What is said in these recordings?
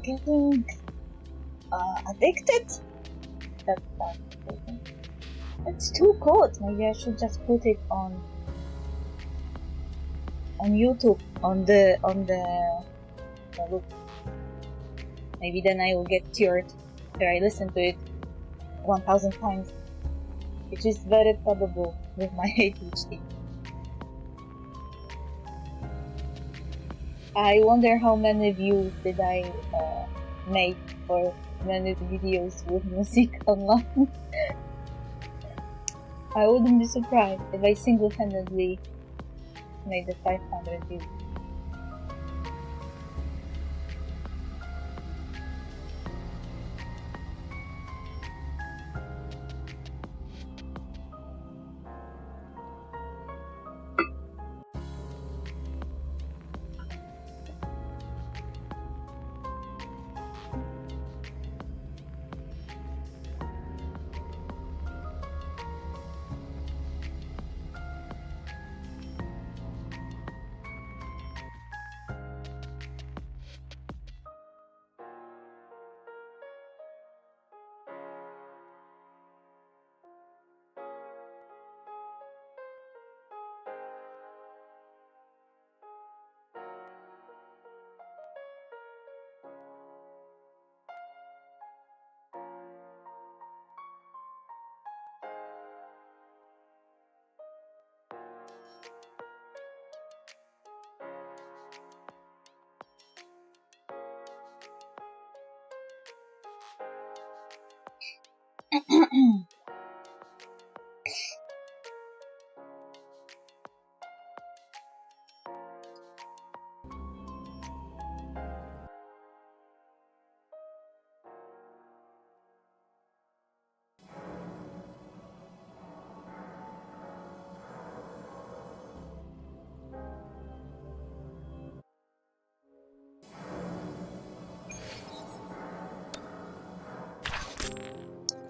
getting addicted. It's too cold. Maybe I should just put it on YouTube on the loop. Maybe then I will get cured after I listen to it 1000 times, which is very probable with my ADHD. I wonder how many views did I make for many videos with music online. I wouldn't be surprised if I single-handedly made the 500 views.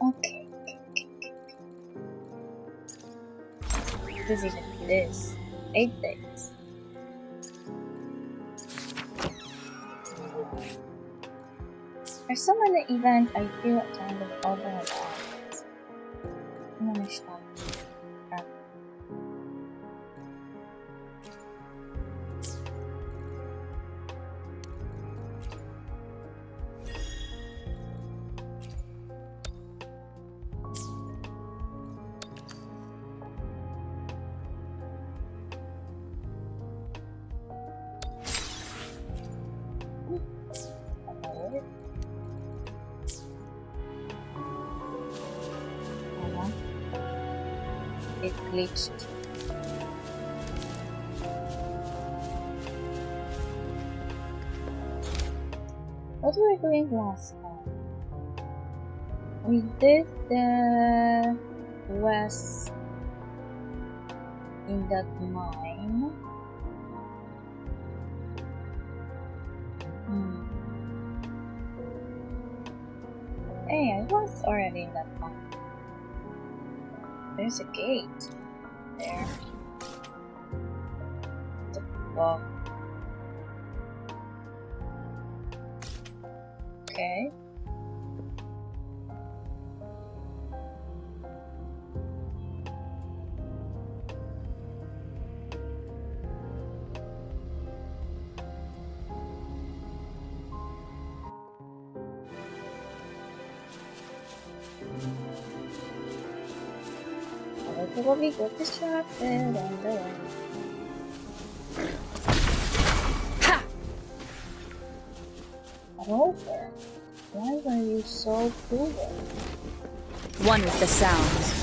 Okay. Decision this 8 days. There's so many events I feel kind of overwhelmed. I'm stop. It glitched. What were we doing last time? We did the quest in that mine. Hey, I was already in that mine. There's a gate there. What the fuck? Okay. Probably got distracted on the way. Ha! Rover, why were you so cruel? One with the sound.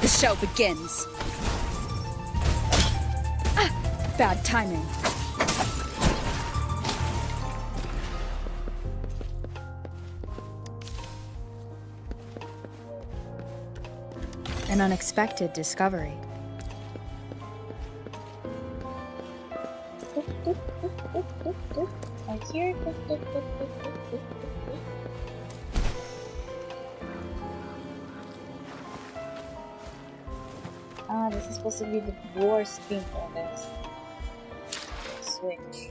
The show begins. Bad timing. An unexpected discovery. right here. Ah, this is supposed to be the war screen for this. Switch.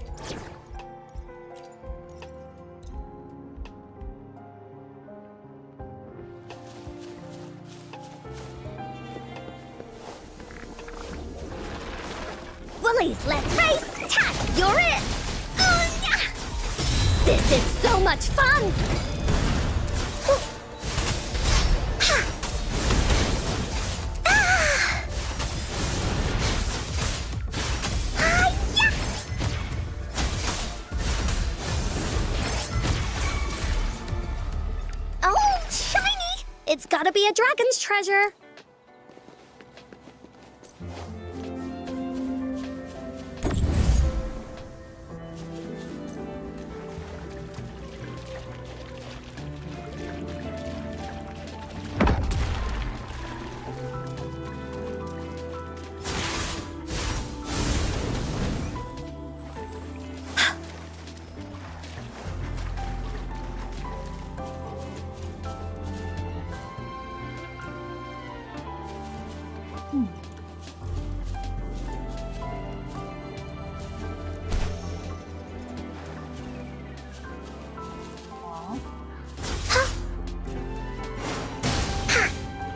Woolies, let's race! Tack, you're it! Oh, yeah! This is so much fun! Ha! Ah! Ah, yeah! Oh, shiny! It's gotta be a dragon's treasure.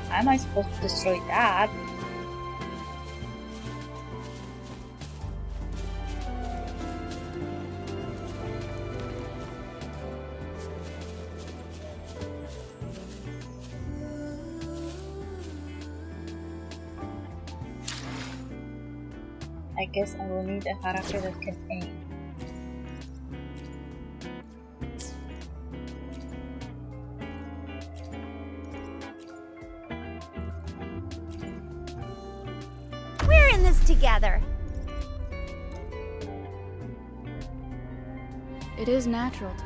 How am I supposed to destroy that? I guess I will need a character that can aim. We're in this together. It is natural to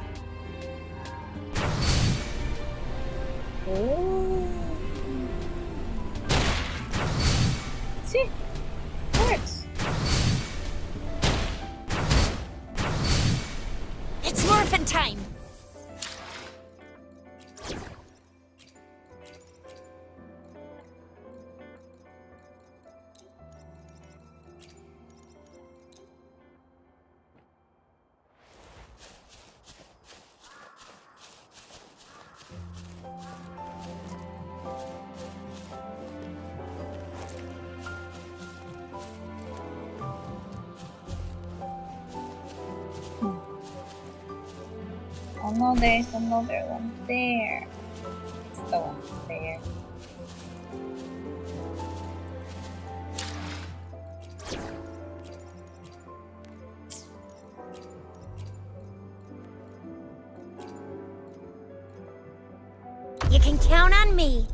Oh. See? Works. It's morphin' time. Oh no, there's another one there. It's the one there. You can count on me.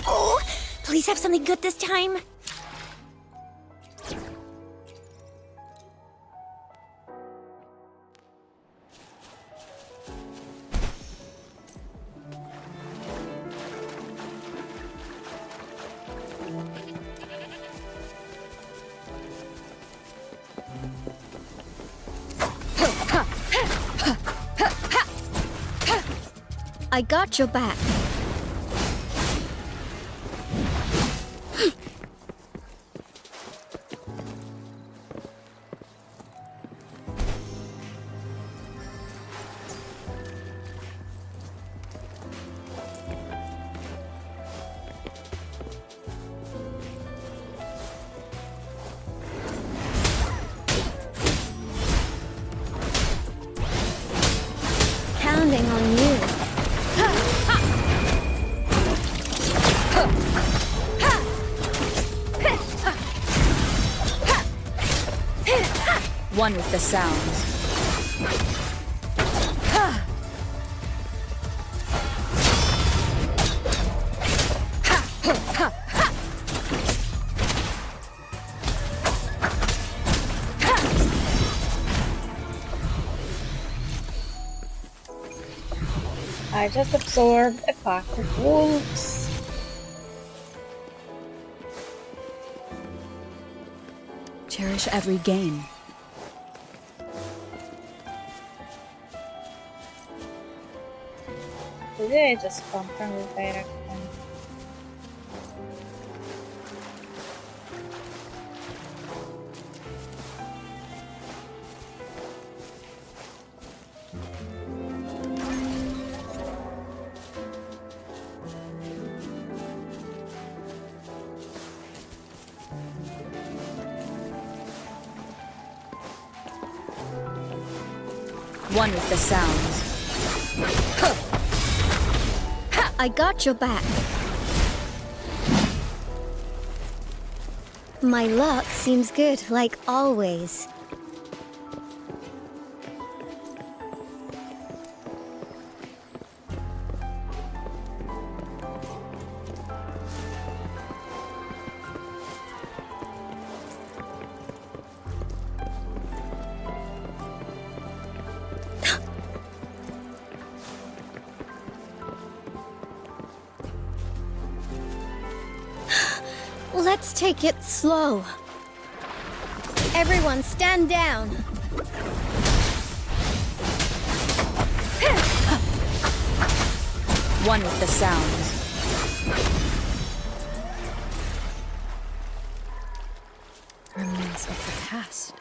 Oh, please have something good this time. I got your back. Counting on you. one with the sounds. I just absorbed a pack of wolves. Cherish every gain. So did I just come from this direction? One with the sounds. I got your back. My luck seems good, like always. Let's take it slow. Everyone stand down. One with the sounds. Remnants of the past.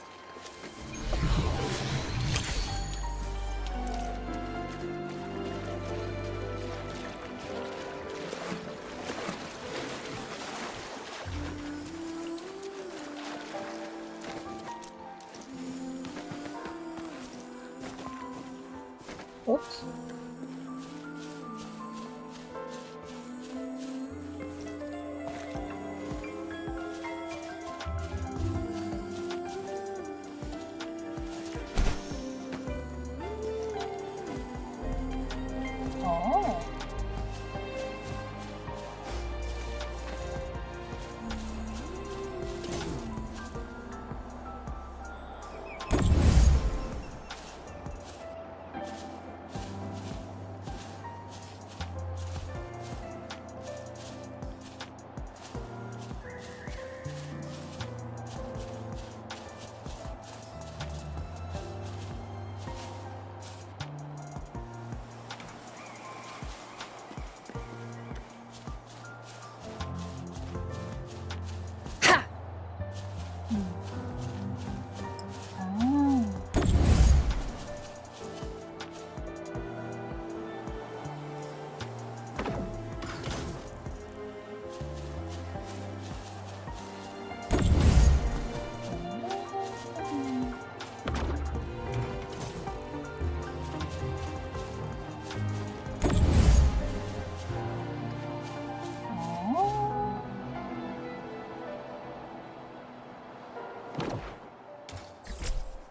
Oops. Oh.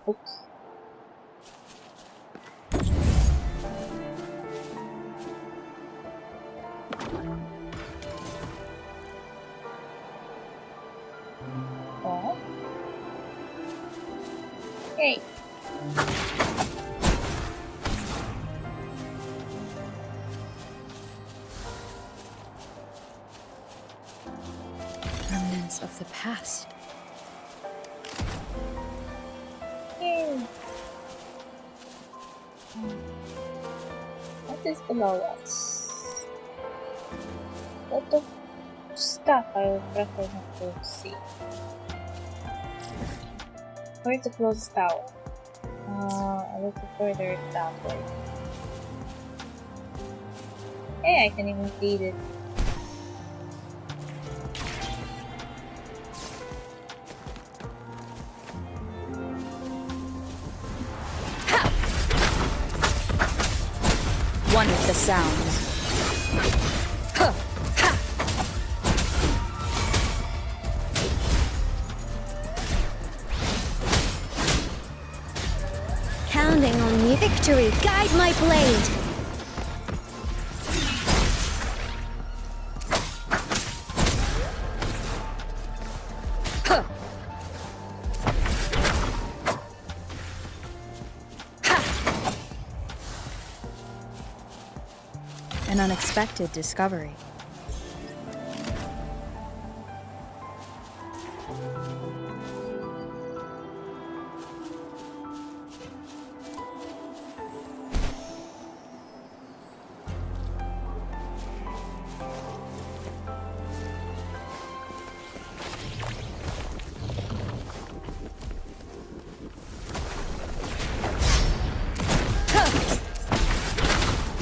Oops. Oh. Hey. Remnants of the past. Yay. What is below us? Lot of stuff I would prefer not to see. Where's the closest tower? A little further downward. Hey, I can even see it. One with the sounds. Counting on you. Victory, guide my blade. An unexpected discovery.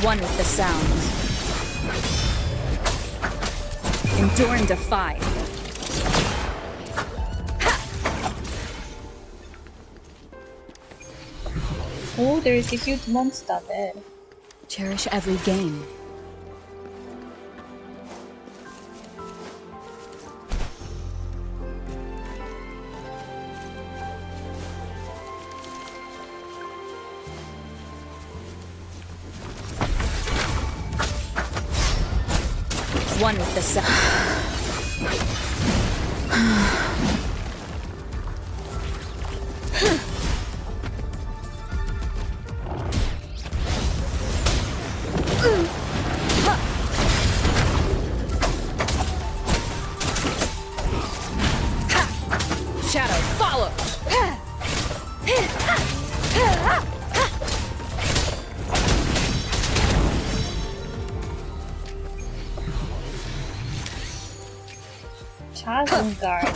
One with the sounds. Endure and defy. Oh, there is a huge monster there. Cherish every game. One with the sound. Shadow, follow! Chasm guard.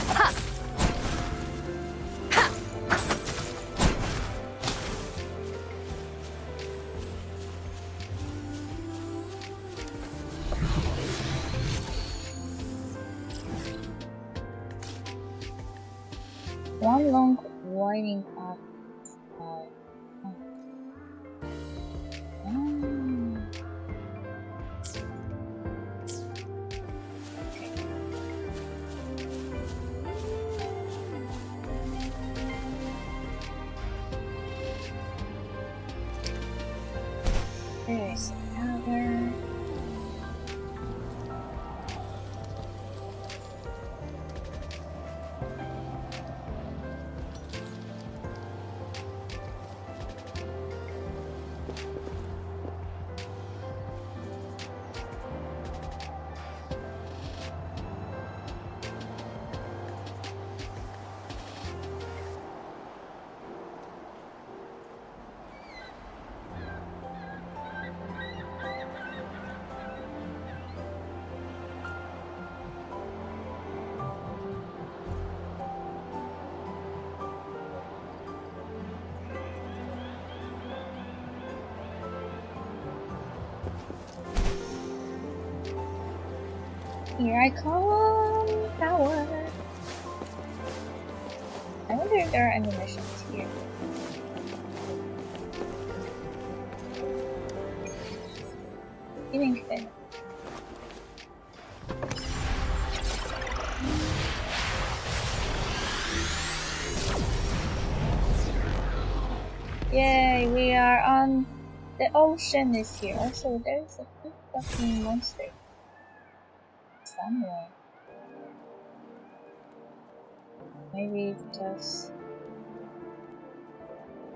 One long winding path. There's another. Here I come, tower. I wonder if there are ammunitions here. Feeling thin. Yay, we are on the ocean is here. Also, there's a big fucking monster somewhere. Maybe it's just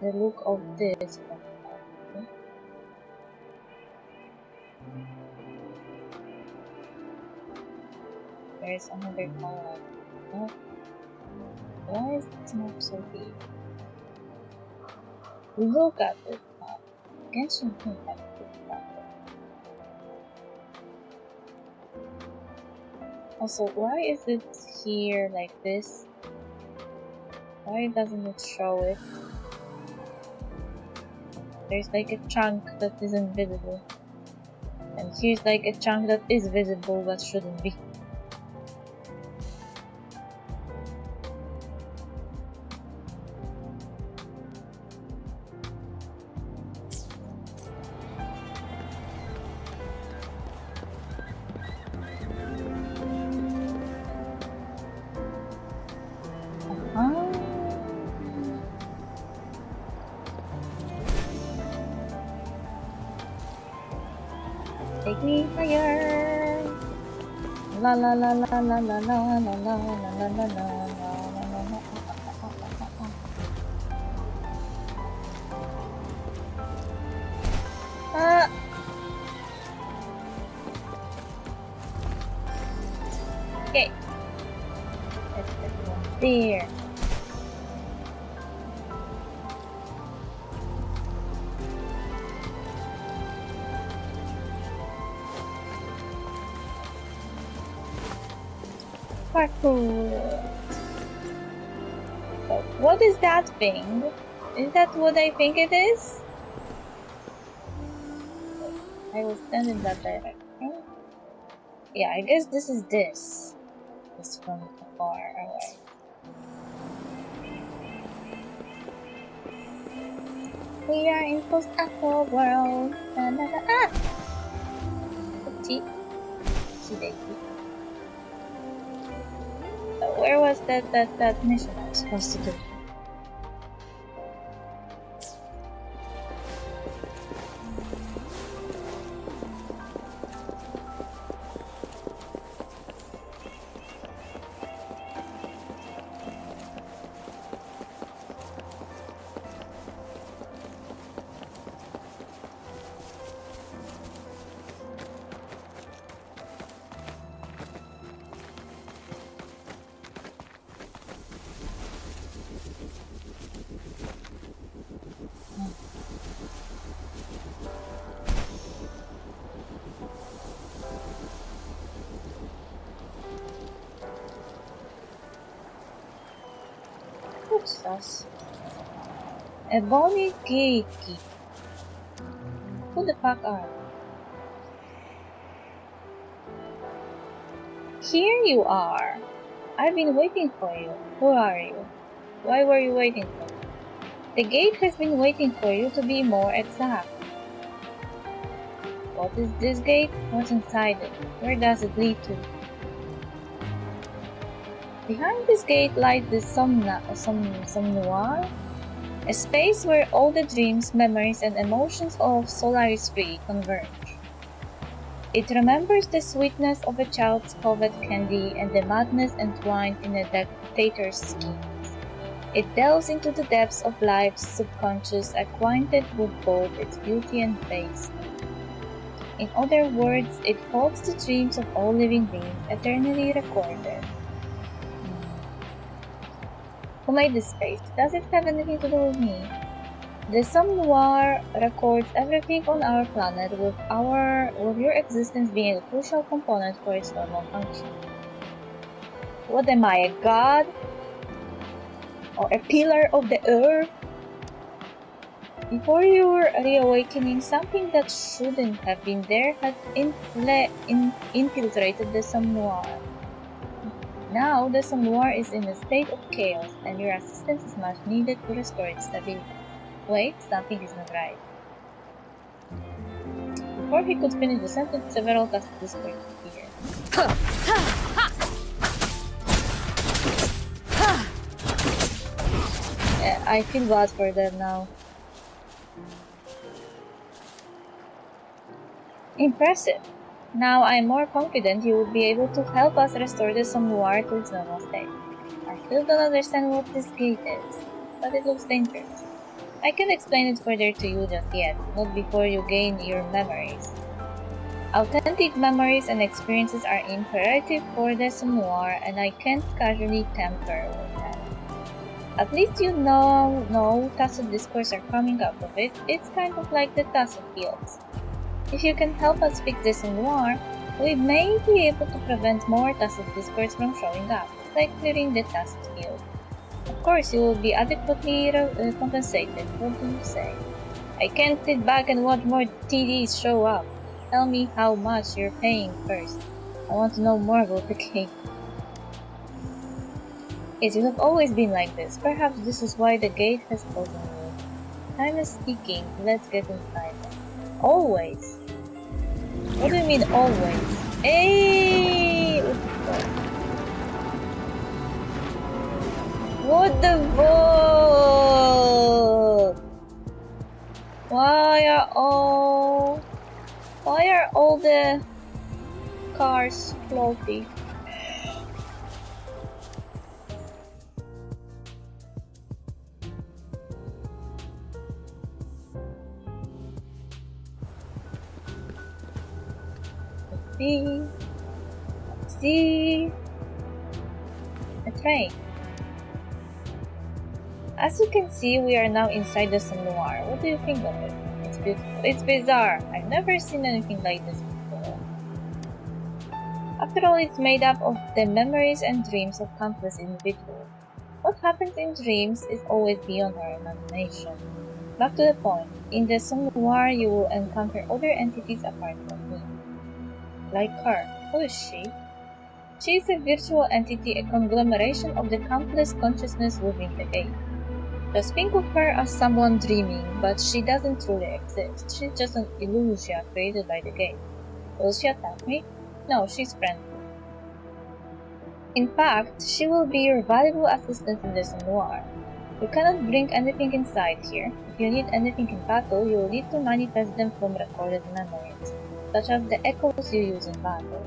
the look of this. There's another color. Oh. Why is the smoke so big? Look at this map. Genshin Impact at this map. Also, why is it here like this? Why doesn't it show it? There's like a chunk that isn't visible. And here's like a chunk that is visible but shouldn't be. Take me higher. La la la la la la la la la la la la la. Okay. Let's get one there. Parkour. So, what is that thing? Is that what I think it is? I will stand in that direction. Yeah, I guess this is this. Just from far away. We are in post-Apple world. Ah! Oopsie. Oopsie-daisy. Where was that mission I was supposed to do? What's this? A bony geeky. Who the fuck are you? Here you are. I've been waiting for you. Who are you? Why were you waiting for me? The gate has been waiting for you, to be more exact. What is this gate? What's inside it? Where does it lead to? Behind this gate lies the Somnoir, a space where all the dreams, memories, and emotions of Solaris 3 converge. It remembers the sweetness of a child's coveted candy and the madness entwined in a dictator's schemes. It delves into the depths of life's subconscious, acquainted with both its beauty and face. In other words, it holds the dreams of all living beings eternally recorded. Who made this space? Does it have anything to do with me? The Somnoir records everything on our planet, with your existence being a crucial component for its normal function. What am I, a god? Or a pillar of the earth? Before your reawakening, something that shouldn't have been there had infiltrated the Somnoir. Now, the Somnoir is in a state of chaos, and your assistance is much needed to restore its stability. Wait, something is not right. Before he could finish the sentence, several tasks disappeared. I feel bad for them now. Impressive. Now I am more confident you will be able to help us restore the Somnoir to its normal state. I still don't understand what this gate is, but it looks dangerous. I can't explain it further to you just yet, not before you gain your memories. Authentic memories and experiences are imperative for the Somnoir, and I can't casually tamper with them. At least you know no tacit discourse are coming out of it. It's kind of like the tacit fields. If you can help us fix this Somnoir, we may be able to prevent more tacit discourse from showing up, like clearing the tacit field. Of course, you will be adequately compensated. What do you say? I can't sit back and watch more TDs show up. Tell me how much you're paying first. I want to know more about the game. Yes, you have always been like this. Perhaps this is why the gate has closed on you. Time is ticking. Let's get inside. Always. What do you mean always? Hey! What the fuck? Why are all the cars floaty? See, a train. As you can see, we are now inside the Somnoir. What do you think of it? It's beautiful. It's bizarre. I've never seen anything like this before. After all, it's made up of the memories and dreams of countless individuals. What happens in dreams is always beyond our imagination. Back to the point. In the Noir, you will encounter other entities apart from me. Like her. Who is she? She is a virtual entity, a conglomeration of the countless consciousness within the game. Just think of her as someone dreaming, but she doesn't truly exist. She's just an illusion created by the game. Will she attack me? No, she's friendly. In fact, she will be your valuable assistant in the Noir. You cannot bring anything inside here. If you need anything in battle, you will need to manifest them from recorded memories, such as the echoes you use in battle.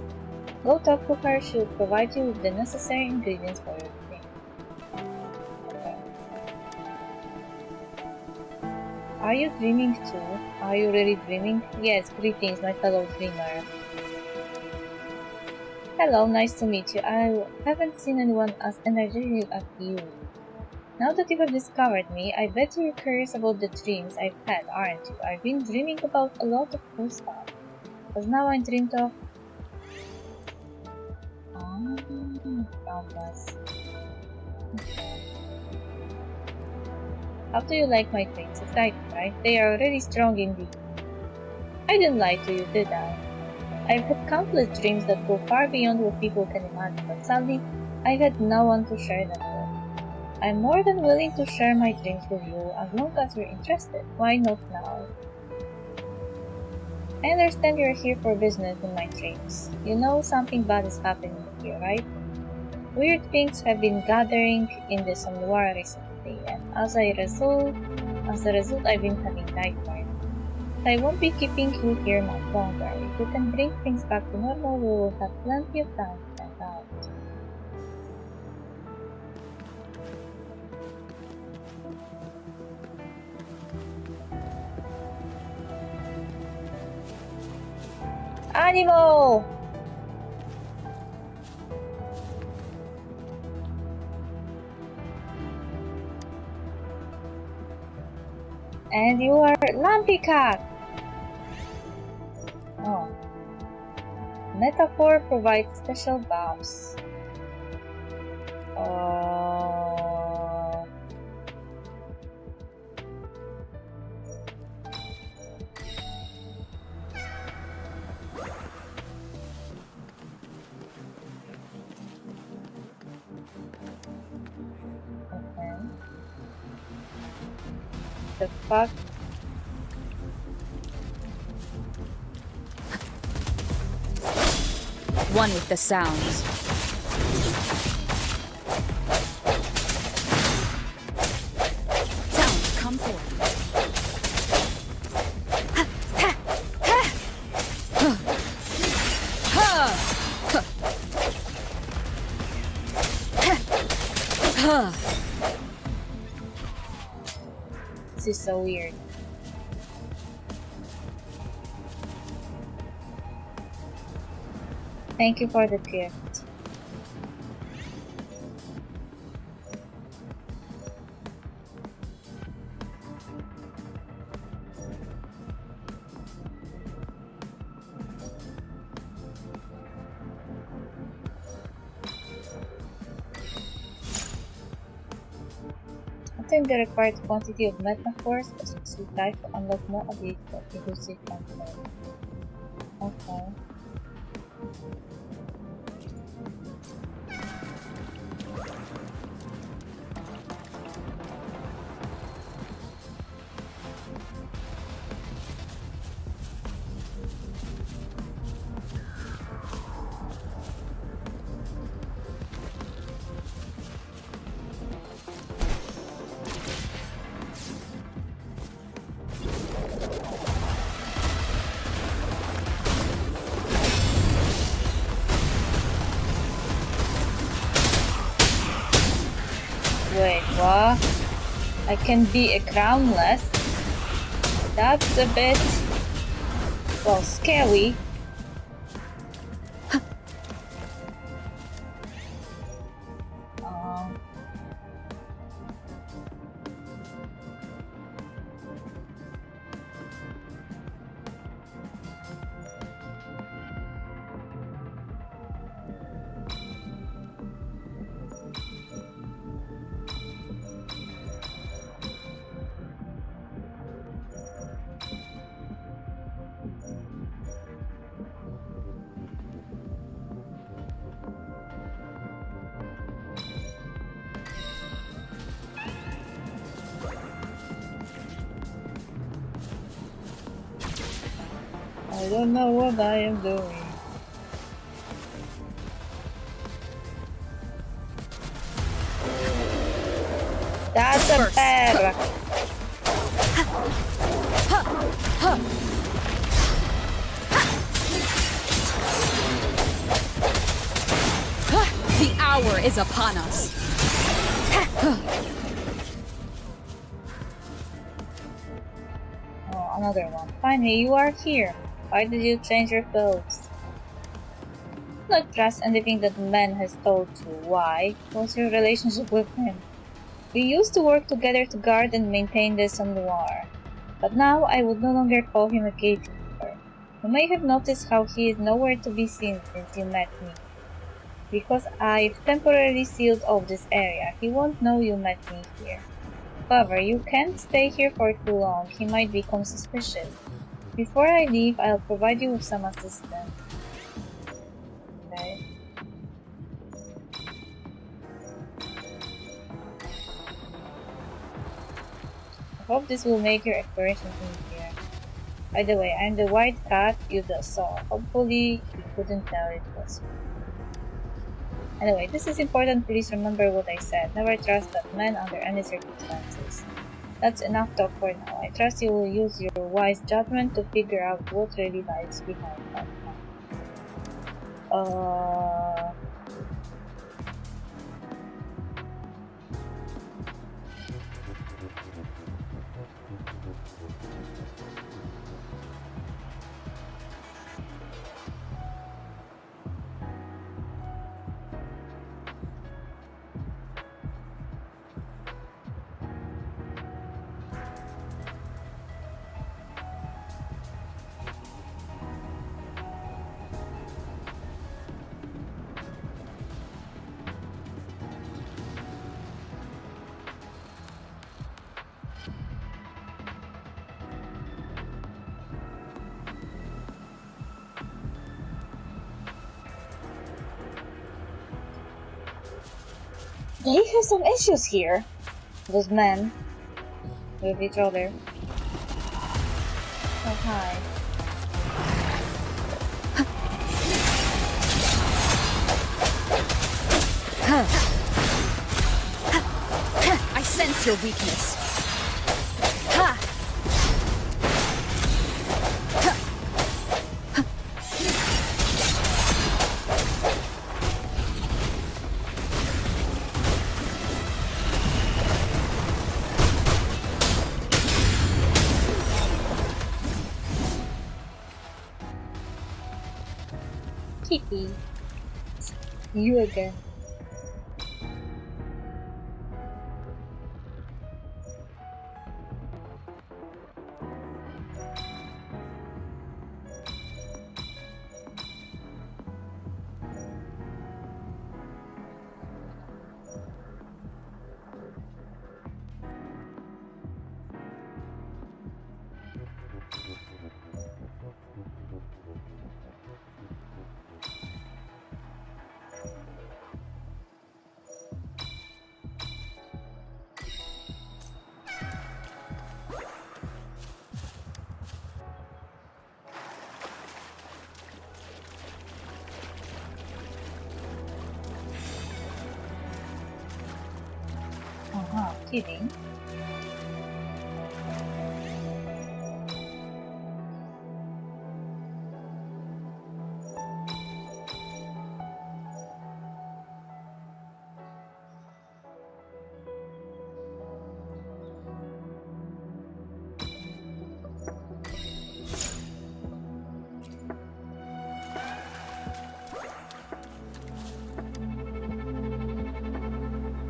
Go talk to her, she will provide you with the necessary ingredients for your drink. Okay. Are you dreaming too? Are you really dreaming? Yes, greetings, my fellow dreamer. Hello, nice to meet you. I haven't seen anyone as energetic as you. Now that you have discovered me, I bet you're curious about the dreams I've had, aren't you? I've been dreaming about a lot of cool stuff. Because now I dreamed of... Boundless. Okay. How do you like my dreams? Exciting, right? They are really strong indeed. I didn't lie to you, did I? I've had countless dreams that go far beyond what people can imagine, but sadly, I had no one to share them with. I'm more than willing to share my dreams with you as long as you're interested. Why not now? I understand you're here for business in my dreams. You know something bad is happening here, right? Weird things have been gathering in the Noir recently, and as a result, I've been having nightmares. I won't be keeping you here much longer. If you can bring things back to normal, we will have plenty of time to find out. Animal! And you are Lumpy Cat! Oh. Metaphor provides special buffs. The fuck? One with the sounds. Sounds, come forth. This is so weird. Thank you for the gift. Obtain the required quantity of metaphors to succeed life to unlock more abilities of elusive control. Okay. Wait, what? I can be a crownless? That's a bit... well, scary. don't know what I am doing. That's a bear! The hour is upon us. Oh, another one. Finally, you are here. Why did you change your clothes? Not trust anything that man has told you. Why? What's your relationship with him? We used to work together to guard and maintain this noir. But now I would no longer call him a gatekeeper. You may have noticed how he is nowhere to be seen since you met me. Because I've temporarily sealed off this area, he won't know you met me here. However, you can't stay here for too long, he might become suspicious. Before I leave, I'll provide you with some assistance. Okay. I hope this will make your exploration easier. By the way, I'm the white cat you just saw. Hopefully, he couldn't tell it was you. Anyway, this is important. Please remember what I said. Never trust that man under any circumstances. That's enough talk for now. I trust you will use your wise judgment to figure out what really lies behind that man. They have some issues here. Those men. With each other. Oh, hi. I sense your weakness. Kitty. You again. Kidding.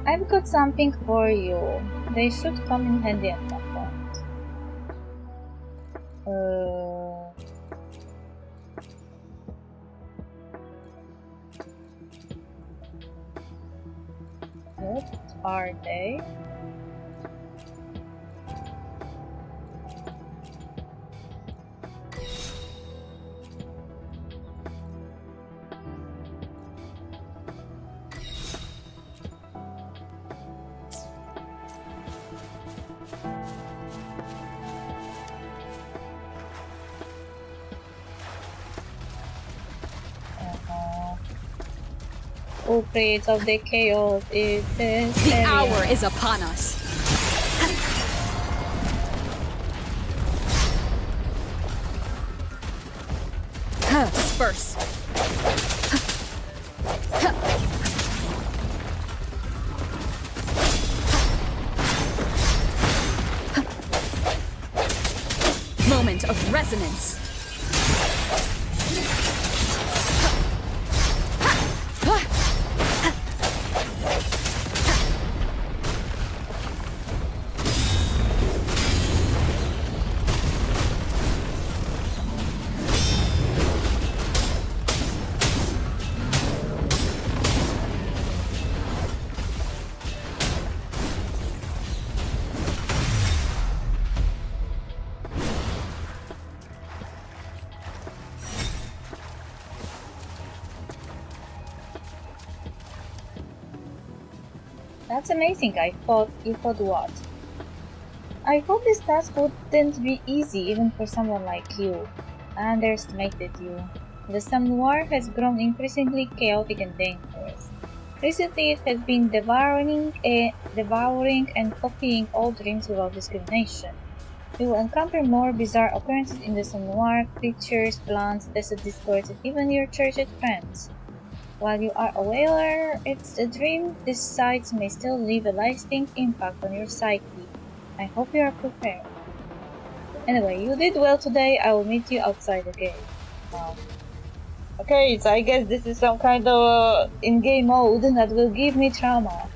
I've got something for you. They should come in handy at some point. What are they? culprits of the chaos is this The area. hour is upon us. Disperse. Moment of resonance. That's amazing. You thought what? I thought this task wouldn't be easy even for someone like you. I underestimated you. The Sam Noir has grown increasingly chaotic and dangerous. Recently it has been devouring and copying all dreams without discrimination. You will encounter more bizarre occurrences in the Sam Noir, creatures, plants, desert discords, and even your cherished friends. While you are aware it's a dream, these sights may still leave a lasting impact on your psyche. I hope you are prepared. Anyway, you did well today. I will meet you outside the gate. Okay, so I guess this is some kind of in-game mode that will give me trauma.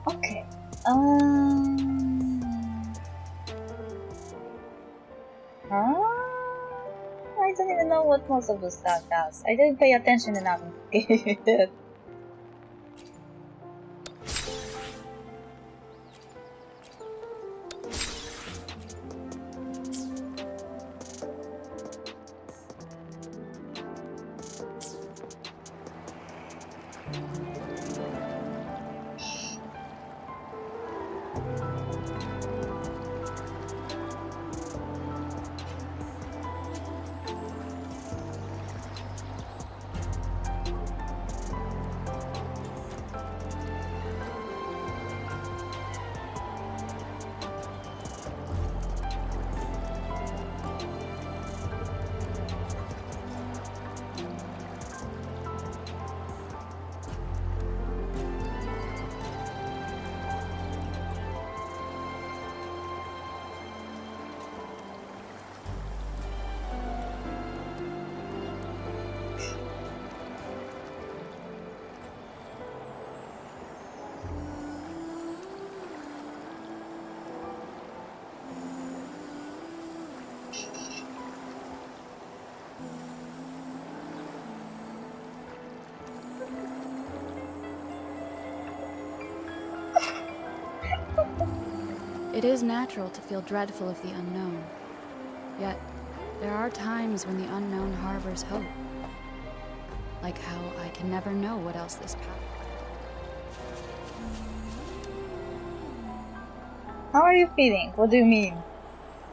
Okay. I don't even know what most of the stuff does. I didn't pay attention enough. It is natural to feel dreadful of the unknown. Yet, there are times when the unknown harbors hope. Like how I can never know what else this path. How are you feeling? What do you mean?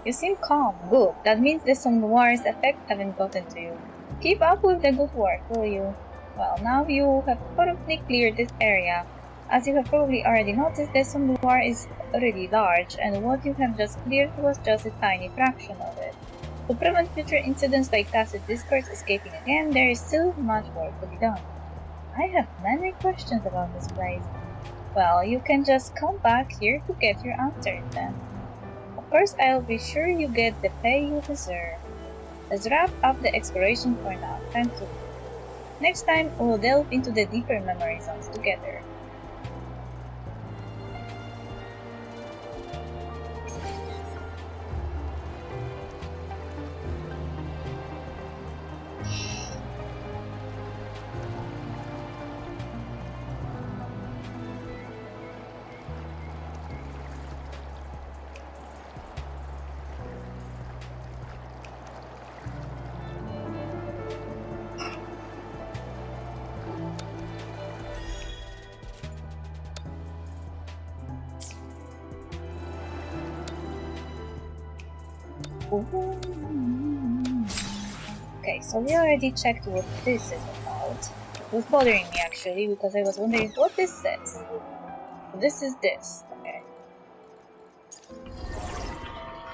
You seem calm. Good. That means the Sam Noir's effect haven't gotten to you. Keep up with the good work, will you? Well, now you have thoroughly cleared this area. As you have probably already noticed, the Sam Noir is really large, and what you have just cleared was just a tiny fraction of it. To prevent future incidents like tacit discourse escaping again, there is still much work to be done. I have many questions about this place. Well, you can just come back here to get your answers then. Of course, I'll be sure you get the pay you deserve. Let's wrap up the exploration for now. Time to. Next time, we'll delve into the deeper memory zones together. Okay, so we already checked what this is about. It was bothering me actually because I was wondering what this says. This is this. Okay.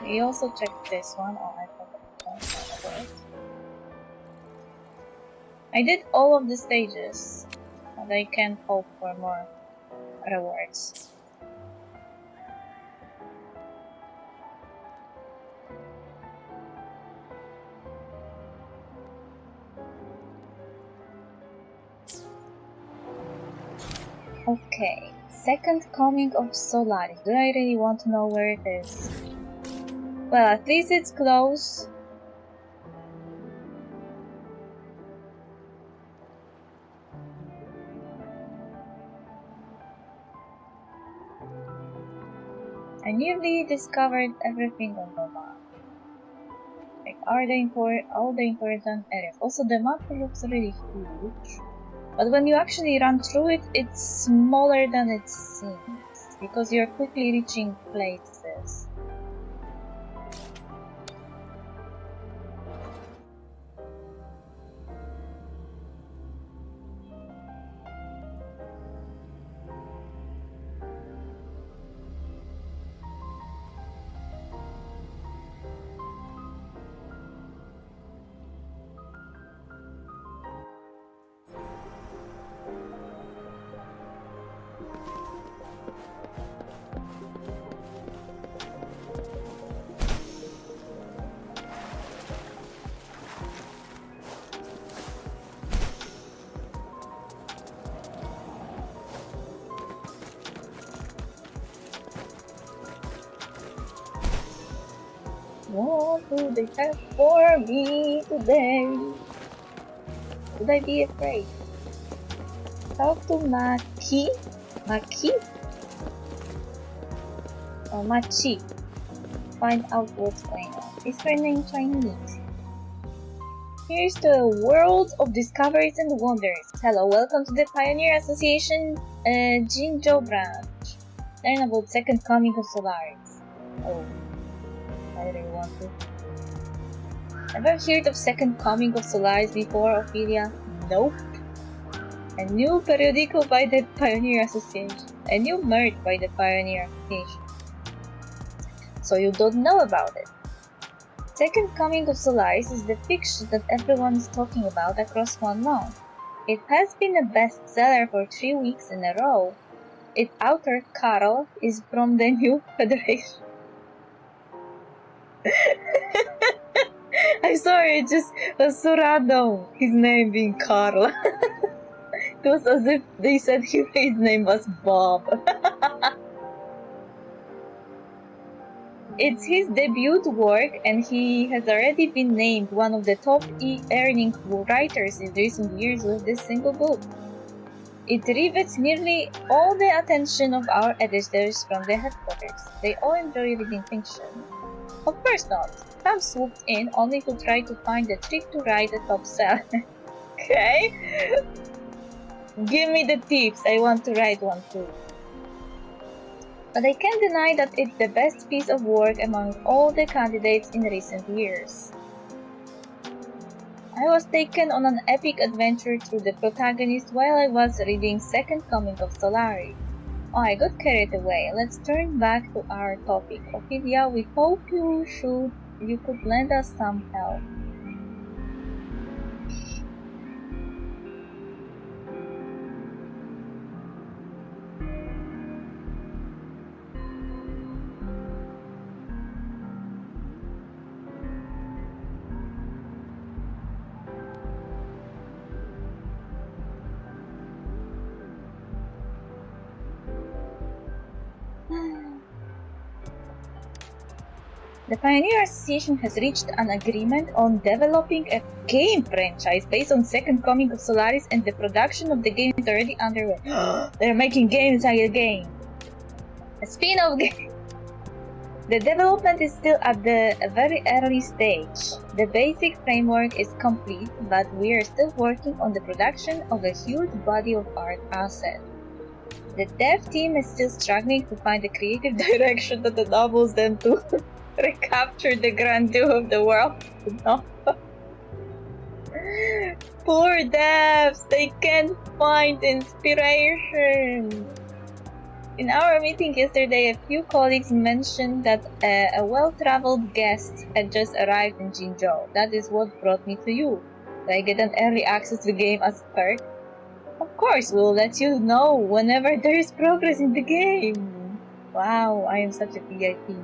We also checked this one. Oh, I forgot. I did all of the stages, and I can hope for more rewards. Okay, second coming of Solaris. Do I really want to know where it is? Well, at least it's close. I nearly discovered everything on the map. Like all the important areas. Also, the map looks really huge. But when you actually run through it, it's smaller than it seems, because you're quickly reaching places. What do they have for me today? Would I be afraid? Talk to Maki? Maki? Or Machi. Find out what's going on. Is her name Chinese? Here's to a world of discoveries and wonders. Hello, welcome to the Pioneer Association Jinzhou branch. Learn about second coming of Solaris. Oh. I really want to. Ever heard of second coming of Solaris before, Ophelia? Nope. A new periodical by the Pioneer Association. A new merge by the Pioneer Association. So you don't know about it. Second coming of Solaris is the fiction that everyone is talking about across one month. It has been a bestseller for 3 weeks in a row. Its author, Carl, is from the New Federation. I'm sorry, it just was so random, his name being Carl. It was as if they said his name was Bob. It's his debut work, and he has already been named one of the top earning writers in recent years with this single book. It rivets nearly all the attention of our editors from the headquarters. They all enjoy reading fiction. Of course not. Some swooped in only to try to find the trick to write a top seller. Okay? Give me the tips, I want to write one too. But I can't deny that it's the best piece of work among all the candidates in recent years. I was taken on an epic adventure through the protagonist while I was reading Second Coming of Solaris. Oh, I got carried away. Let's turn back to our topic. Ophelia, we hope you should you could lend us some help. The Pioneer Association has reached an agreement on developing a game franchise based on Second Coming of Solaris, and the production of the game is already underway. They're making games like a game. A spin-off game. The development is still at the very early stage. The basic framework is complete, but we are still working on the production of a huge body of art asset. The dev team is still struggling to find a creative direction that enables them to recapture the grandeur of the world. No. Poor devs, they can't find inspiration. In our meeting yesterday, a few colleagues mentioned that a well-traveled guest had just arrived in Jinzhou. That is what brought me to you. Do I get an early access to the game as a perk? Of course, we'll let you know whenever there is progress in the game. Wow, I am such a VIP.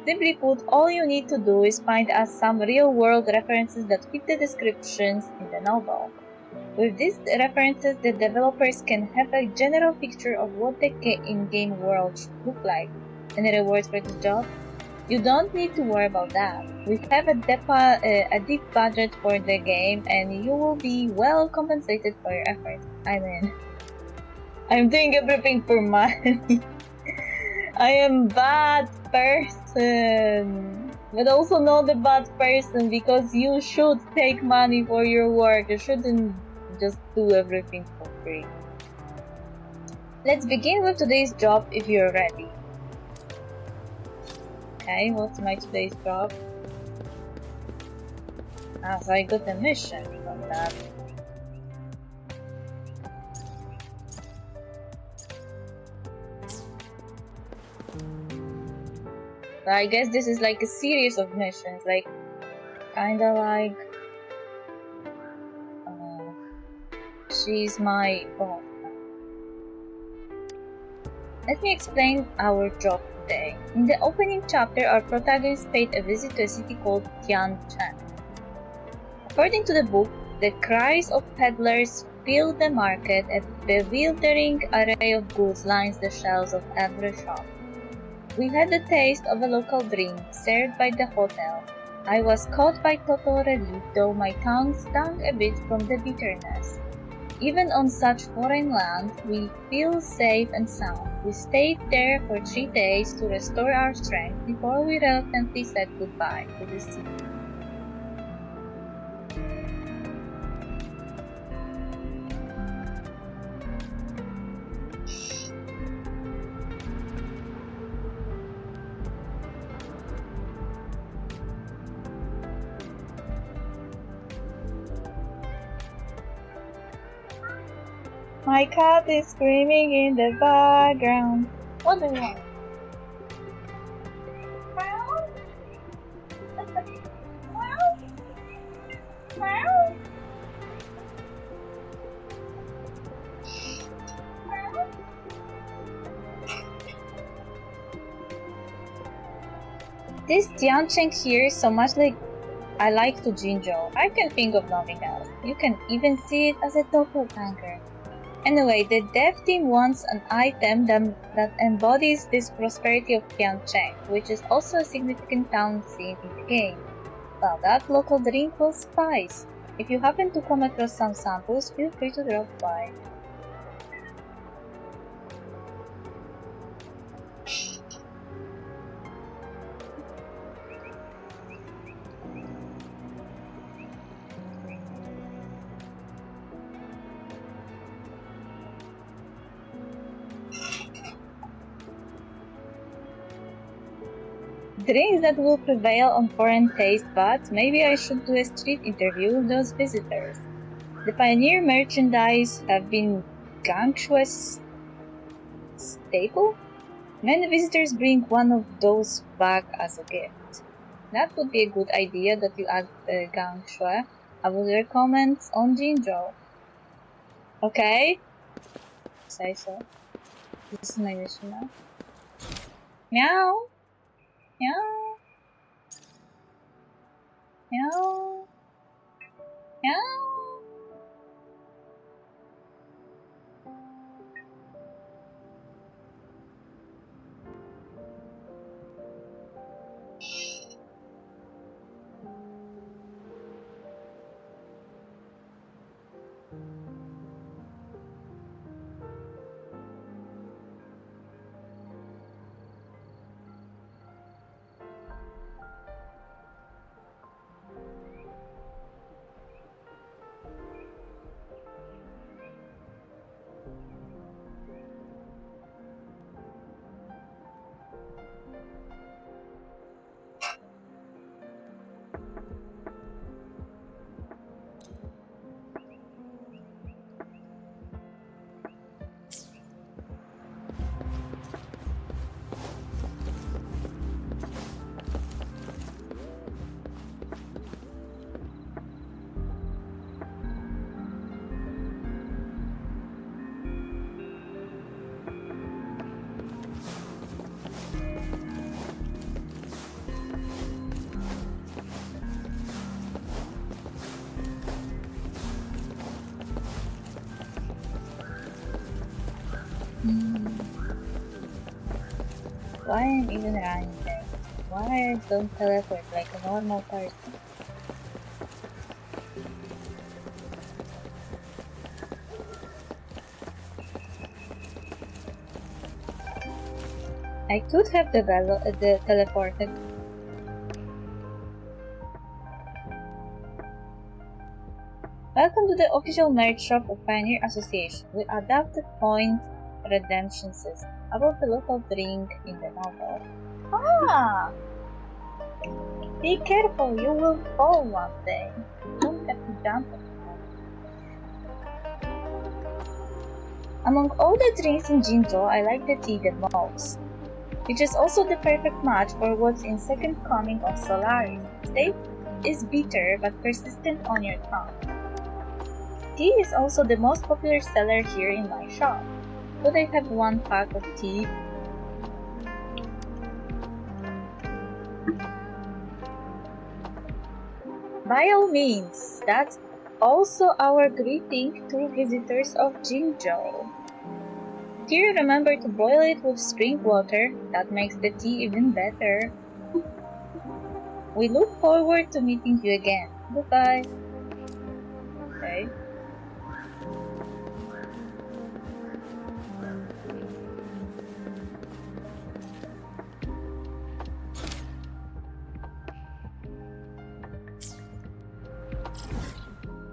Simply put, all you need to do is find us some real-world references that fit the descriptions in the novel. With these references, the developers can have a general picture of what the in-game world should look like. Any rewards for this job? You don't need to worry about that. We have a deep budget for the game, and you will be well compensated for your efforts. I'm doing everything for money. I am bad person, but also not a bad person, because you should take money for your work. You shouldn't just do everything for free. Let's begin with today's job if you're ready. Okay, what's my today's job? So I got a mission from that. So I guess this is like a series of missions, like kinda like she's my boss. Let me explain our job today. In the opening chapter, our protagonist paid a visit to a city called Tiancheng. According to the book, the cries of peddlers fill the market. A bewildering array of goods lines the shelves of every shop. We had a taste of a local drink served by the hotel. I was caught by total relief, though my tongue stung a bit from the bitterness. Even on such foreign land, we feel safe and sound. We stayed there for 3 days to restore our strength before we reluctantly said goodbye to the city. My cat is screaming in the background. What do you want? Meow? Meow? Meow? Meow? This Tiancheng here is so much like I like to Jinzhou. I can think of nothing else. You can even see it as a doppelganger. Anyway, the dev team wants an item that embodies this prosperity of Tiancheng, which is also a significant town scene in the game. Well, that local drink will suffice. If you happen to come across some samples, feel free to drop by. Drinks that will prevail on foreign taste, but maybe I should do a street interview with those visitors. The Pioneer merchandise have been Gangshua's staple. Many visitors bring one of those back as a gift. That would be a good idea that you add Gang Shui. I would recommend on Jinzhou. Okay? Say so. This is my mission now. Meow! Meow! Meow! Meow! Why I'm even running there? Why I don't teleport like a normal person? I could have teleported. Welcome to the official merch shop of Pioneer Association. We adapted point redemption system about the local drink in the novel. Ah! Be careful, you will fall one day. Don't have to jump on it. Among all the drinks in Jinzhou, I like the tea the most, which is also the perfect match for what's in Second Coming of Solaris. Taste is bitter but persistent on your tongue. Tea is also the most popular seller here in my shop. Could I have one pack of tea? By all means, that's also our greeting to visitors of Jinzhou. Here, remember to boil it with spring water. That makes the tea even better. We look forward to meeting you again. Goodbye. Okay.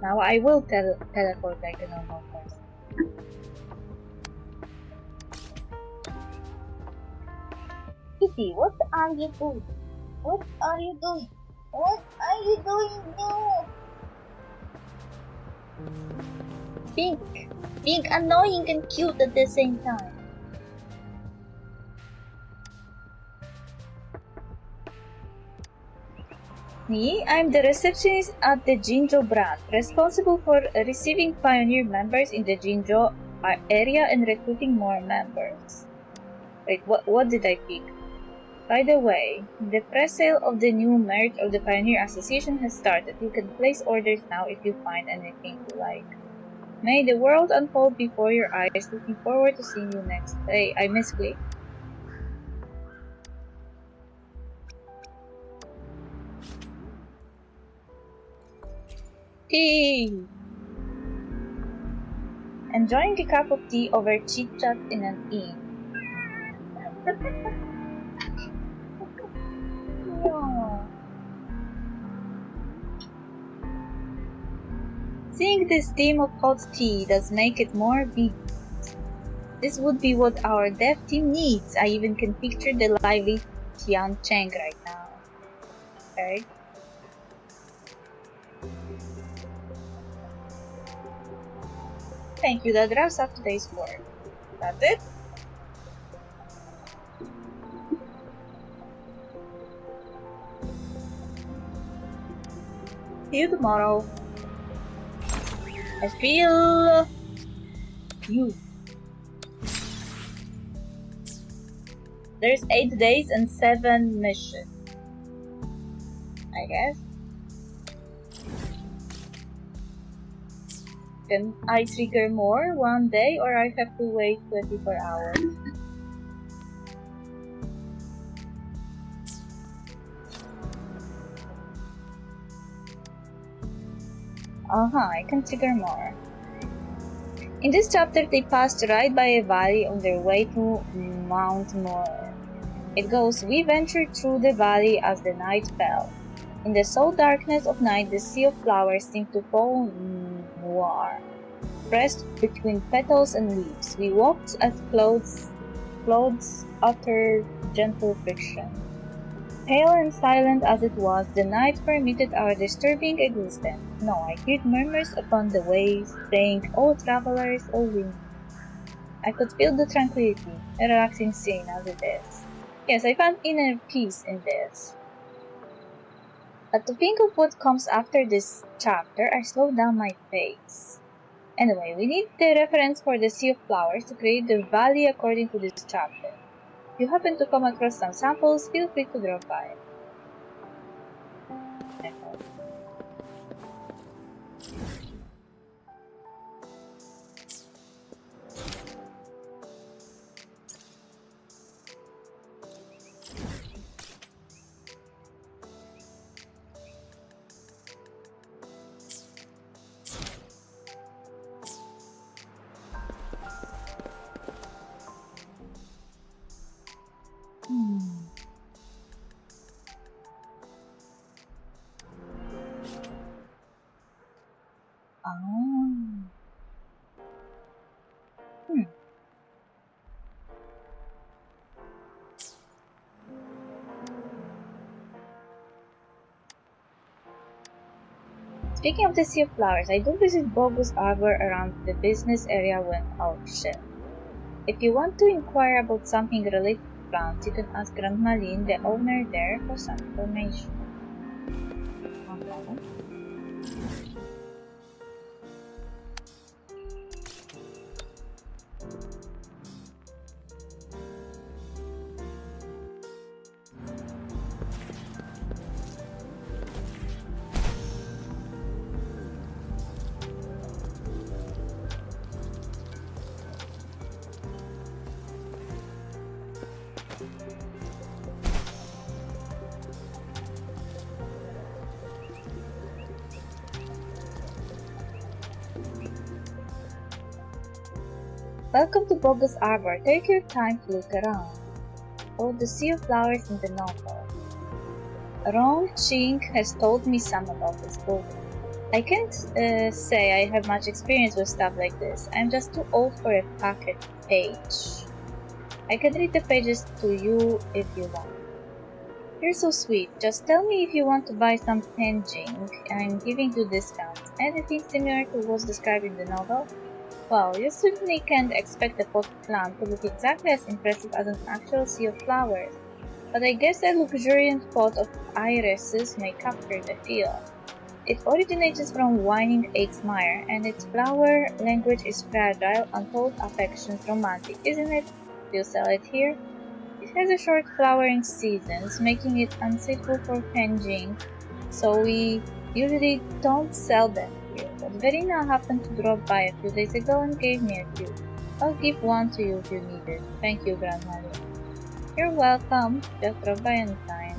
Now I will teleport like a normal person. Kitty, what are you doing? What are you doing? What are you doing now? Being annoying and cute at the same time. Me, I'm the receptionist at the Jinzhou branch, responsible for receiving pioneer members in the Jinzhou area and recruiting more members. Wait, what did I pick? By the way, the press sale of the new merch of the Pioneer Association has started. You can place orders now if you find anything you like. May the world unfold before your eyes. Looking forward to seeing you next. Hey, I misclicked. Tea! Enjoying a cup of tea over chit-chat in an inn. No. Seeing this theme of hot tea does make it more big. This would be what our dev team needs. I even can picture the lively Tian Cheng right now. Okay. Thank you, that wraps up today's work. That's it? See you tomorrow. I feel you. There's 8 days and 7 missions, I guess. Can I trigger more one day, or I have to wait 24 hours? I can trigger more. In this chapter, they passed right by a valley on their way to Mount Moore. It goes, we ventured through the valley as the night fell. In the sole darkness of night, the sea of flowers seemed to fall noir, pressed between petals and leaves. We walked as clouds uttered gentle friction. Pale and silent as it was, the night permitted our disturbing existence. No, I heard murmurs upon the waves, saying, "O travelers, O wind." I could feel the tranquility, a relaxing scene as it is. Yes, I found inner peace in this. But to think of what comes after this chapter, I slowed down my pace. Anyway, we need the reference for the Sea of Flowers to create the valley according to this chapter. If you happen to come across some samples, feel free to drop by. Speaking of the Sea of Flowers, I do visit Bogus Arbor around the business area when auction. If you want to inquire about something related to plants, you can ask Grandma Lynn, the owner there, for some information. Welcome to Bogus Arbor. Take your time to look around. Oh, the Sea of Flowers in the novel. Rong Ching has told me some about this book. I can't say I have much experience with stuff like this. I'm just too old for a pocket page. I can read the pages to you if you want. You're so sweet. Just tell me if you want to buy some penjing. I'm giving you discounts. Anything similar to what's described in the novel? Well, you certainly can't expect a potted plant to look exactly as impressive as an actual sea of flowers, but I guess a luxuriant pot of irises may capture the feel. It originates from Whining Ache's Mire, and its flower language is fragile, untold affections, romantic, isn't it? Do you sell it here? It has a short flowering seasons, making it unsuitable for penjing, so we usually don't sell them here. But Verena happened to drop by a few days ago and gave me a few. I'll give one to you if you need it. Thank you, Grandmother. You're welcome. Just drop by anytime.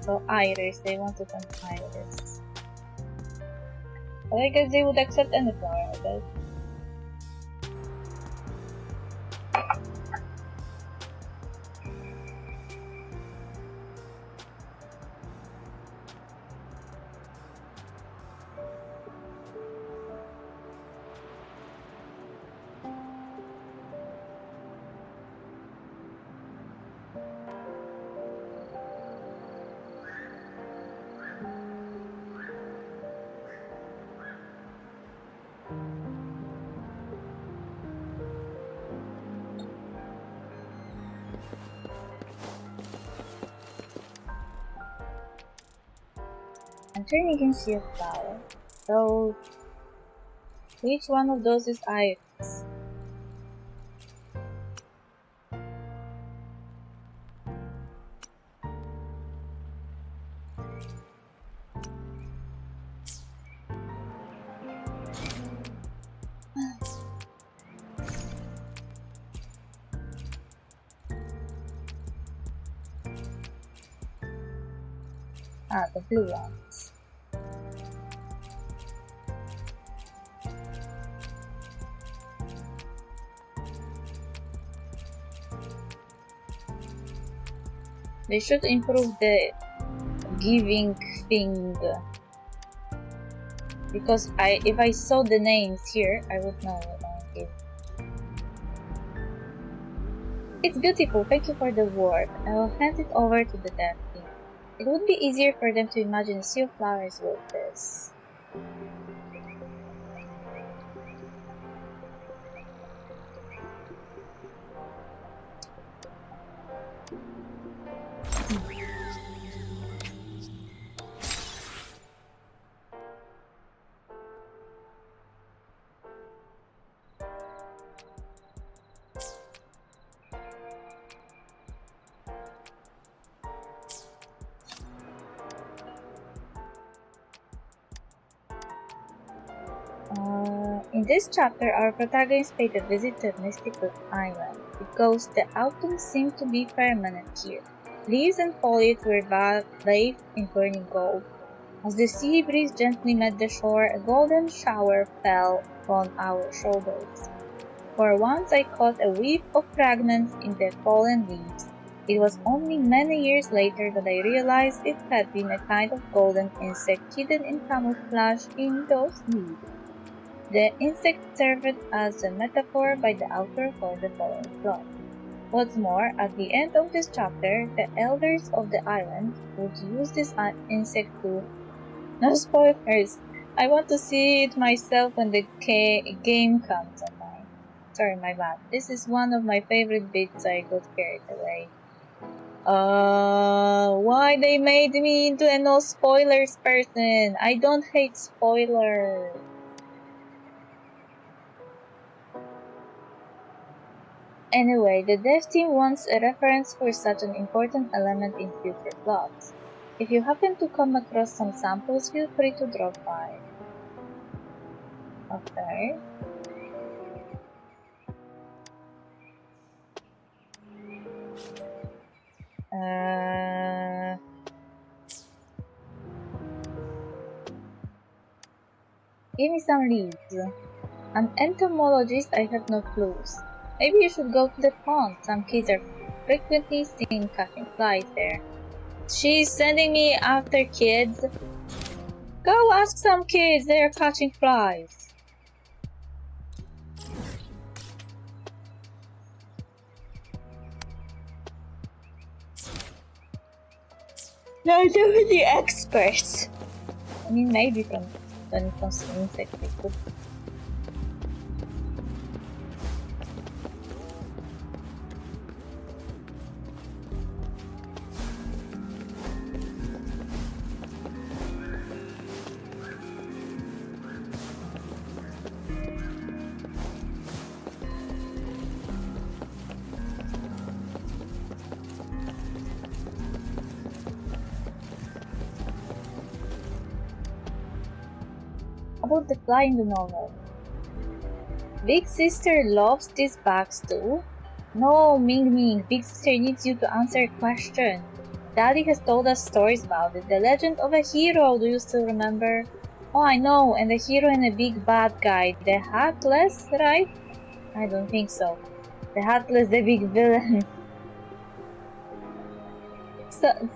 So Iris, they wanted an Iris. Well, I guess they would accept any flower, I guess. I'm turning into a flower. So, which one of those is Iris? Ah, the blue ones. They should improve the giving thing, because if I saw the names here, I would know what I give. It's beautiful, thank you for the work. I will hand it over to the dev team. It would be easier for them to imagine a sea of flowers with this. In this chapter, our protagonist paid a visit to a mystical island. Because the autumn seemed to be permanent here. Leaves and foliage were bathed in burning gold. As the sea breeze gently met the shore, a golden shower fell on our shoulders. For once I caught a whiff of fragments in the fallen leaves. It was only many years later that I realized it had been a kind of golden insect hidden in camouflage in those leaves. The insect served as a metaphor by the author for the following plot. What's more, at the end of this chapter, the elders of the island would use this insect to... No spoilers! I want to see it myself when the game comes online. Sorry, my bad. This is one of my favorite bits, I got carried away. Why they made me into a no spoilers person? I don't hate spoilers. Anyway, the dev team wants a reference for such an important element in future plots. If you happen to come across some samples, feel free to drop by. Okay. Give me some leads. An entomologist, I have no clues. Maybe you should go to the pond. Some kids are frequently seen catching flies there. She's sending me after kids. Go ask some kids, they are catching flies. They're definitely experts. I mean, maybe when it comes to insects, they could. About the fly in the novel. Big Sister loves these bags too? No, Ming Ming, Big Sister needs you to answer a question. Daddy has told us stories about it. The legend of a hero, do you still remember? Oh, I know, and the hero and a big bad guy. The Hatless, right? I don't think so. The Hatless, the big villain.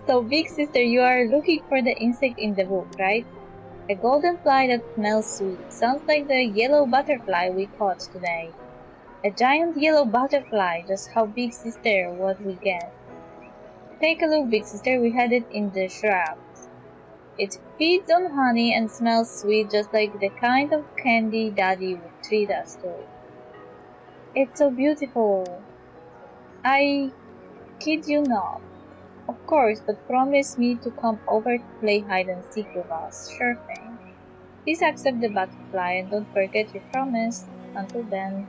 So Big Sister, you are looking for the insect in the book, right? A golden fly that smells sweet. Sounds like the yellow butterfly we caught today. A giant yellow butterfly, just how Big Sister what we get. Take a look, Big Sister, we had it in the shrubs. It feeds on honey and smells sweet just like the kind of candy Daddy would treat us to. It's so beautiful. I kid you not. Of course, but promise me to come over to play hide and seek with us. Sure thing. Please accept the butterfly and don't forget your promise. Until then,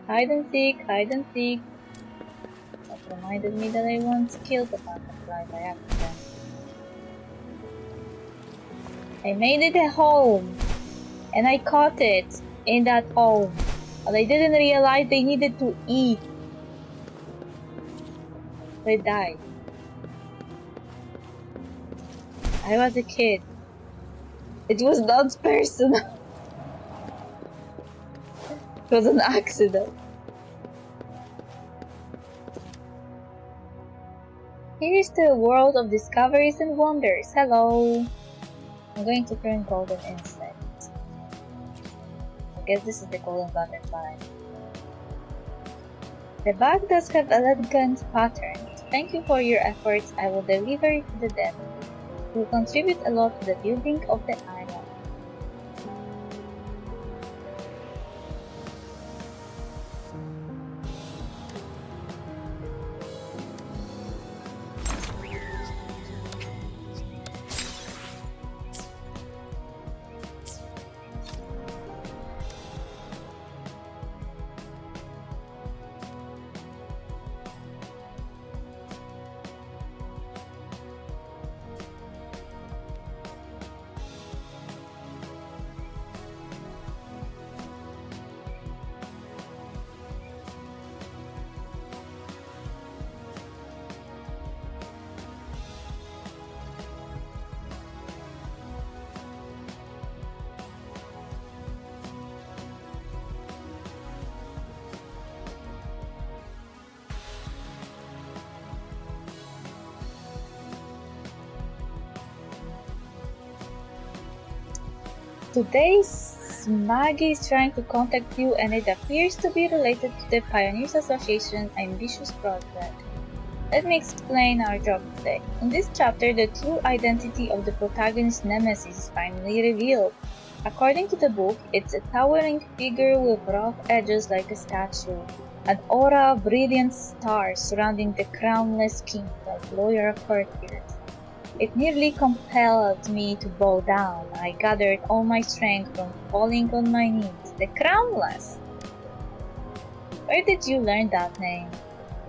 hide and seek, hide and seek. That reminded me that I once killed a butterfly by accident. I made it home, and I caught it in that home, but I didn't realize they needed to eat. They died. I was a kid. It was not personal. It was an accident. Here is the world of discoveries and wonders. Hello. I'm going to turn golden insect. I guess this is the golden butterfly. The bag does have elegant patterns. Thank you for your efforts. I will deliver it to the depth. It will contribute a lot to the building of the island. Today's Maggie is trying to contact you and it appears to be related to the Pioneers Association ambitious project. Let me explain our job today. In this chapter, the true identity of the protagonist's nemesis is finally revealed. According to the book, it's a towering figure with rough edges like a statue, an aura of brilliant stars surrounding the crownless king like lawyer of courtiers. It nearly compelled me to bow down. I gathered all my strength from falling on my knees. The Crownless! Where did you learn that name?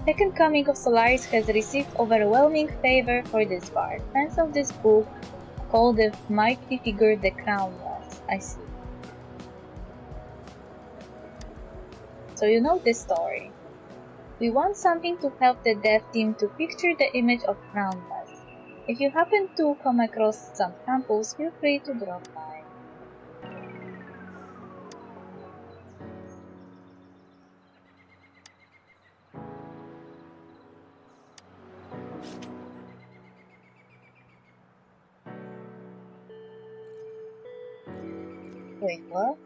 Second Coming of Solaris has received overwhelming favor for this part. Fans of this book call the mighty figure the Crownless. I see. So you know this story. We want something to help the dev team to picture the image of Crownless. If you happen to come across some samples, feel free to drop by. Wait, what?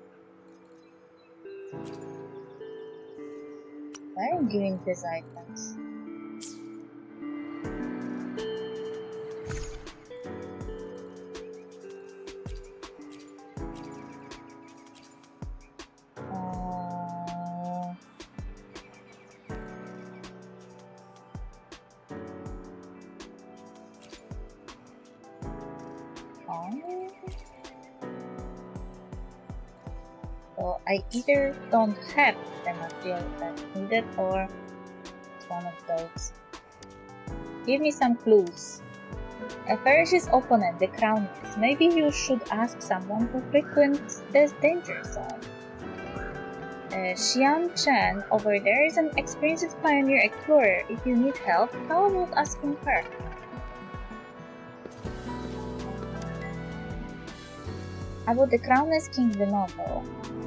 Why am I giving these items? So I either don't have the material that's needed or it's one of those. Give me some clues. A ferocious opponent, the Crownless. Maybe you should ask someone who frequents this danger zone. Xian Chen over there is an experienced pioneer explorer. If you need help, how about asking her? About the Crownless King, the novel.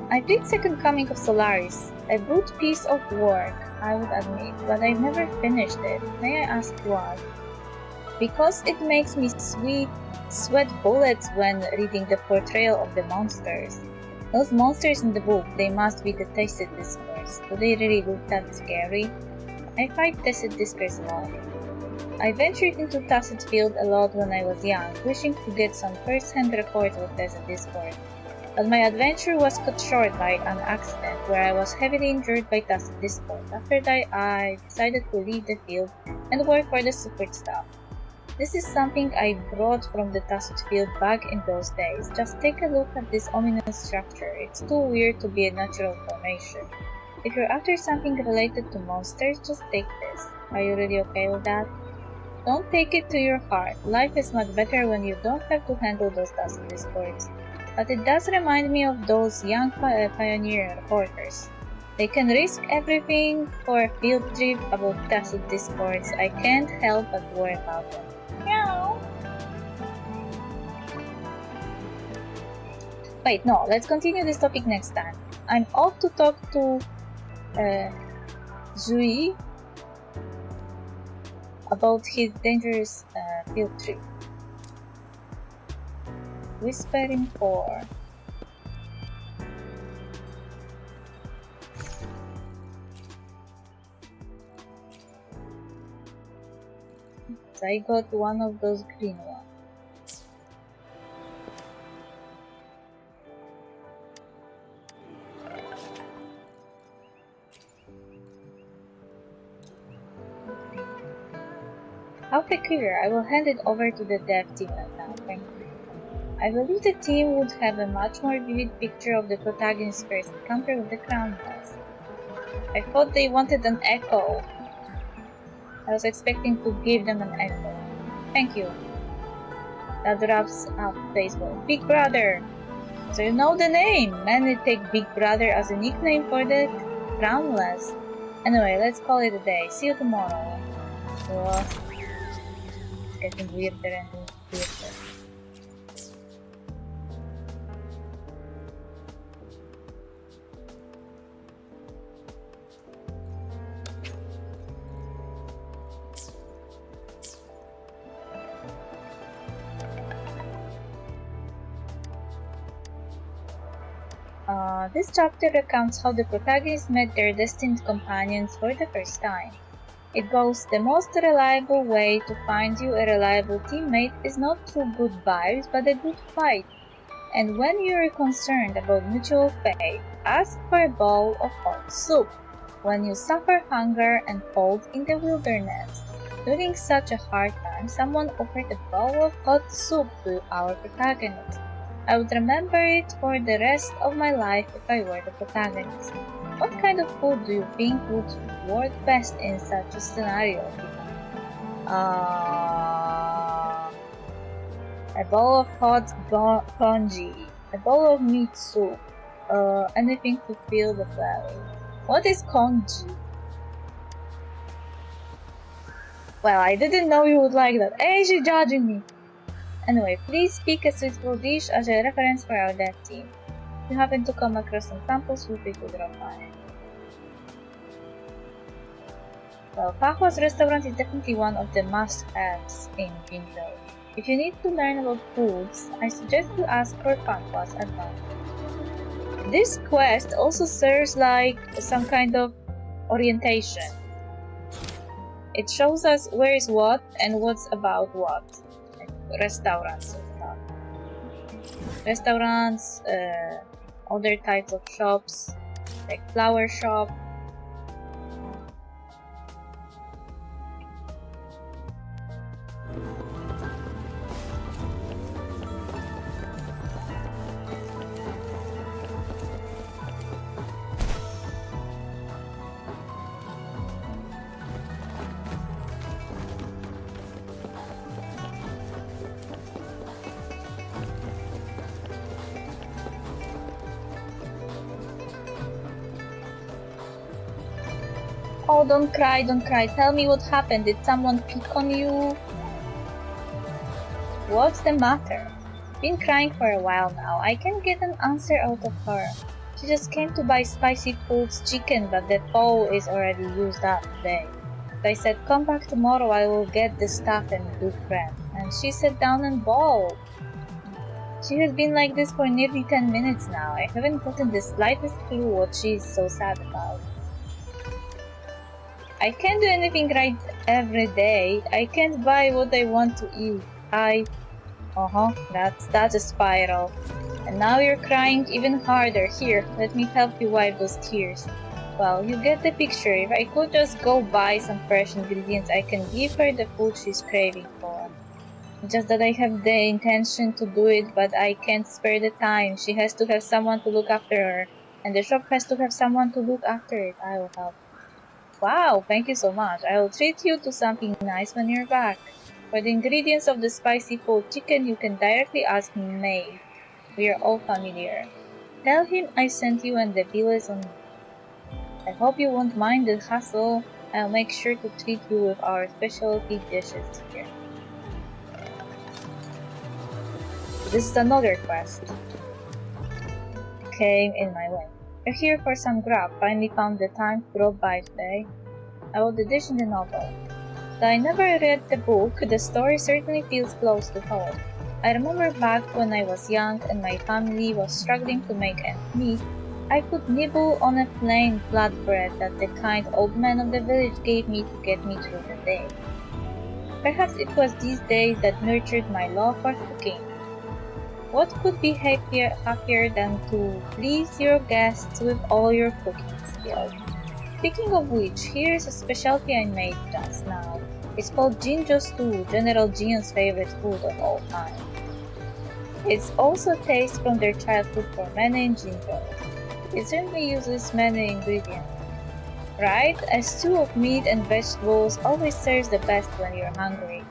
I read Second Coming of Solaris, a good piece of work, I would admit, but I never finished it. May I ask why? Because it makes me sweat bullets when reading the portrayal of the monsters. Those monsters in the book, they must be the Tacit Discourse. Do they really look that scary? I fight Tacit Discourse a lot. I ventured into Tacit Field a lot when I was young, wishing to get some first-hand records of Tacit Discourse. But my adventure was cut short by an accident where I was heavily injured by Tacit Discourse. After that, I decided to leave the field and work for the super staff. This is something I brought from the Tacit field back in those days. Just take a look at this ominous structure. It's too weird to be a natural formation. If you're after something related to monsters, just take this. Are you really okay with that? Don't take it to your heart. Life is much better when you don't have to handle those Tacit discords. But it does remind me of those young pioneer reporters. They can risk everything for a field trip about Tacit discords. I can't help but worry about them. Meow. Wait, no, let's continue this topic next time. I'm off to talk to Zui about his dangerous field trip. Whispering 4. So I got one of those green ones. How peculiar. I will hand it over to the dev team now. Thank you. I believe the team would have a much more vivid picture of the protagonist's first encounter with the crown was. I thought they wanted an echo. I was expecting to give them an echo. Thank you. That wraps up baseball. Big Brother! So you know the name! Many take Big Brother as a nickname for the crownless. Anyway, let's call it a day. See you tomorrow. It's getting weirder and weirder. This chapter recounts how the protagonists met their destined companions for the first time. It goes, the most reliable way to find you a reliable teammate is not through good vibes, but a good fight. And when you are concerned about mutual fate, ask for a bowl of hot soup. When you suffer hunger and cold in the wilderness, during such a hard time, someone offered a bowl of hot soup to our protagonist. I would remember it for the rest of my life if I were the protagonist. What kind of food do you think would work best in such a scenario? A bowl of hot congee, a bowl of meat soup, anything to fill the belly. What is congee? Well, I didn't know you would like that. Hey, she's judging me! Anyway, please pick a suitable dish as a reference for our dev team. If you happen to come across some samples, feel free to drop by. Well, Pahua's restaurant is definitely one of the must-haves in Jinzhou. If you need to learn about foods, I suggest you ask for Pahua's advice. This quest also serves like some kind of orientation. It shows us where is what and what's about what. Restaurants and stuff. Restaurants, other types of shops, like flower shop. Oh, don't cry, don't cry. Tell me what happened. Did someone pick on you? What's the matter? Been crying for a while now. I can't get an answer out of her. She just came to buy spicy foods chicken, but the bowl is already used up today. So I said, come back tomorrow, I will get the stuff and good friend. And she sat down and bawled. She has been like this for nearly 10 minutes now. I haven't gotten the slightest clue what she is so sad about. I can't do anything right every day. I can't buy what I want to eat. That's a spiral. And now you're crying even harder. Here, let me help you wipe those tears. Well, you get the picture. If I could just go buy some fresh ingredients, I can give her the food she's craving for. Just that I have the intention to do it, but I can't spare the time. She has to have someone to look after her, and the shop has to have someone to look after it. I will help. Wow, thank you so much. I will treat you to something nice when you're back. For the ingredients of the spicy cold chicken, you can directly ask May. We are all familiar. Tell him I sent you and the bill is on me. I hope you won't mind the hassle. I'll make sure to treat you with our specialty dishes here. This is another quest. Came in my way. You're here for some grub. Finally found the time to drop by today. I wrote the dish in the novel. Though I never read the book, the story certainly feels close to home. I remember back when I was young and my family was struggling to make ends meet, I could nibble on a plain flatbread that the kind old man of the village gave me to get me through the day. Perhaps it was these days that nurtured my love for cooking. What could be happier than to please your guests with all your cooking skills? Speaking of which, here's a specialty I made just now. It's called Jinjo Stew, General Jin's favorite food of all time. It's also taste from their childhood for many in Jinjo. It certainly uses many ingredients. Right? A stew of meat and vegetables always serves the best when you're hungry.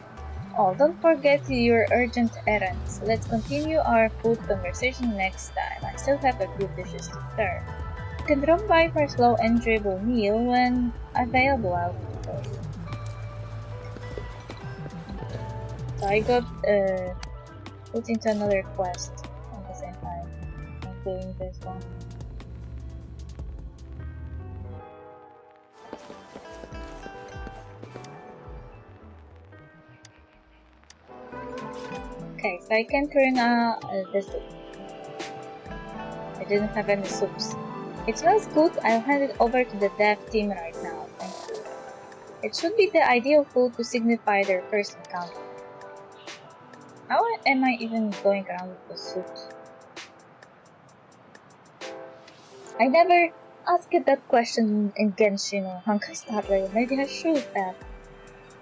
Oh, don't forget your urgent errands. Let's continue our food conversation next time. I still have a few dishes to serve. You can drop by for a slow, enjoyable meal when available. I'll cook for you. So I got put into another quest at the same time. I'm doing this one. Okay, so I can turn the soup. I didn't have any soups. It smells good. I'll hand it over to the dev team right now. Thank you. It should be the ideal food to signify their first encounter. How am I even going around with the soups? I never asked that question in Genshin or Honkai Star Rail. Maybe I should have.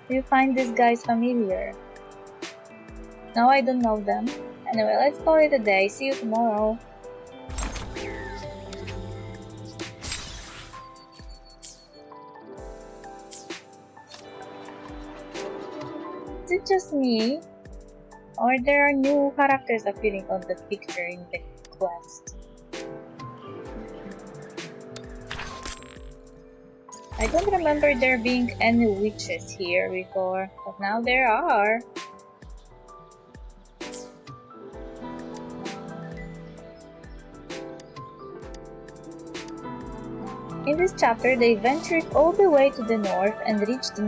Do you find these guys familiar? No, I don't know them. Anyway, let's call it a day. See you tomorrow. Is it just me? Or there are new characters appearing on the picture in the quest? I don't remember there being any witches here before, but now there are. In this chapter, they ventured all the way to the north and reached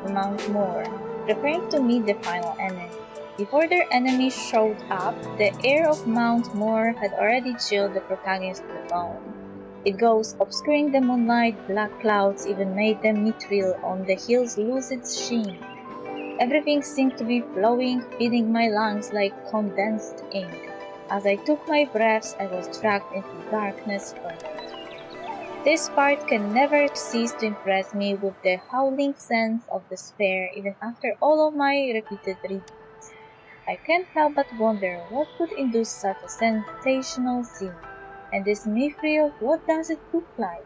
Mount Moor, preparing to meet the final enemy. Before their enemy showed up, the air of Mount Moor had already chilled the protagonists to the bone. It goes, obscuring the moonlight, black clouds even made the mithril on the hills lose its sheen. Everything seemed to be flowing, filling my lungs like condensed ink. As I took my breaths, I was dragged into darkness further. This part can never cease to impress me with the howling sense of despair even after all of my repeated readings. I can't help but wonder what could induce such a sensational scene. And this mithril, what does it look like?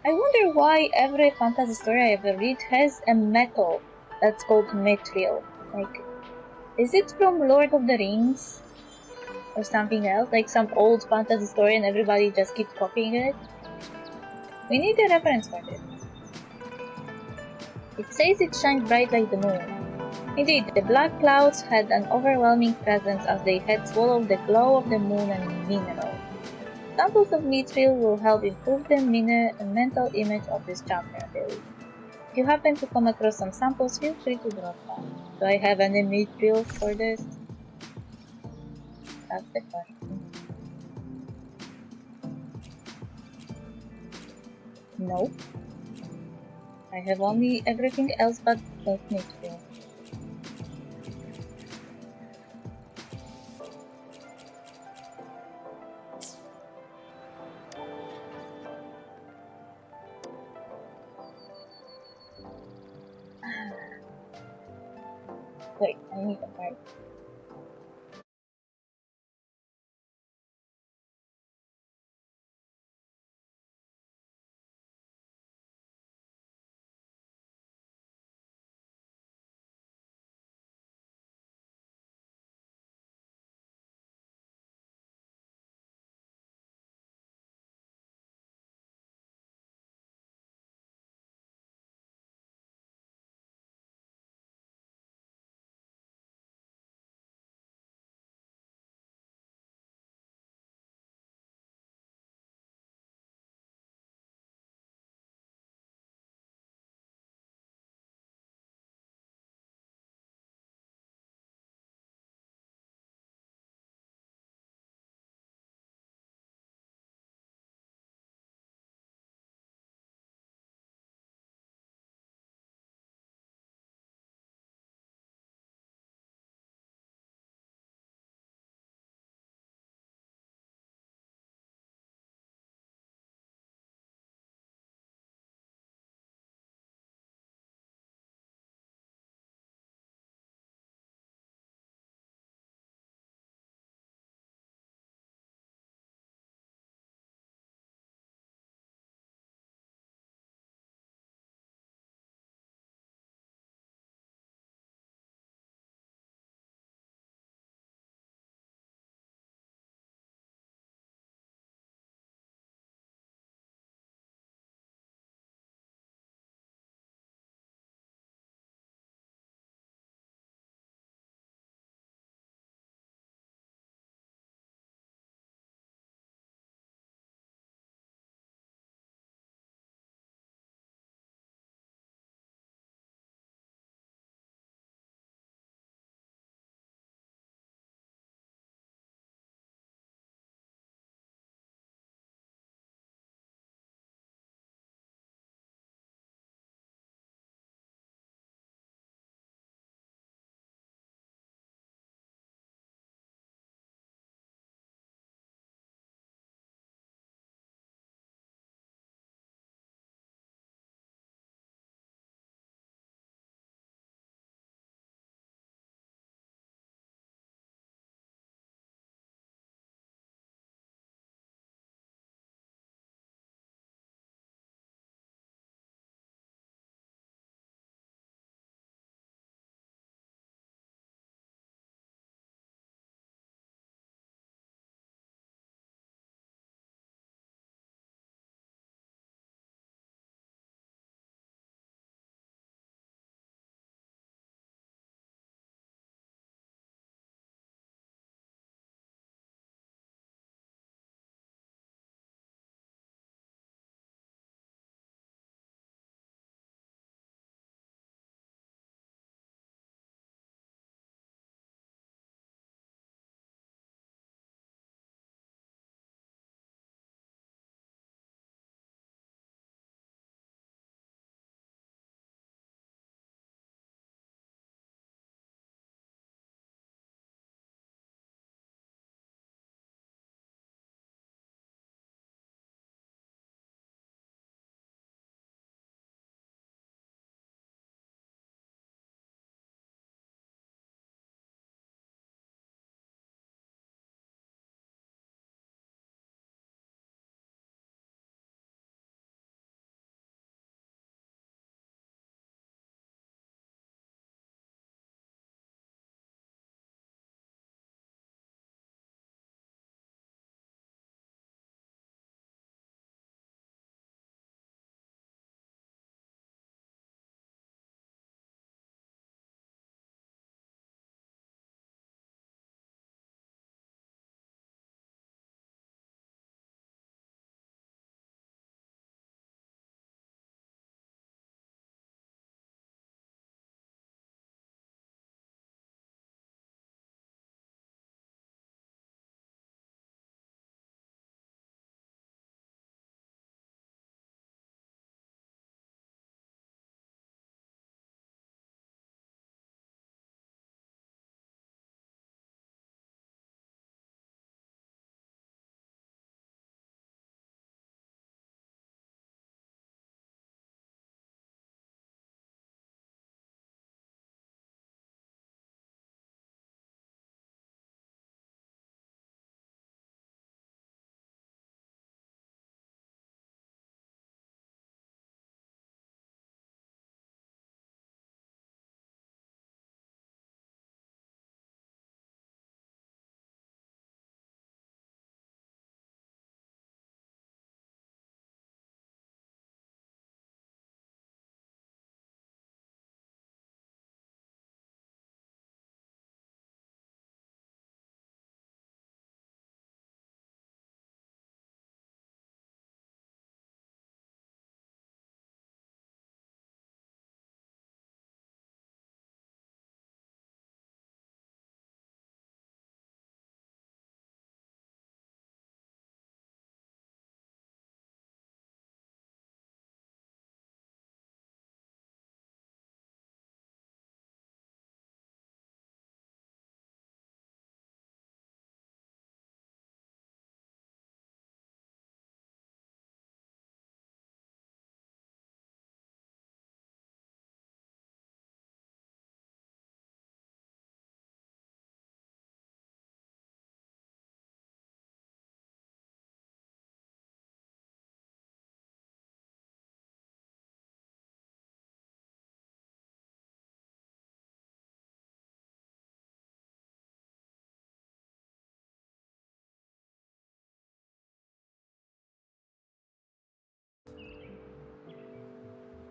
I wonder why every fantasy story I ever read has a metal that's called mithril. Like, is it from Lord of the Rings? Or something else? Like some old fantasy story and everybody just keeps copying it? We need a reference for this. It says it shined bright like the moon. Indeed, the black clouds had an overwhelming presence as they had swallowed the glow of the moon and minerals. Samples of mithril will help improve the mental image of this chapter, I believe. If you happen to come across some samples, feel free to drop by. Do I have any mithril for this? That's the question. Nope. I have only everything else but mithril. Wait, I need a card.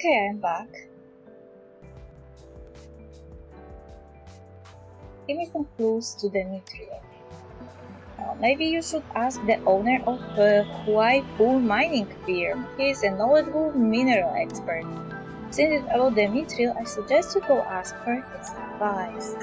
Okay, I'm back. Give me some clues to the mithril. Maybe you should ask the owner of WuWa mining firm. He is a knowledgeable mineral expert. Since it's about the mithril, I suggest you go ask for his advice.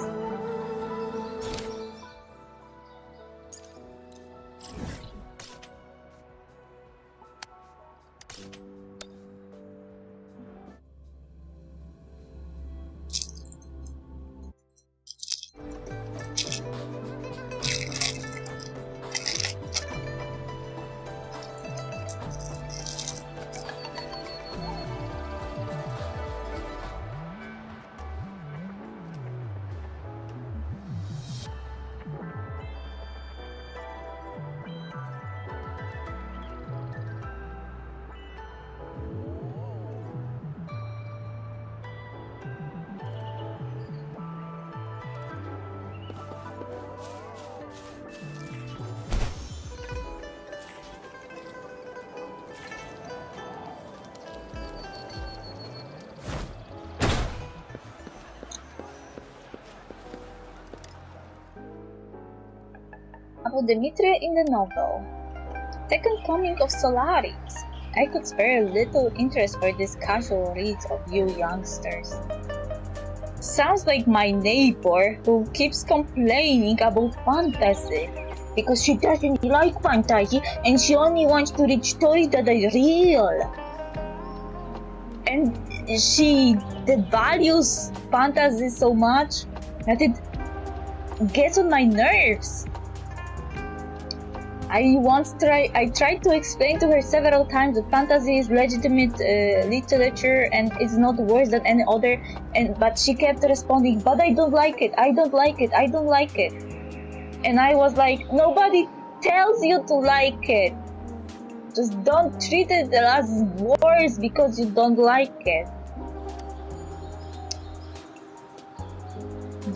About the mithril in the novel. Second coming of Solaris. I could spare little interest for this casual reads of you youngsters. Sounds like my neighbor who keeps complaining about fantasy because she doesn't like fantasy and she only wants to read stories that are real. And she devalues fantasy so much that it gets on my nerves. I tried to explain to her several times that fantasy is legitimate literature and it's not worse than any other, but she kept responding, but I don't like it, I don't like it, I don't like it. And I was like, nobody tells you to like it. Just don't treat it as worse because you don't like it.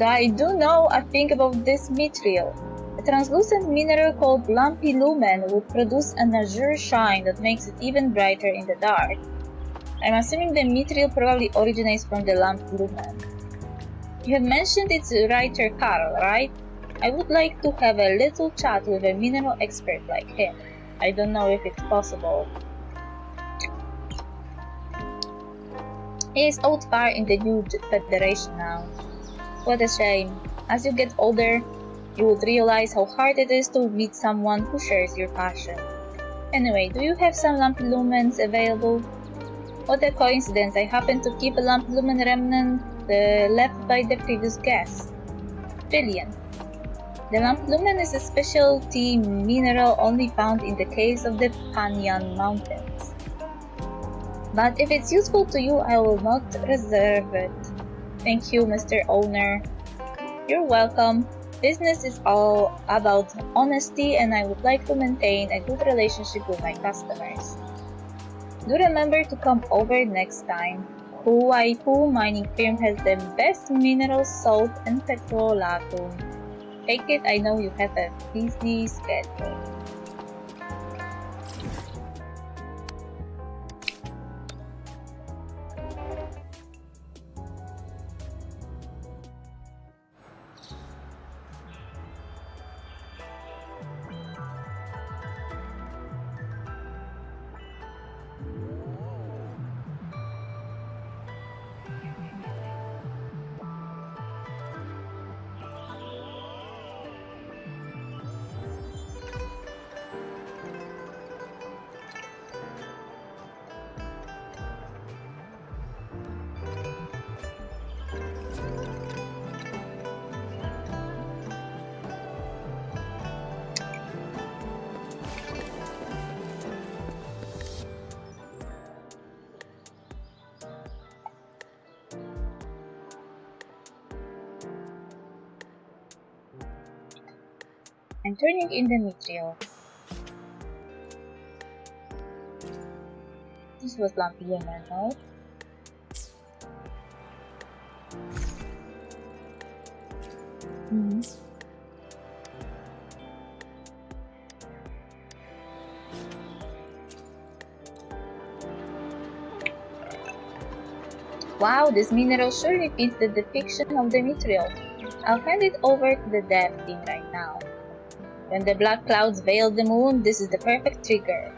I do know a thing about this mithril. A translucent mineral called lumpy lumen would produce an azure shine that makes it even brighter in the dark. I'm assuming the mithril probably originates from the lumpy lumen. You have mentioned its writer Carl, right? I would like to have a little chat with a mineral expert like him. I don't know if it's possible. He is out far in the new Federation now. What a shame. As you get older, you would realize how hard it is to meet someone who shares your passion. Anyway, do you have some lumpy lumens available? What a coincidence, I happen to keep a lumpy lumen remnant left by the previous guest. Brilliant. The lumpy lumen is a specialty mineral only found in the caves of the Panyan Mountains. But if it's useful to you, I will not reserve it. Thank you, Mr. Owner. You're welcome. Business is all about honesty and I would like to maintain a good relationship with my customers. Do remember to come over next time. WuWa mining firm has the best mineral salt and petrolatum. Take it, I know you have a busy schedule. I'm turning in the mithril. This was lumpy lumen, right? Wow, this mineral surely fits the depiction of the material. I'll hand it over to the dev team right now. When the black clouds veil the moon, this is the perfect trigger.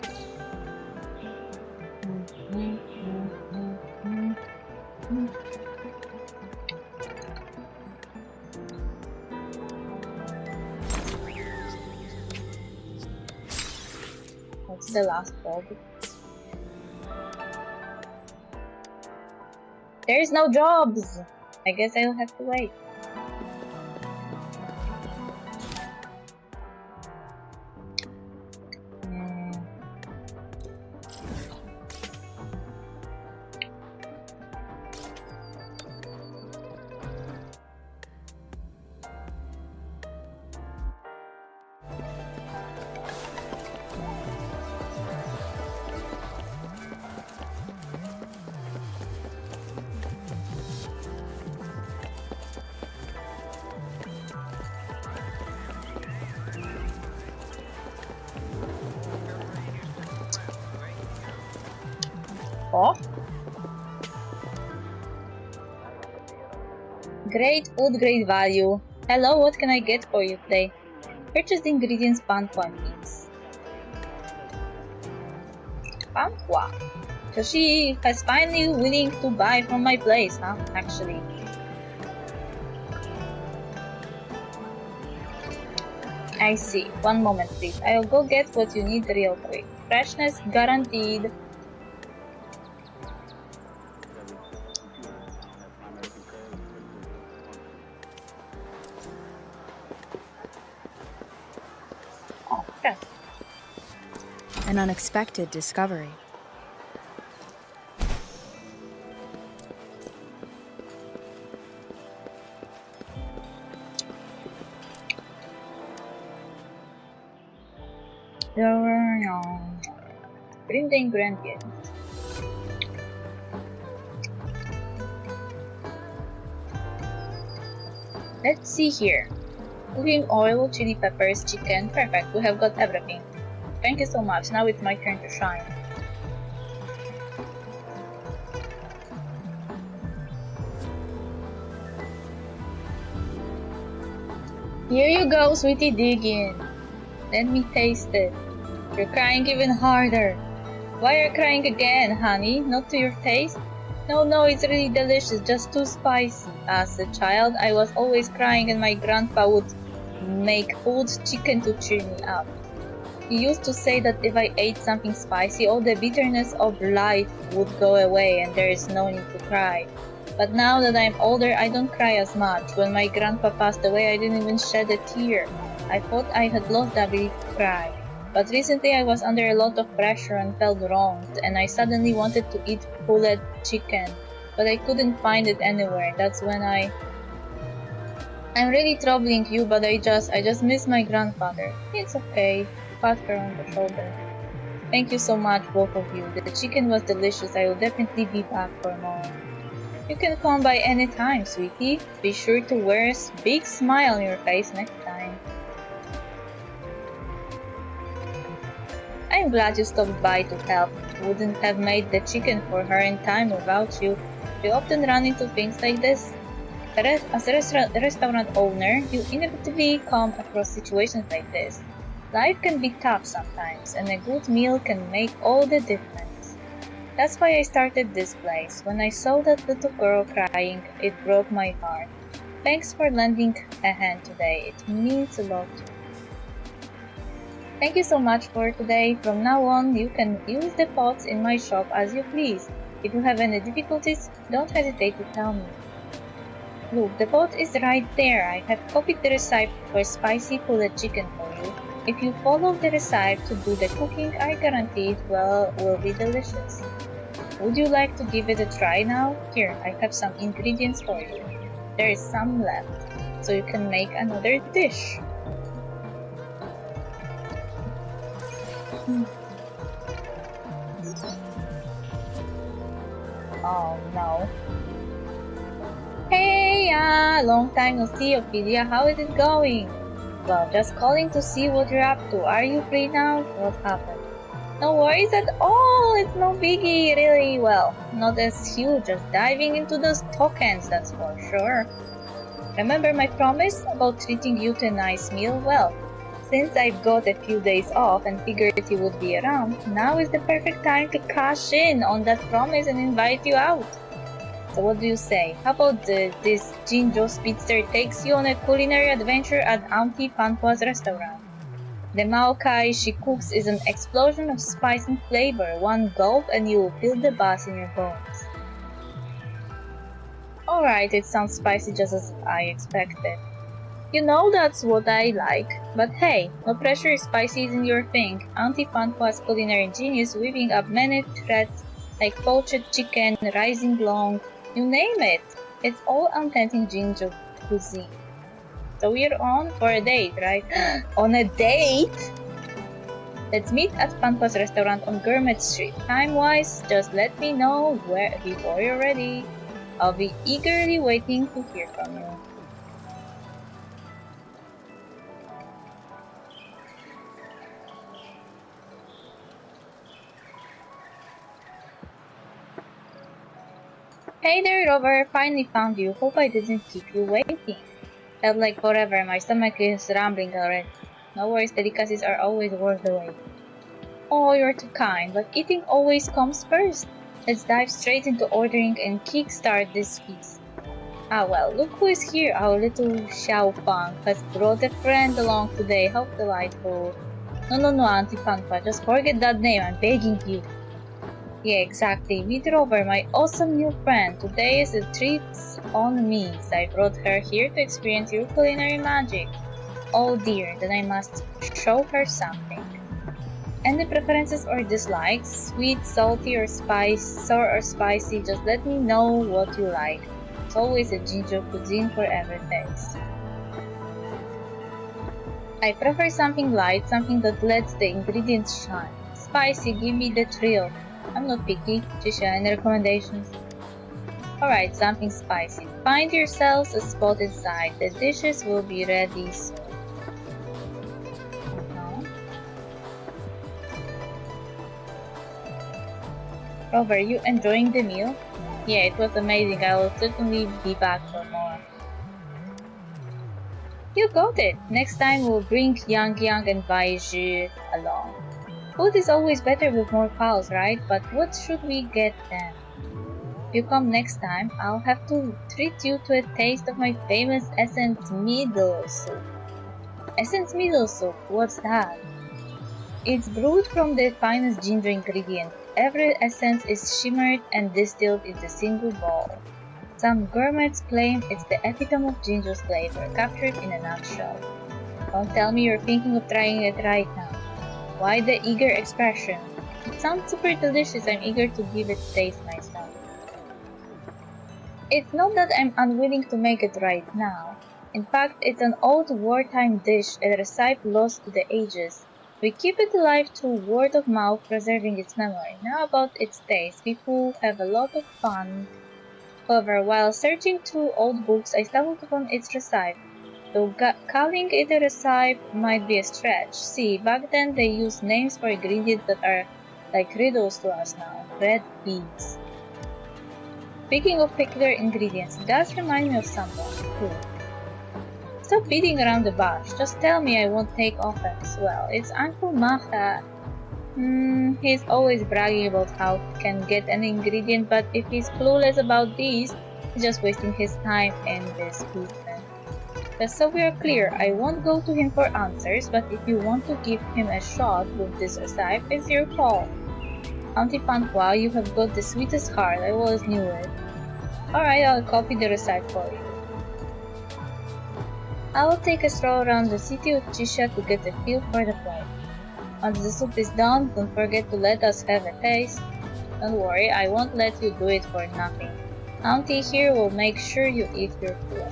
What's the last bulb? There's no jobs! I guess I'll have to wait. Oh. Great food, great value. Hello, what can I get for you today? Purchase the ingredients Panqua needs. Panqua. So she has finally willing to buy from my place, huh? Actually. I see. One moment, please. I'll go get what you need real quick. Freshness guaranteed. An unexpected discovery. Bring the ingredients. Let's see here. Cooking oil, chili peppers, chicken. Perfect, we have got everything. Thank you so much. Now it's my turn to shine. Here you go, sweetie, dig in. Let me taste it. You're crying even harder. Why are you crying again, honey? Not to your taste? No, it's really delicious, just too spicy. As a child, I was always crying and my grandpa would make cold chicken to cheer me up. He used to say that if I ate something spicy, all the bitterness of life would go away and there is no need to cry. But now that I'm older, I don't cry as much. When my grandpa passed away, I didn't even shed a tear. I thought I had lost the ability to cry. But recently I was under a lot of pressure and felt wronged, and I suddenly wanted to eat pulled chicken. But I couldn't find it anywhere. That's when I'm really troubling you, but I just miss my grandfather. It's okay. Pat her on the shoulder. Thank you so much, both of you. The chicken was delicious. I will definitely be back for more. You can come by any time, sweetie. Be sure to wear a big smile on your face next time. I'm glad you stopped by to help. Wouldn't have made the chicken for her in time without you. You often run into things like this. As a restaurant owner, you inevitably come across situations like this. Life can be tough sometimes, and a good meal can make all the difference. That's why I started this place. When I saw that little girl crying, it broke my heart. Thanks for lending a hand today. It means a lot to me. Thank you so much for today. From now on, you can use the pots in my shop as you please. If you have any difficulties, don't hesitate to tell me. Look, the pot is right there. I have copied the recipe for spicy pulled chicken for you. If you follow the recipe to do the cooking, I guarantee it will be delicious. Would you like to give it a try now? Here, I have some ingredients for you. There is some left, so you can make another dish. Oh no. Hey, long time no see, Ophelia. How is it going? Well, just calling to see what you're up to. Are you free now? What happened? No worries at all, it's no biggie, really. Well, not as huge as diving into those tokens, that's for sure. Remember my promise about treating you to a nice meal? Well, since I've got a few days off and figured you would be around, now is the perfect time to cash in on that promise and invite you out. So what do you say? How about this Jinjo speedster takes you on a culinary adventure at Auntie Fanhua's restaurant? The Maokai she cooks is an explosion of spice and flavor. One gulp and you will feel the buzz in your bones. Alright, it sounds spicy just as I expected. You know that's what I like. But hey, no pressure if spicy isn't your thing. Auntie Fanhua's culinary genius weaving up many threads like poached chicken, rising long, you name it. It's all untending Jinjo cuisine. So we're on for a date, right? On a date? Let's meet at Fanhua's restaurant on Gourmet Street. Time-wise, just let me know before you're ready. I'll be eagerly waiting to hear from you. Hey there, Rover. Finally found you. Hope I didn't keep you waiting. Felt like forever. My stomach is rumbling already. No worries, delicacies are always worth the wait. Oh, you're too kind, but eating always comes first. Let's dive straight into ordering and kickstart this feast. Ah well, look who is here. Our little Xiaofang has brought a friend along today. How delightful. No, Auntie Fanfa, just forget that name. I'm begging you. Yeah, exactly. Meet Rover, my awesome new friend. Today is a treat on me. I brought her here to experience your culinary magic. Oh dear, then I must show her something. Any preferences or dislikes? Sweet, salty, or sour or spicy? Just let me know what you like. It's always a Jinjo cuisine for every taste. I prefer something light, something that lets the ingredients shine. Spicy, give me the thrill. I'm not picky. Jisha, any recommendations? Alright, something spicy. Find yourselves a spot inside. The dishes will be ready soon. Rover, you enjoying the meal? Yeah, it was amazing. I will certainly be back for more. You got it! Next time we'll bring Yang and Baizhi along. Food is always better with more pals, right? But what should we get then? If you come next time, I'll have to treat you to a taste of my famous Essence Middle Soup. Essence Middle Soup? What's that? It's brewed from the finest Jinjo ingredient. Every essence is shimmered and distilled into a single bowl. Some gourmets claim it's the epitome of Jinjo's flavor, captured in a nutshell. Don't tell me you're thinking of trying it right now. Why the eager expression? It sounds super delicious. I'm eager to give it a taste myself. It's not that I'm unwilling to make it right now. In fact, it's an old wartime dish, a recipe lost to the ages. We keep it alive through word of mouth, preserving its memory. Now about its taste, people have a lot of fun. However, while searching through old books, I stumbled upon its recipe. Though calling it a recipe might be a stretch. See, back then they used names for ingredients that are like riddles to us now. Red beans. Speaking of peculiar ingredients, it does remind me of someone. Who? Stop beating around the bush. Just tell me, I won't take offense. Well, it's Uncle Maha. He's always bragging about how he can get an ingredient, but if he's clueless about these, he's just wasting his time in this movement. Just so we are clear, I won't go to him for answers, but if you want to give him a shot with this recipe, it's your call. Auntie Fanhua, you have got the sweetest heart, I always knew it. Alright, I'll copy the recipe for you. I will take a stroll around the city of Chisha to get a feel for the place. Once the soup is done, don't forget to let us have a taste. Don't worry, I won't let you do it for nothing. Auntie here will make sure you eat your food.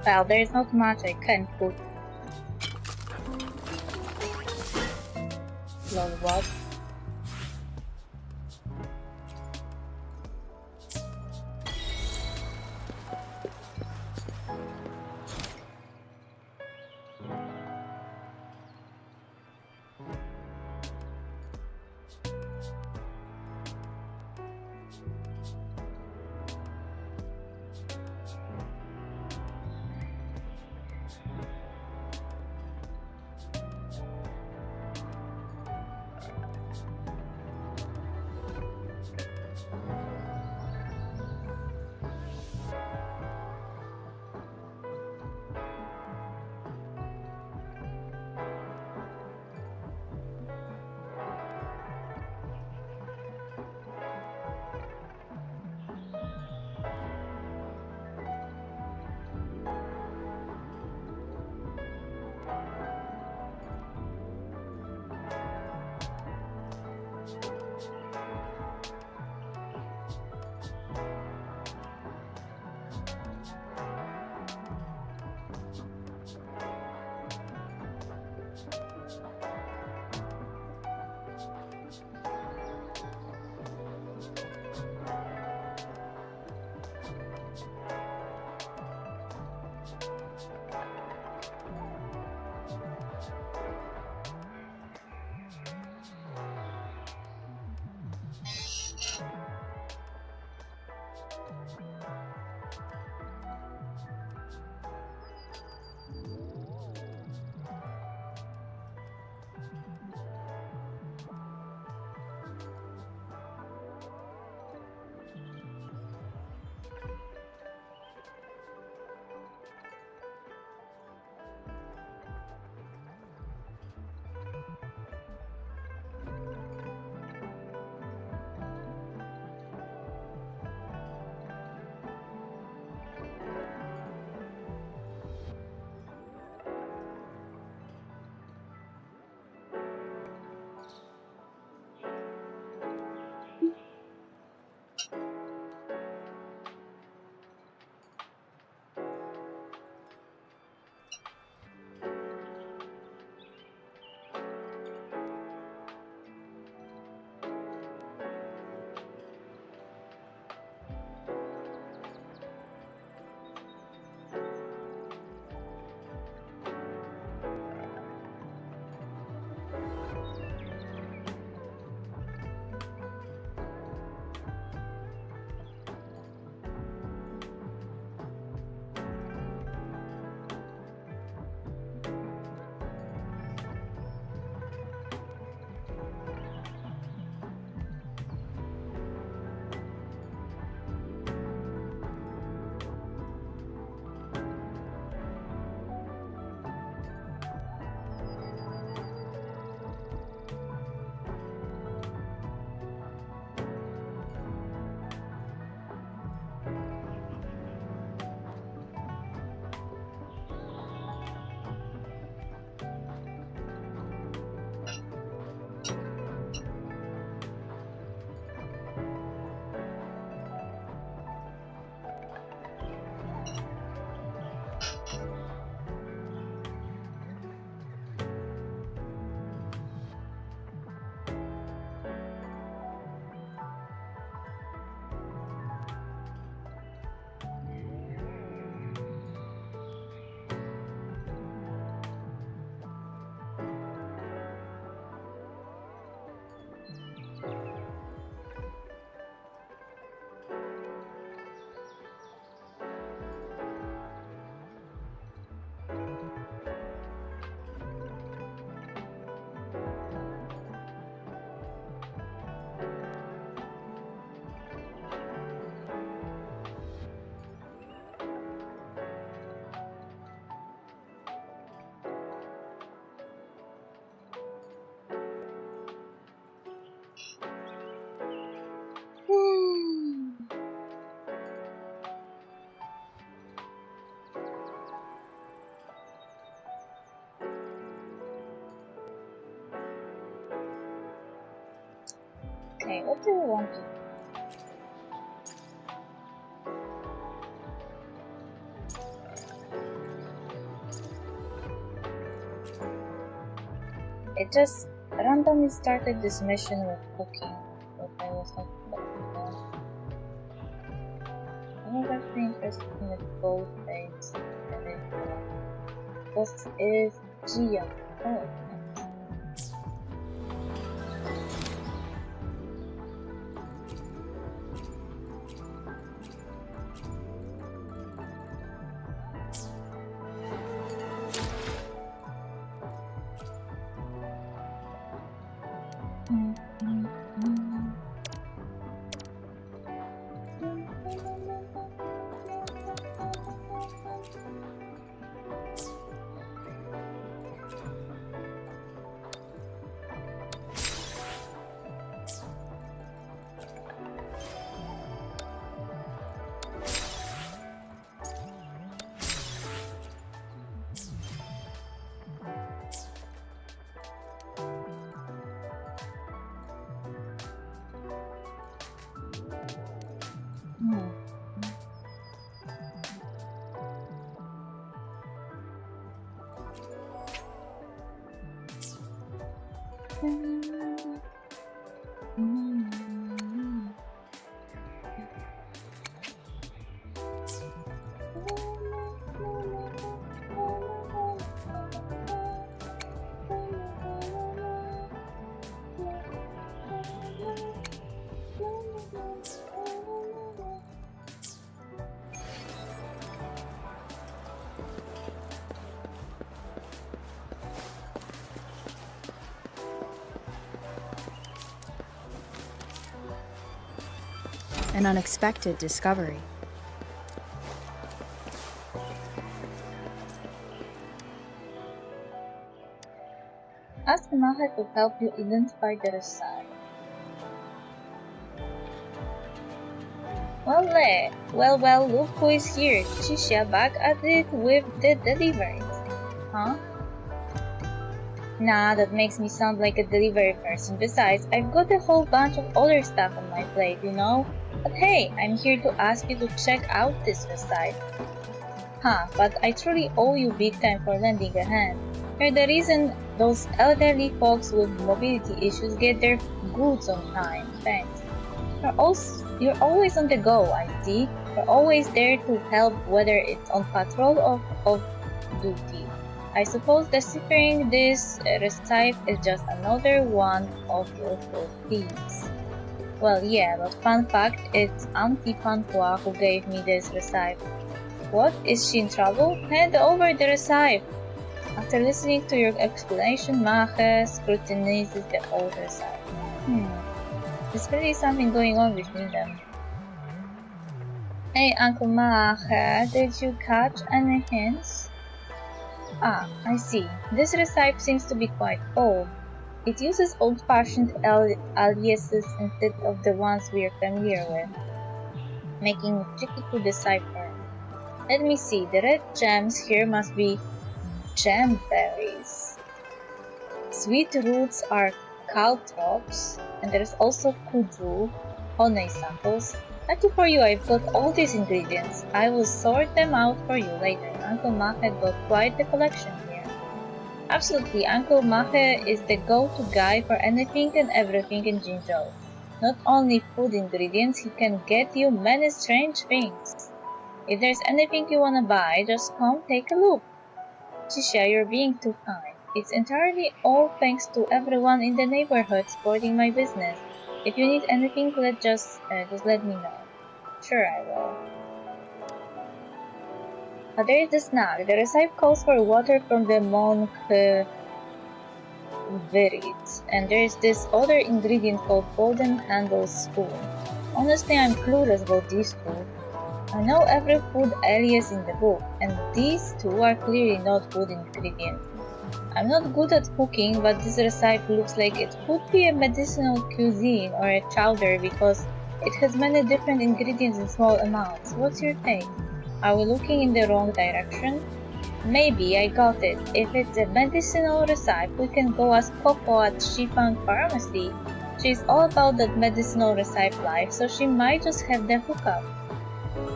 Well, there's not much I can put. Lol, what? Okay, what do we want to do? just randomly started this mission with cooking, what I was talking about. I was actually interested in the gold face, and it was is Gia. Oh, An unexpected discovery. ask Maha to help you identify the recipe. Well, look who is here. Shisha back at it with the deliveries. Huh? Nah, that makes me sound like a delivery person. Besides, I've got a whole bunch of other stuff on my plate, you know? But hey, I'm here to ask you to check out this recipe. Huh, but I truly owe you big time for lending a hand. You're the reason those elderly folks with mobility issues get their goods on time. Thanks. You're always on the go, I see. You're always there to help, whether it's on patrol or off duty. I suppose deciphering this recipe is just another one of your good thieves. Well, yeah, but fun fact, it's Auntie Pantua who gave me this recipe. What? Is she in trouble? Hand over the recipe! After listening to your explanation, Mahe scrutinizes the old recipe. There's really something going on between them. Hey, Uncle Mahe, did you catch any hints? Ah, I see. This recipe seems to be quite old. It uses old-fashioned aliases instead of the ones we are familiar with, making it tricky to decipher. Let me see, the red gems here must be gem berries. Sweet roots are caltrops, and there's also kudru, honeysuckles. Lucky for you, I've got all these ingredients. I will sort them out for you later. Uncle Mahe got quite the collection here. Absolutely, Uncle Mahe is the go-to guy for anything and everything in Jinzhou. Not only food ingredients, he can get you many strange things. If there's anything you wanna buy, just come take a look. Shisha, you're being too kind. It's entirely all thanks to everyone in the neighborhood supporting my business. If you need anything, just let me know. Sure, I will. There is the snack. The recipe calls for water from the monk Virit, and there is this other ingredient called golden handle spoon. Honestly, I'm clueless about these two. I know every food alias in the book, and these two are clearly not food ingredients. I'm not good at cooking, but this recipe looks like it could be a medicinal cuisine or a chowder because it has many different ingredients in small amounts. What's your take? Are we looking in the wrong direction? Maybe, I got it. If it's a medicinal recipe, we can go ask Coco at Shifang Pharmacy. She's all about that medicinal recipe life, so she might just have the hookup.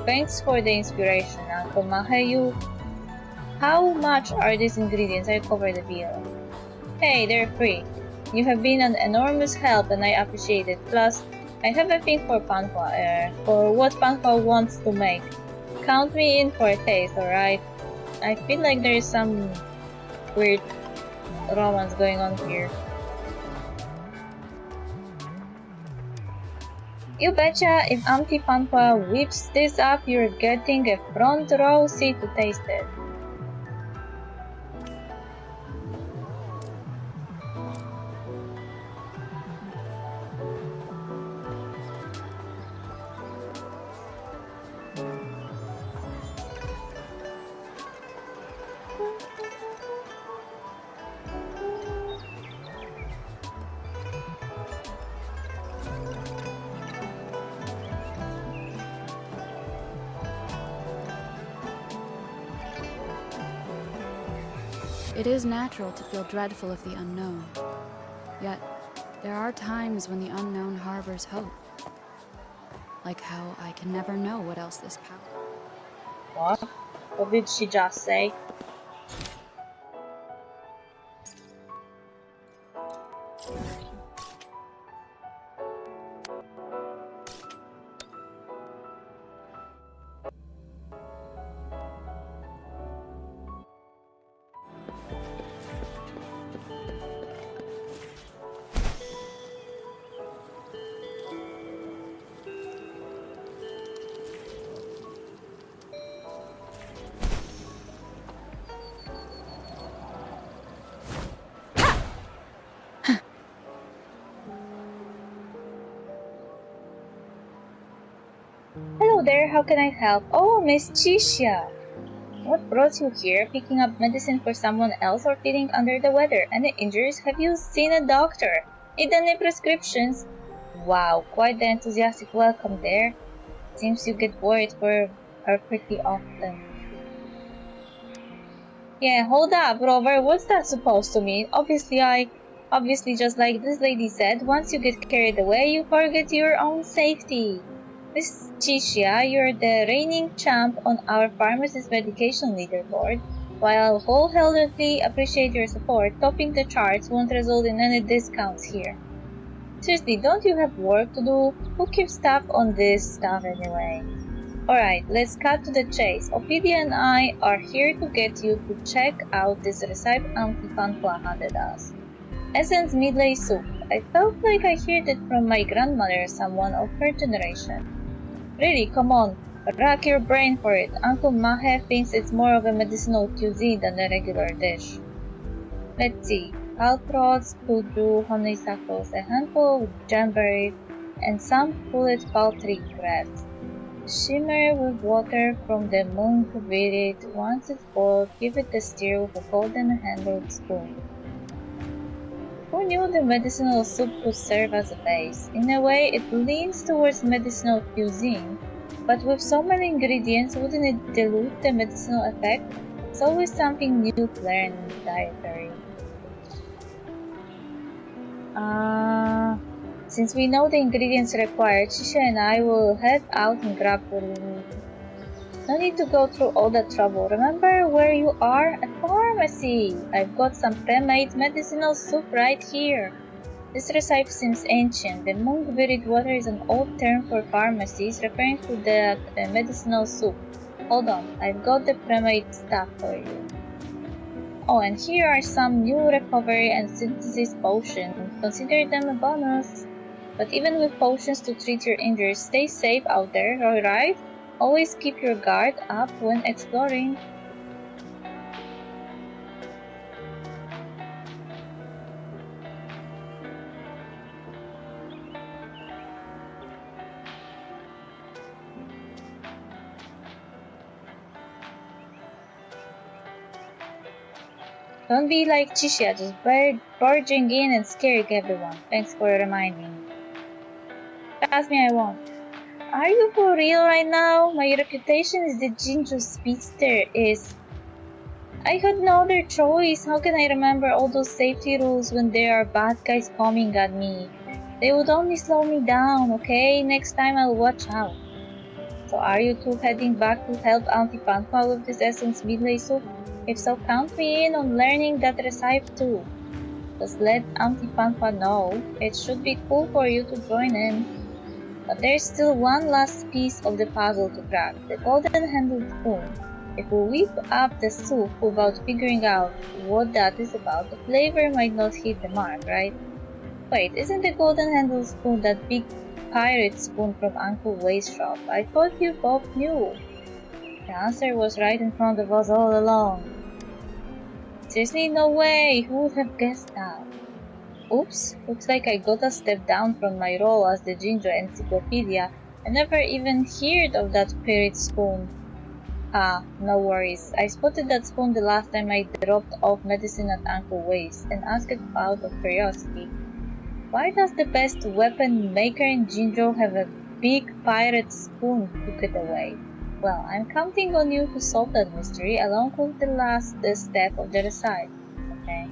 Thanks for the inspiration, Uncle Mahe. How much are these ingredients? I cover the bill. Hey, they're free. You have been an enormous help and I appreciate it. Plus, I have a thing for Panhua, for what Panhua wants to make. Count me in for a taste, alright? I feel like there is some weird romance going on here. You betcha, if Auntie Panhua whips this up, you're getting a front row seat to taste it. It is natural to feel dreadful of the unknown. Yet, there are times when the unknown harbors hope. Like how I can never know what else this power. What? What did she just say? Hello there, how can I help? Oh, Miss Chisha! What brought you here? Picking up medicine for someone else or feeling under the weather? Any injuries? Have you seen a doctor? Need any prescriptions? Wow, quite the enthusiastic welcome there. Seems you get worried for her pretty often. Yeah, hold up, Rover, what's that supposed to mean? Obviously just like this lady said, once you get carried away, you forget your own safety. Miss Chisha, you're the reigning champ on our pharmacist medication leaderboard. While I wholeheartedly appreciate your support, topping the charts won't result in any discounts here. Seriously, don't you have work to do? Who keeps tab on this stuff anyway? Alright, let's cut to the chase. Ophidia and I are here to get you to check out this recipe Auntie Panhua handed us. Essence Midlay Soup. I felt like I heard it from my grandmother or someone of her generation. Really, come on, rack your brain for it. Uncle Mahe thinks it's more of a medicinal cuisine than a regular dish. Let's see. Caltrots, kudu, honeysuckles, a handful of jamberries, and some pulled poultry crabs. Shimmer with water from the monk with it. Once it's boiled, give it a stir with a golden-handled spoon. Who knew the medicinal soup could serve as a base? In a way, it leans towards medicinal cuisine, but with so many ingredients, wouldn't it dilute the medicinal effect? It's always something new to learn in dietary. Since we know the ingredients required, Chisha and I will head out and grab what we need. No need to go through all that trouble. Remember where you are? A pharmacy! I've got some pre-made medicinal soup right here. This recipe seems ancient. The monk buried water is an old term for pharmacies, referring to the medicinal soup. Hold on, I've got the pre-made stuff for you. Oh, and here are some new recovery and synthesis potions. Consider them a bonus. But even with potions to treat your injuries, stay safe out there, alright? Always keep your guard up when exploring. Don't be like Chisha, just barging in and scaring everyone. Thanks for reminding me. Trust me, I won't. Are you for real right now? My reputation as the Jinju speedster is... I had no other choice. How can I remember all those safety rules when there are bad guys coming at me? They would only slow me down, okay? Next time I'll watch out. So are you two heading back to help Auntie Panhua with this essence midlay soup? If so, count me in on learning that recipe too. Just let Auntie Fanfa know. It should be cool for you to join in. But there's still one last piece of the puzzle to crack, the golden-handled spoon. If we whip up the soup without figuring out what that is about, the flavor might not hit the mark, right? Wait, isn't the golden-handled spoon that big pirate spoon from Uncle Way's shop? I thought you both knew. The answer was right in front of us all along. Seriously, no way! Who would have guessed that? Oops, looks like I got a step down from my role as the Ginger Encyclopedia. I never even heard of that pirate spoon. Ah, no worries. I spotted that spoon the last time I dropped off medicine at Uncle Way's and asked it out of curiosity. Why does the best weapon maker in Jinjo have a big pirate spoon tucked away? Well, I'm counting on you to solve that mystery along with the last step of the recipe, okay?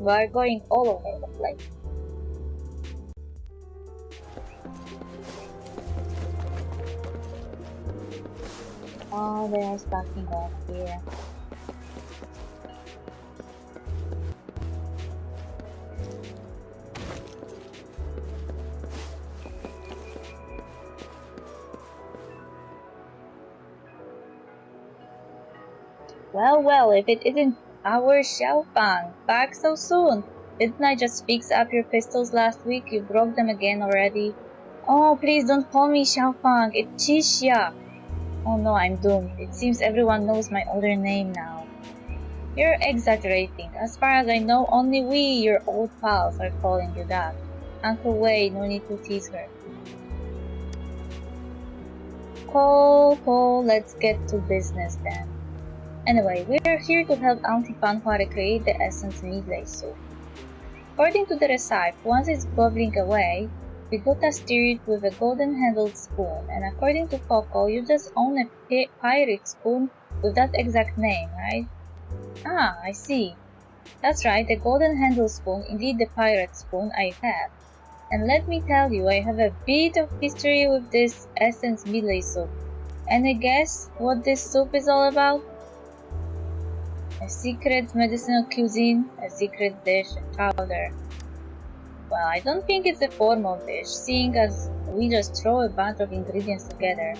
We're going all over the place. Oh, there's parking lot here. Well, if it isn't our Xiaofang, back so soon. Didn't I just fix up your pistols last week? You broke them again already. Oh, please don't call me Xiaofang, it's Qixia. Oh no, I'm doomed. It seems everyone knows my older name now. You're exaggerating. As far as I know, only we, your old pals, are calling you that. Uncle Wei, no need to tease her. Cole, let's get to business then. Anyway, we're here to help Auntie Fanhua recreate the essence midlay soup. According to the recipe, once it's bubbling away, we gotta stir it with a golden-handled spoon, and according to Coco, you just own a pirate spoon with that exact name, right? Ah, I see. That's right, the golden-handled spoon, indeed the pirate spoon I have. And let me tell you, I have a bit of history with this essence midlay soup. Any guess what this soup is all about? A secret medicinal cuisine, a secret dish, a chowder. Well, I don't think it's a formal dish, seeing as we just throw a bunch of ingredients together.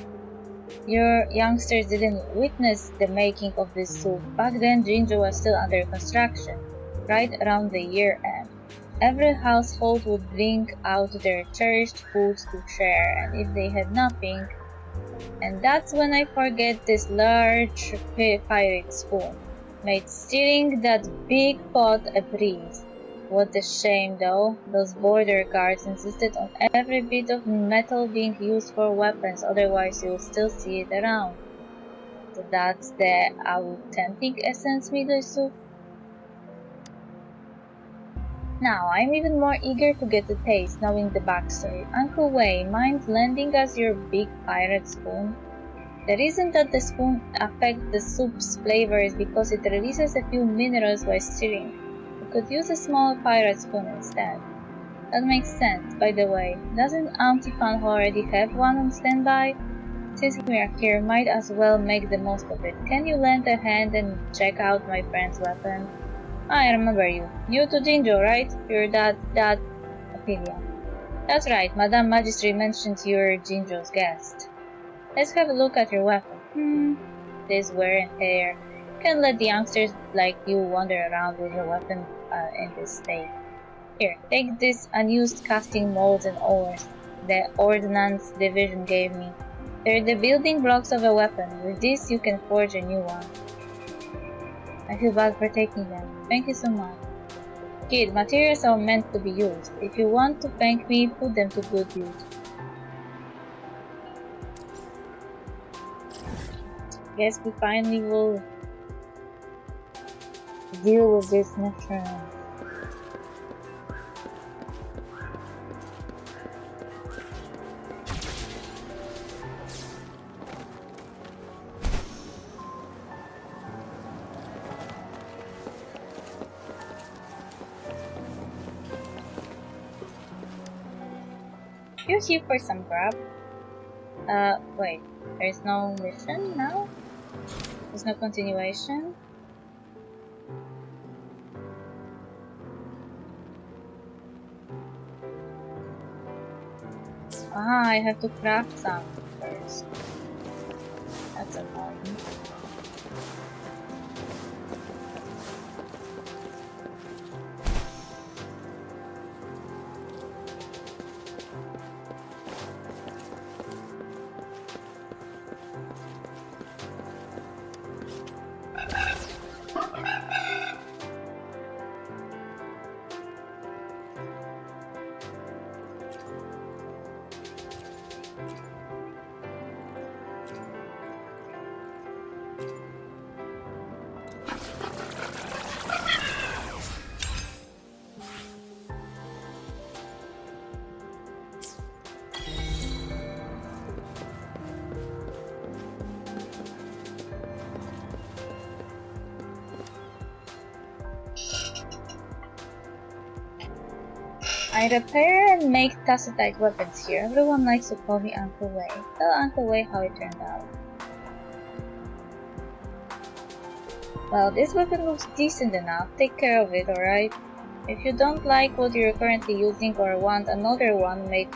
Your youngsters didn't witness the making of this soup. Back then, Jinjo was still under construction, right around the year end. Every household would bring out their cherished foods to share, and if they had nothing, and that's when I forget this large pirate spoon made stirring that big pot a breeze. What a shame though, those border guards insisted on every bit of metal being used for weapons, otherwise you'll still see it around. So that's the authentic essence midlay soup? Now, I'm even more eager to get the taste, knowing the backstory. Uncle Wei, mind lending us your big pirate spoon? The reason that the spoon affects the soup's flavor is because it releases a few minerals while stirring. We could use a small pirate spoon instead. That makes sense, by the way. Doesn't Auntie Fanhua already have one on standby? Since we are here, might as well make the most of it. Can you lend a hand and check out my friend's weapon? I remember you. New to Jinjo, right? You're that Ophelia. That's right, Madame Magistrate mentioned you're Jinjo's guest. Let's have a look at your weapon. This wear and tear. Can't let the youngsters like you wander around with your weapon in this state. Here, take this unused casting molds and ores the Ordnance Division gave me. They're the building blocks of a weapon. With this, you can forge a new one. I feel bad for taking them. Thank you so much. Kid, materials are meant to be used. If you want to thank me, put them to good use. Guess we finally will deal with this mushroom. you're here for some grub. Wait. There's no mission now? There's no continuation? Ah, I have to craft some first. That's annoying. I repair and make tacitite weapons here. Everyone likes to call me Uncle Wei. Tell Uncle Wei how it turned out. Well, this weapon looks decent enough. Take care of it, alright? If you don't like what you're currently using or want another one made,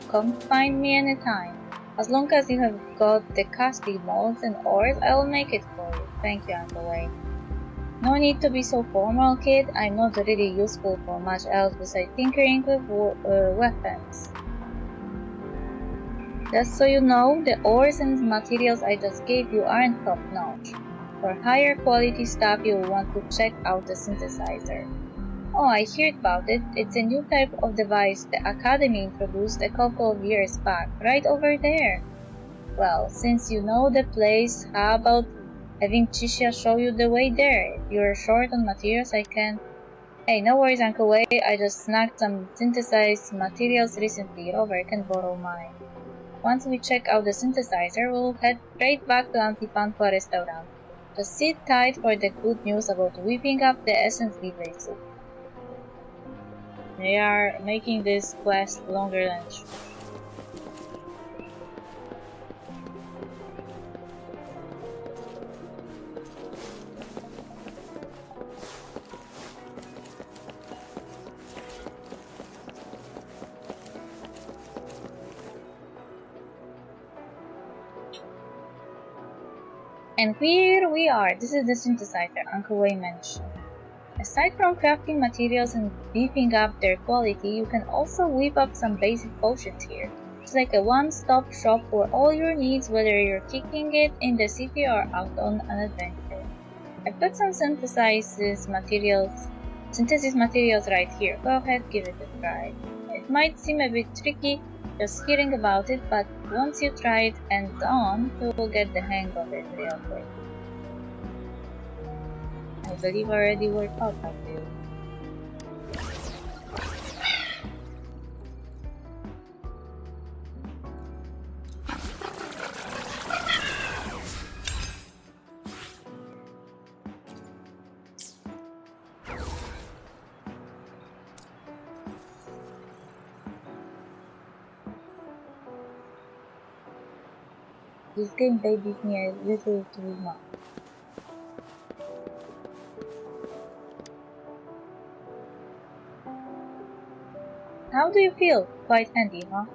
come find me anytime. As long as you have got the casting molds and ores, I will make it for you. Thank you, Uncle Wei. No need to be so formal, kid. I'm not really useful for much else besides tinkering with weapons. Just so you know, the ores and materials I just gave you aren't top-notch. For higher quality stuff, you'll want to check out the synthesizer. Oh, I heard about it. It's a new type of device the Academy introduced a couple of years back, right over there. Well, since you know the place, how about having Chisha show you the way there? If you're short on materials, I can... Hey, no worries, Uncle Wei. I just snagged some synthesized materials recently. Rover can borrow mine. Once we check out the synthesizer, we'll head straight back to Antipanqua restaurant. Just sit tight for the good news about whipping up the essence libre soup. They are making this quest longer than it should. And here we are. This is the synthesizer Uncle Wei mentioned. Aside from crafting materials and beefing up their quality, you can also whip up some basic potions here. It's like a one-stop shop for all your needs, whether you're kicking it in the city or out on an adventure. I've got some synthesis materials right here. Go ahead, give it a try. It might seem a bit tricky just hearing about it, but once you try it and on, you will get the hang of it real quick. I believe already worked out how to. This game babies me a little too much. How do you feel? Quite handy, huh?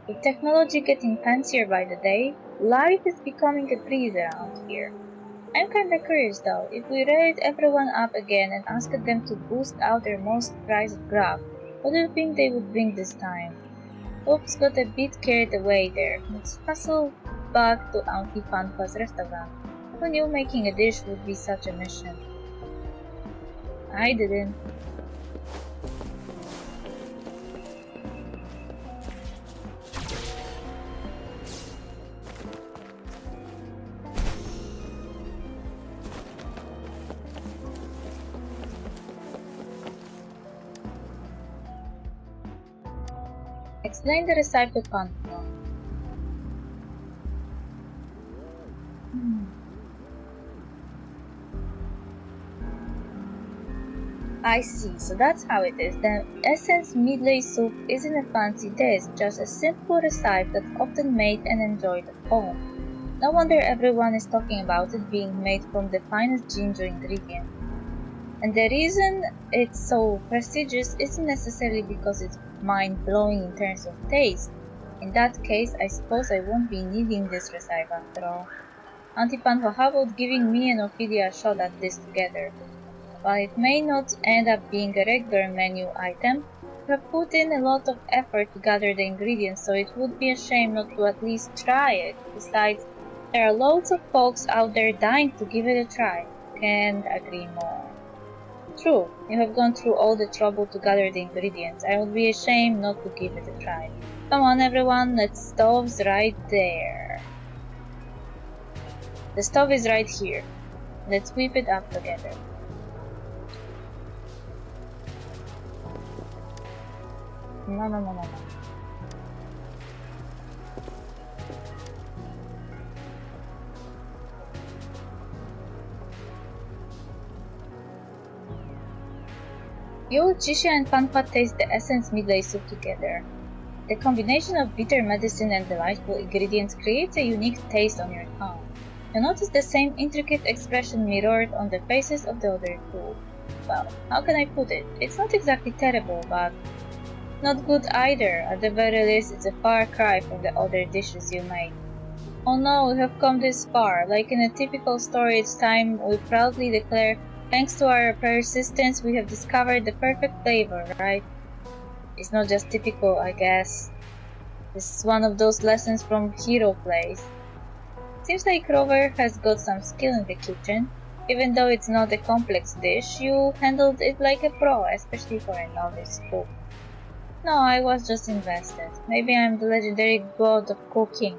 With technology getting fancier by the day, life is becoming a breeze around here. I'm kinda curious though, if we raid everyone up again and asked them to boost out their most prized grab, what do you think they would bring this time? Oops, got a bit carried away there. Let's hustle back to Auntie Panqua's restaurant. Who knew making a dish would be such a mission? I didn't. Explain the recipe to Panqua. I see, so that's how it is. The essence midlay soup isn't a fancy dish, just a simple recipe that's often made and enjoyed at home. No wonder everyone is talking about it being made from the finest ginger ingredient. And the reason it's so prestigious isn't necessarily because it's mind-blowing in terms of taste. In that case, I suppose I won't be needing this recipe after all. Auntie Panho, how about giving me and Ophelia a shot at this together? While it may not end up being a regular menu item, we have put in a lot of effort to gather the ingredients, so it would be a shame not to at least try it. Besides, there are loads of folks out there dying to give it a try. Can't agree more. True, you have gone through all the trouble to gather the ingredients. I would be ashamed not to give it a try. Come on everyone, the stove's right there. The stove is right here. Let's whip it up together. No. You, Jisha, and Panpa taste the essence midlay soup together. The combination of bitter medicine and delightful ingredients creates a unique taste on your tongue. You notice the same intricate expression mirrored on the faces of the other two. Well, how can I put it? It's not exactly terrible, but not good either. At the very least, it's a far cry from the other dishes you made. Oh no, we have come this far. Like in a typical story, it's time we proudly declare, thanks to our persistence, we have discovered the perfect flavor, right? It's not just typical, I guess. This is one of those lessons from hero plays. Seems like Rover has got some skill in the kitchen. Even though it's not a complex dish, you handled it like a pro, especially for a novice cook. No, I was just invested. Maybe I'm the legendary god of cooking.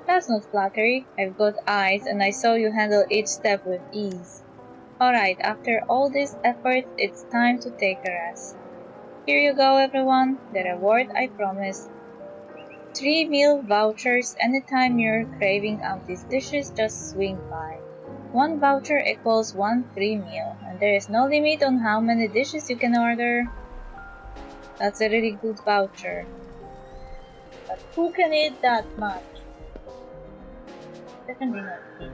That's not flattery. I've got eyes, and I saw you handle each step with ease. Alright, after all this effort, it's time to take a rest. Here you go, everyone, the reward I promised. 3 meal vouchers. Anytime you're craving out these dishes, just swing by. 1 voucher equals 1 free meal, and there is no limit on how many dishes you can order. That's a really good voucher. But who can eat that much? Definitely not me.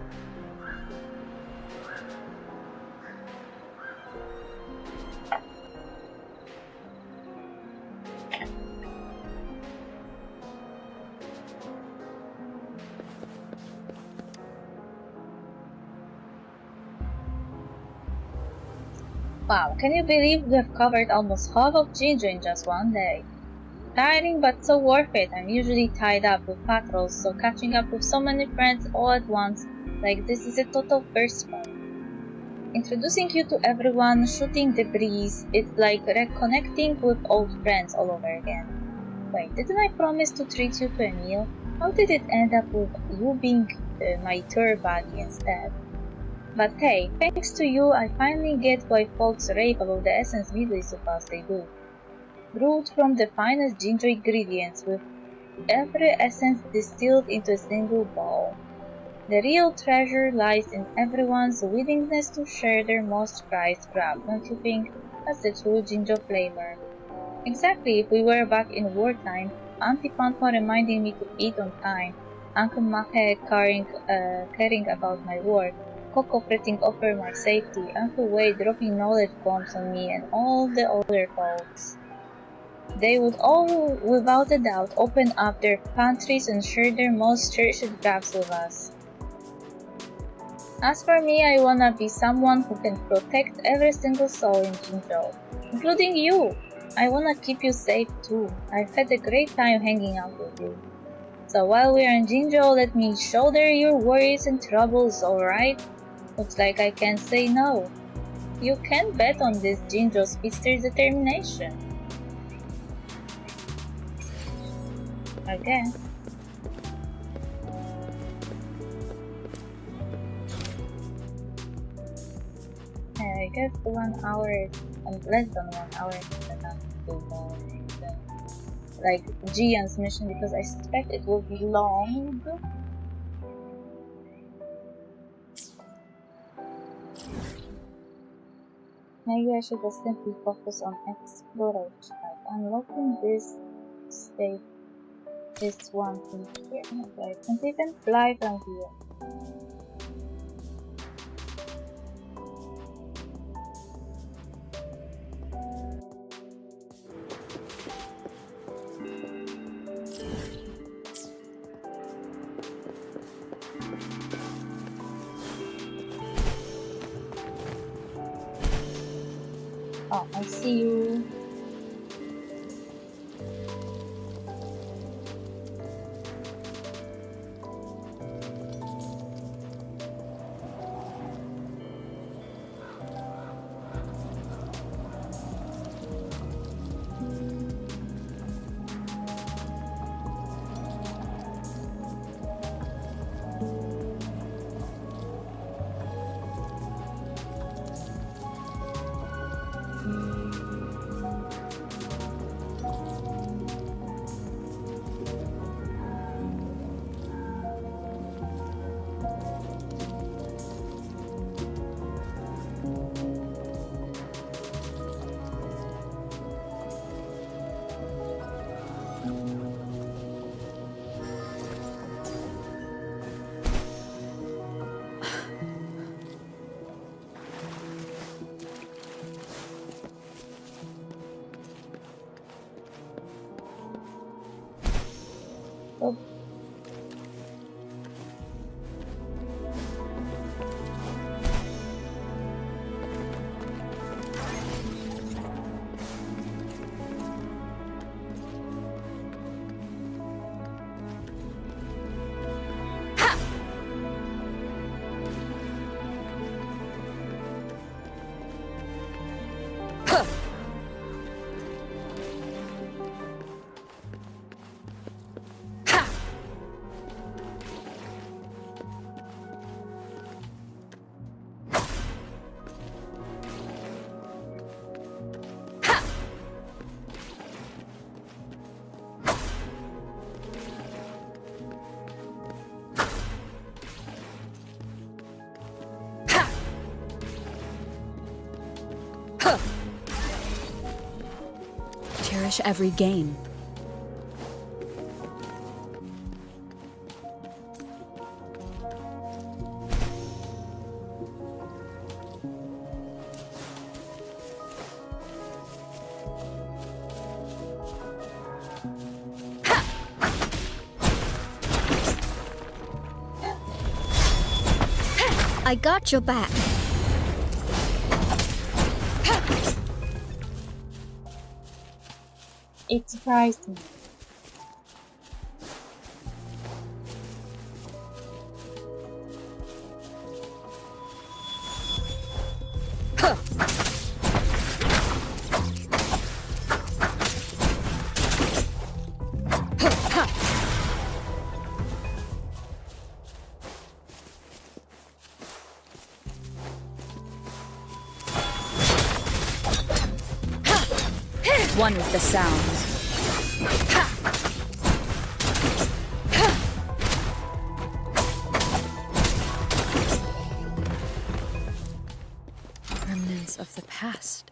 Wow, can you believe we have covered almost half of Ginger in just one day? Tiring but so worth it. I'm usually tied up with patrols, so catching up with so many friends all at once like this is a total first for me. Introducing you to everyone, shooting the breeze, it's like reconnecting with old friends all over again. Wait, didn't I promise to treat you to a meal? How did it end up with you being my tour buddy instead? But hey, thanks to you, I finally get why folks rave about the essence midlay soup as they do. Brewed from the finest ginger ingredients with every essence distilled into a single bowl. The real treasure lies in everyone's willingness to share their most prized craft, don't you think? That's the true ginger flavor. Exactly, if we were back in wartime, Auntie Panpa reminding me to eat on time, Uncle Mahe caring about my work, Coco fretting over my safety, Uncle Wade dropping knowledge bombs on me, and all the older folks. They would all, without a doubt, open up their pantries and share their most cherished crafts with us. As for me, I wanna be someone who can protect every single soul in Jinzhou, including you. I wanna keep you safe too. I've had a great time hanging out with you. So while we are in Jinzhou, let me shoulder your worries and troubles, alright? Looks like I can't say no. You can bet on this Jinzhou speedster's determination. Okay. I guess 1 hour and less than 1 hour is enough to go like Jian's mission because I suspect it will be long. Maybe I should just simply focus on exploration, like unlocking this state. This one thing here. Okay, I can't even fly from here. Oh, I see you. Oh. Cherish every game. I got your back. It surprised me. One with the sounds. Remnants of the past.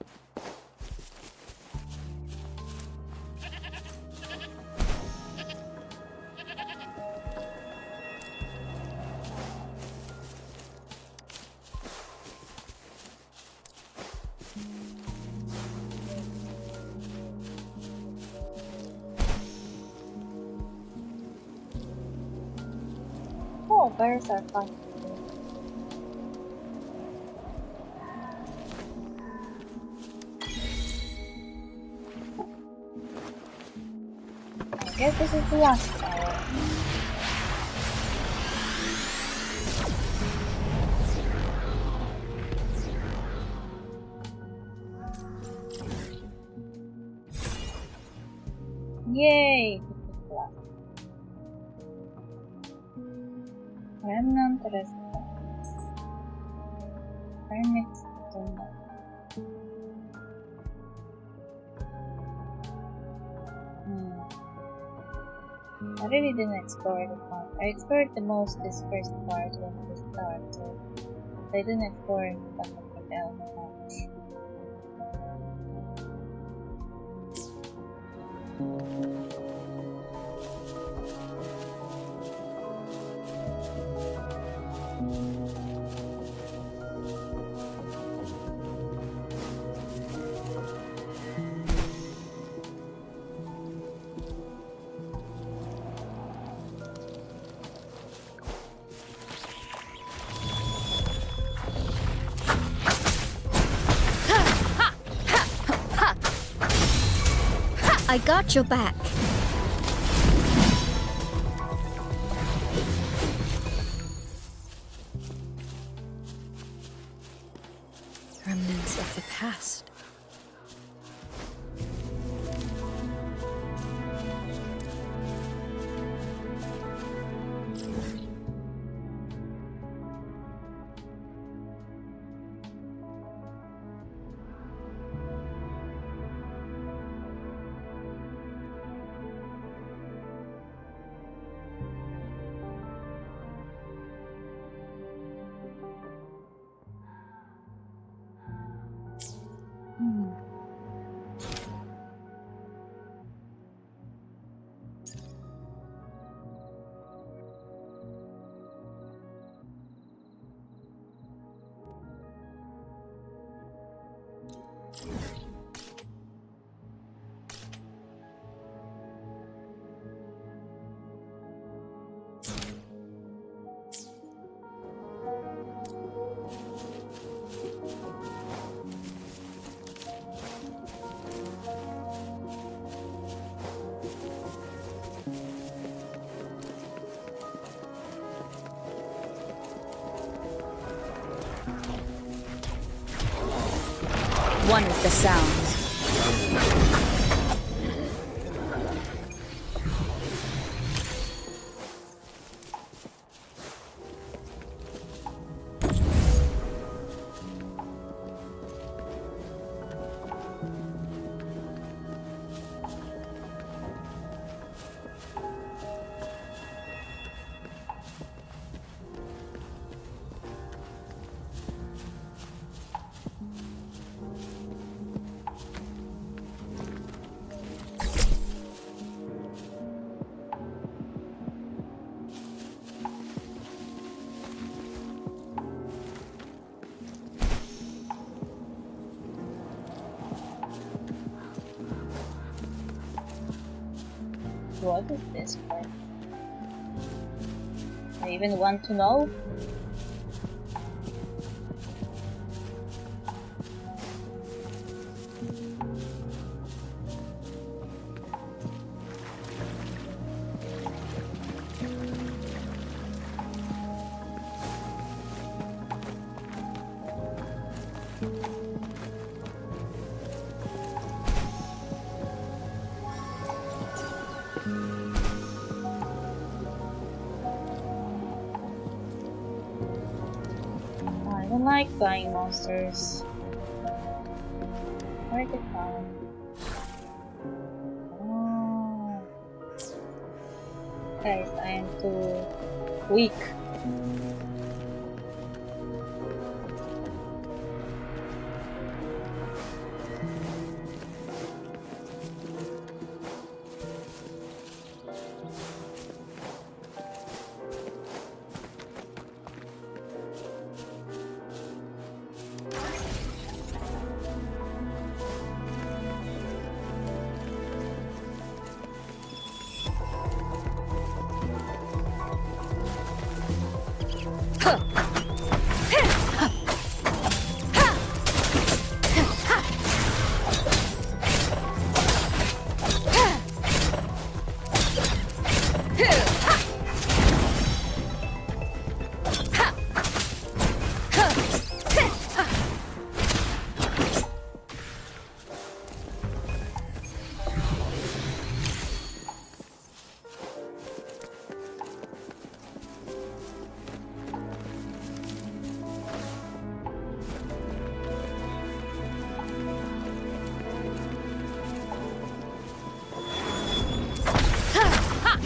Oh, bears are fun. I guess this is the last tower. Yay! This is the last. Remnant response. Hermit's Tunnel. I really didn't explore the part. I explored the most this first part when we start, so I didn't explore anything else much. I got your back. Remnants of the past. One with the sounds. What is this for? I even want to know. I don't like buying monsters. Where they found? Oh. Guys, I am too weak.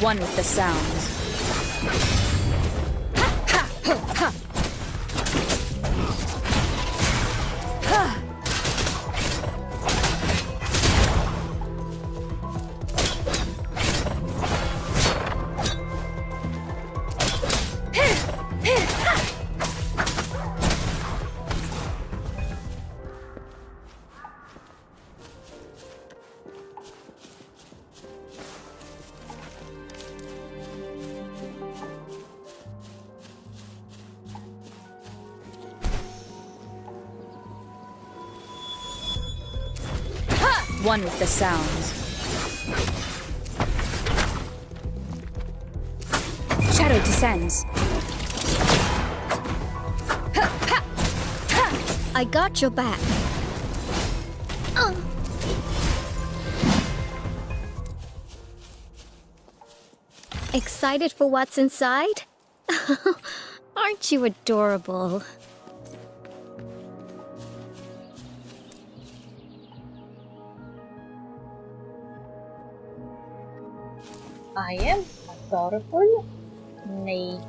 One with the sounds. One with the sounds. Shadow descends. I got your back. Excited for what's inside? Aren't you adorable? I am adorable? Maybe.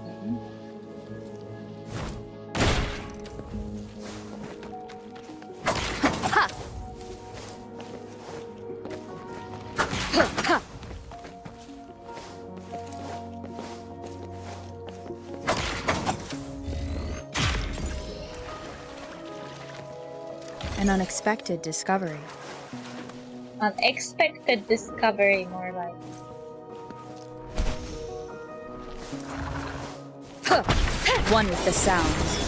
An unexpected discovery. Unexpected discovery, more like. One with the sounds.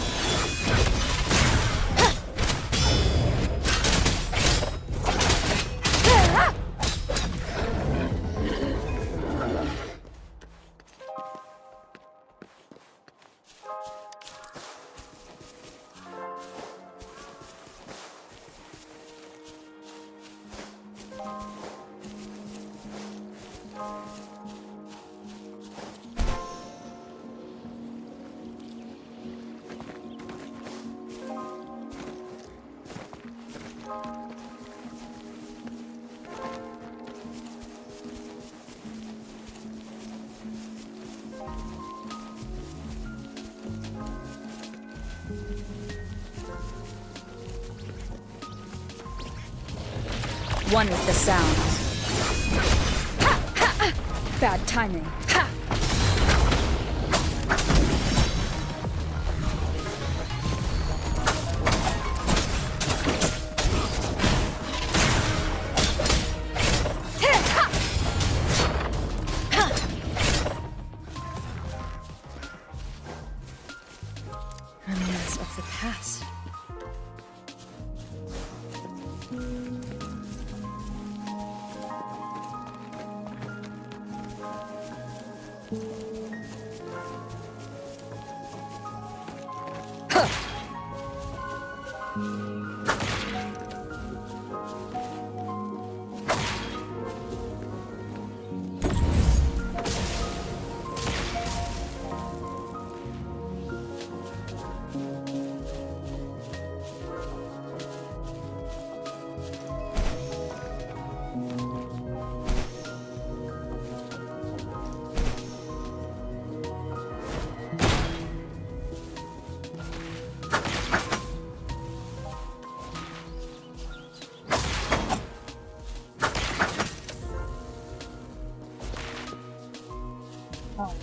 One with the sounds. Bad timing. Remnants of the past. Oh.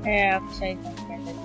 Yeah, actually, I don't get it.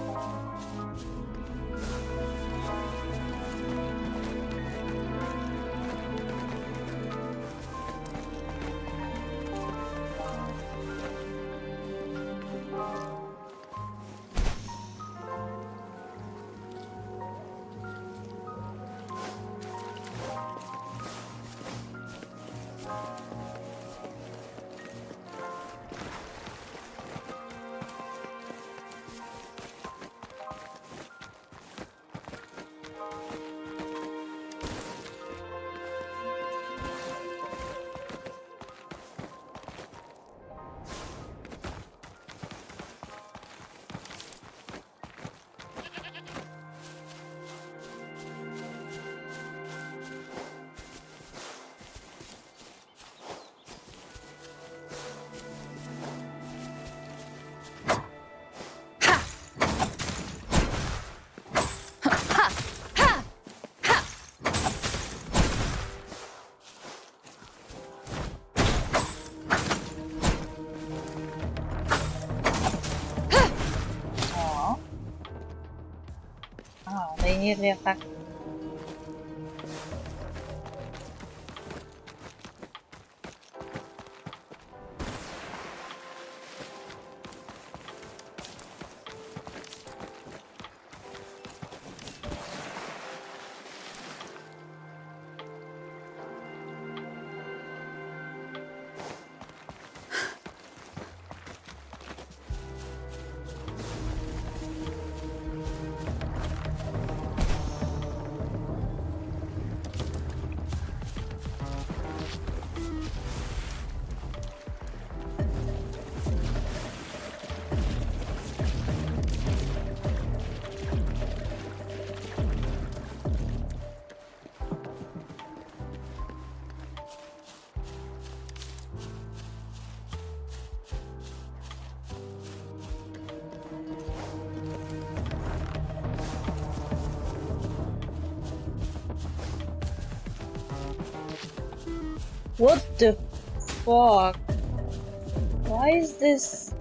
They nearly attacked me. What the fuck? Why is this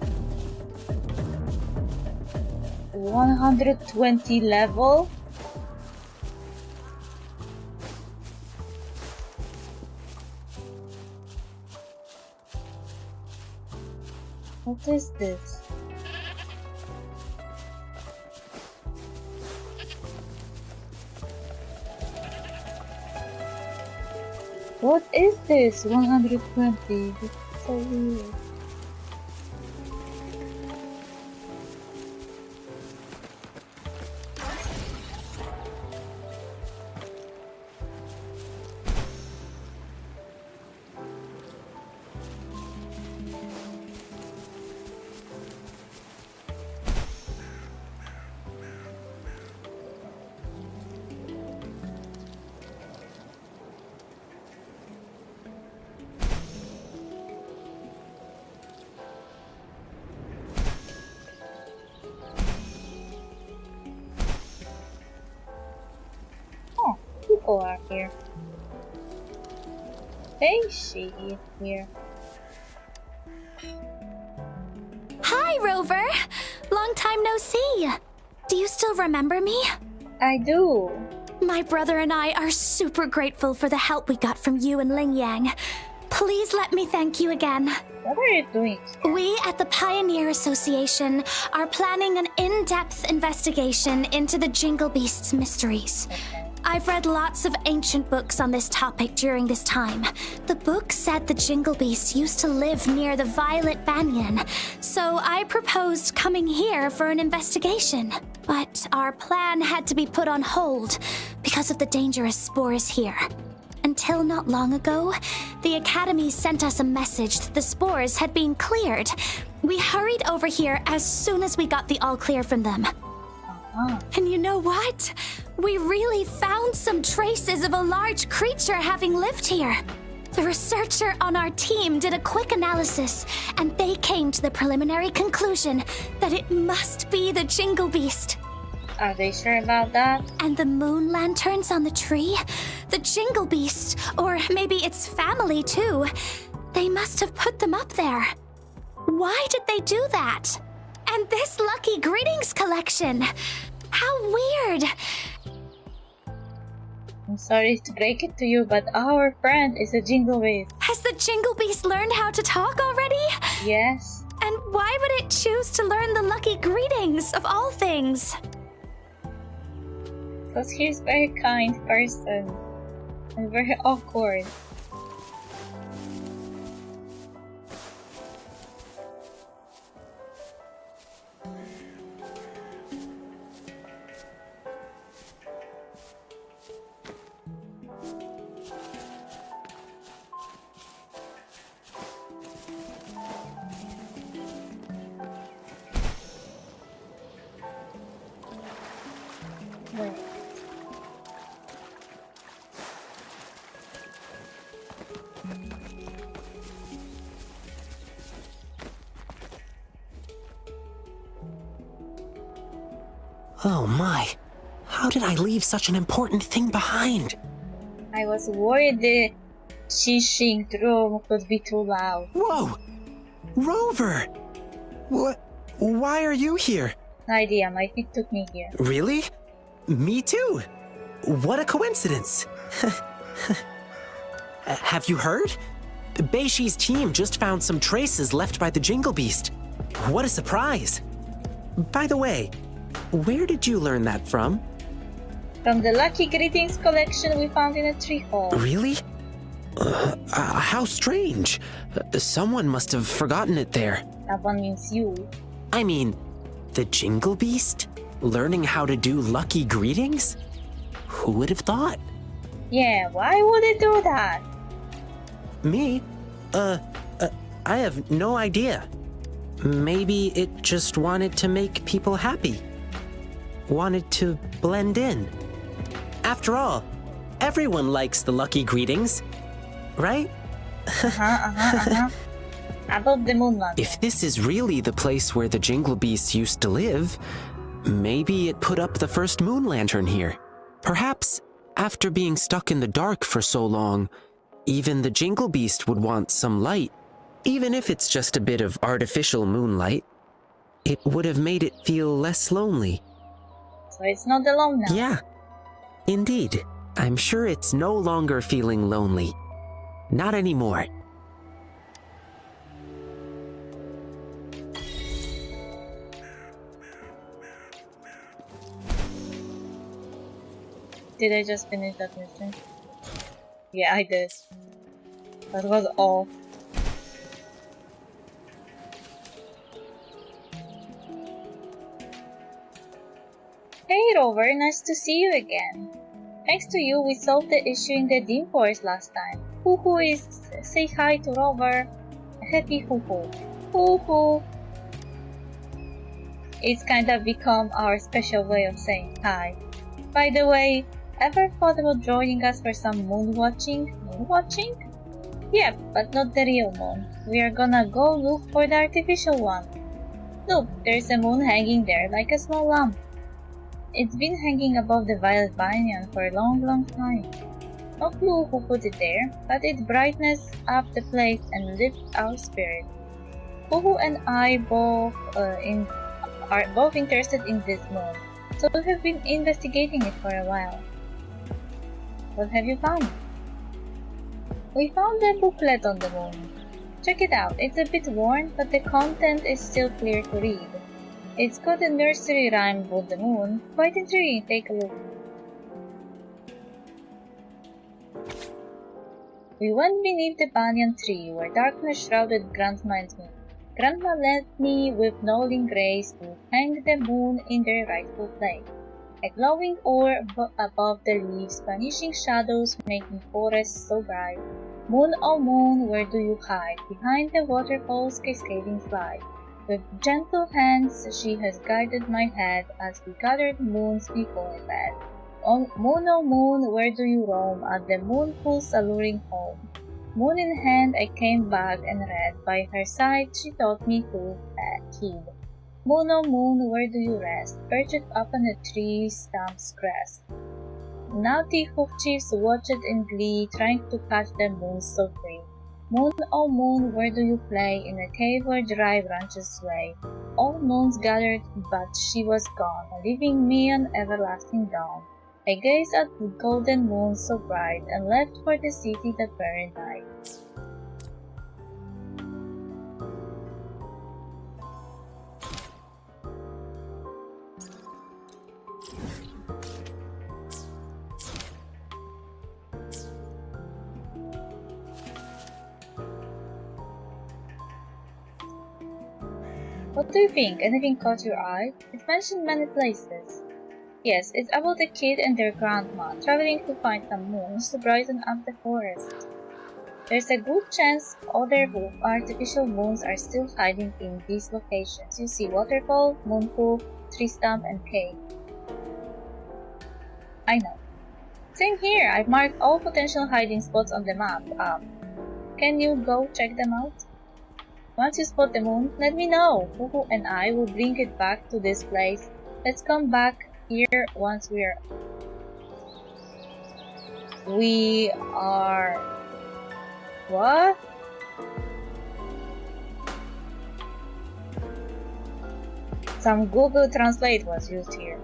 120 level? What is this? What is this? 120. This is so weird. People are here. Hey, she is here. Hi, Rover. Long time no see. Do you still remember me? I do. My brother and I are super grateful for the help we got from you and Ling Yang. Please let me thank you again. What are you doing? We at the Pioneer Association are planning an in-depth investigation into the Jingle Beast's mysteries. I've read lots of ancient books on this topic during this time. The book said the Jingle Beast used to live near the Violet Banyan, so I proposed coming here for an investigation. But our plan had to be put on hold because of the dangerous spores here. Until not long ago, the Academy sent us a message that the spores had been cleared. We hurried over here as soon as we got the all clear from them. And you know what? We really found some traces of a large creature having lived here. The researcher on our team did a quick analysis, and they came to the preliminary conclusion that it must be the Jingle Beast. Are they sure about that? And the moon lanterns on the tree? The Jingle Beast, or maybe its family too. They must have put them up there. Why did they do that? And this Lucky Greetings collection. How weird. I'm sorry to break it to you, but our friend is a Jingle Beast. Has the Jingle Beast learned how to talk already? Yes. And why would it choose to learn the Lucky Greetings of all things? Because he's a very kind person. And very awkward. Wait. Oh my, how did I leave such an important thing behind? I was worried the Xixing room could be too loud. Whoa! Rover! Why are you here? No idea, my feet took me here. Really? Me too! What a coincidence! Have you heard? Beishi's team just found some traces left by the Jingle Beast. What a surprise! By the way, where did you learn that from? From the Lucky Greetings collection we found in a tree hole. Really? How strange. Someone must have forgotten it there. That one means you. I mean, the Jingle Beast? Learning how to do Lucky Greetings? Who would have thought? Yeah, why would it do that? Me? I have no idea. Maybe it just wanted to make people happy. Wanted to blend in. After all, everyone likes the Lucky Greetings, right? Above the moonlight. If this is really the place where the Jingle Beast used to live, maybe it put up the first moon lantern here. Perhaps, after being stuck in the dark for so long, Even the Jingle Beast would want some light, even if it's just a bit of artificial moonlight. It would have made it feel less lonely. So it's not alone now. Yeah, indeed. I'm sure it's no longer feeling lonely. Not anymore. Did I just finish that mission? Yeah, I did. That was all. Hey Rover, nice to see you again. Thanks to you, we solved the issue in the Dim Forest last time. Hoo-hoo is... Say hi to Rover. Happy hoo-hoo. Hoo-hoo. It's kinda become our special way of saying hi. By the way, ever thought about joining us for some moon watching? Moon watching? Yep, but not the real moon. We are gonna go look for the artificial one. Look, there's a moon hanging there like a small lamp. It's been hanging above the violet banyan for a long time. No clue who put it there, but it brightens up the place and lifts our spirit. Huhu and I are both interested in this moon, so we have been investigating it for a while. What have you found? We found a booklet on the moon. Check it out. It's a bit worn, but the content is still clear to read. It's got a nursery rhyme about the moon. Quite intriguing. Take a look. We went beneath the banyan tree where darkness shrouded Grandma and me. Grandma led me with knowing grace to hang the moon in their rightful place. A glowing orb above the leaves, vanishing shadows making forests so bright. Moon, oh moon, where do you hide? Behind the waterfall's cascading slide. With gentle hands she has guided my head as we gathered moons before bed. Oh moon, where do you roam? At the moonpool's alluring home. Moon in hand I came back and read. By her side she taught me to heed. Moon, oh moon, where do you rest? Perched up on a tree stump's crest. Naughty hoof chiefs watched in glee, trying to catch the moon so free. Moon, oh moon, where do you play? In a cave where dry branches sway. All moons gathered, but she was gone, leaving me an everlasting dawn. I gazed at the golden moon so bright, and left for the city the very night. What do you think? Anything caught your eye? It's mentioned many places. Yes, it's about a kid and their grandma traveling to find some moons to brighten up the forest. There's a good chance other artificial moons are still hiding in these locations. You see waterfall, moonpool, tree stump, and cave. I know. Same here. I've marked all potential hiding spots on the map. Can you go check them out? Once you spot the moon, let me know. Huhu and I will bring it back to this place. Let's come back here once we are... What? Some Google Translate was used here.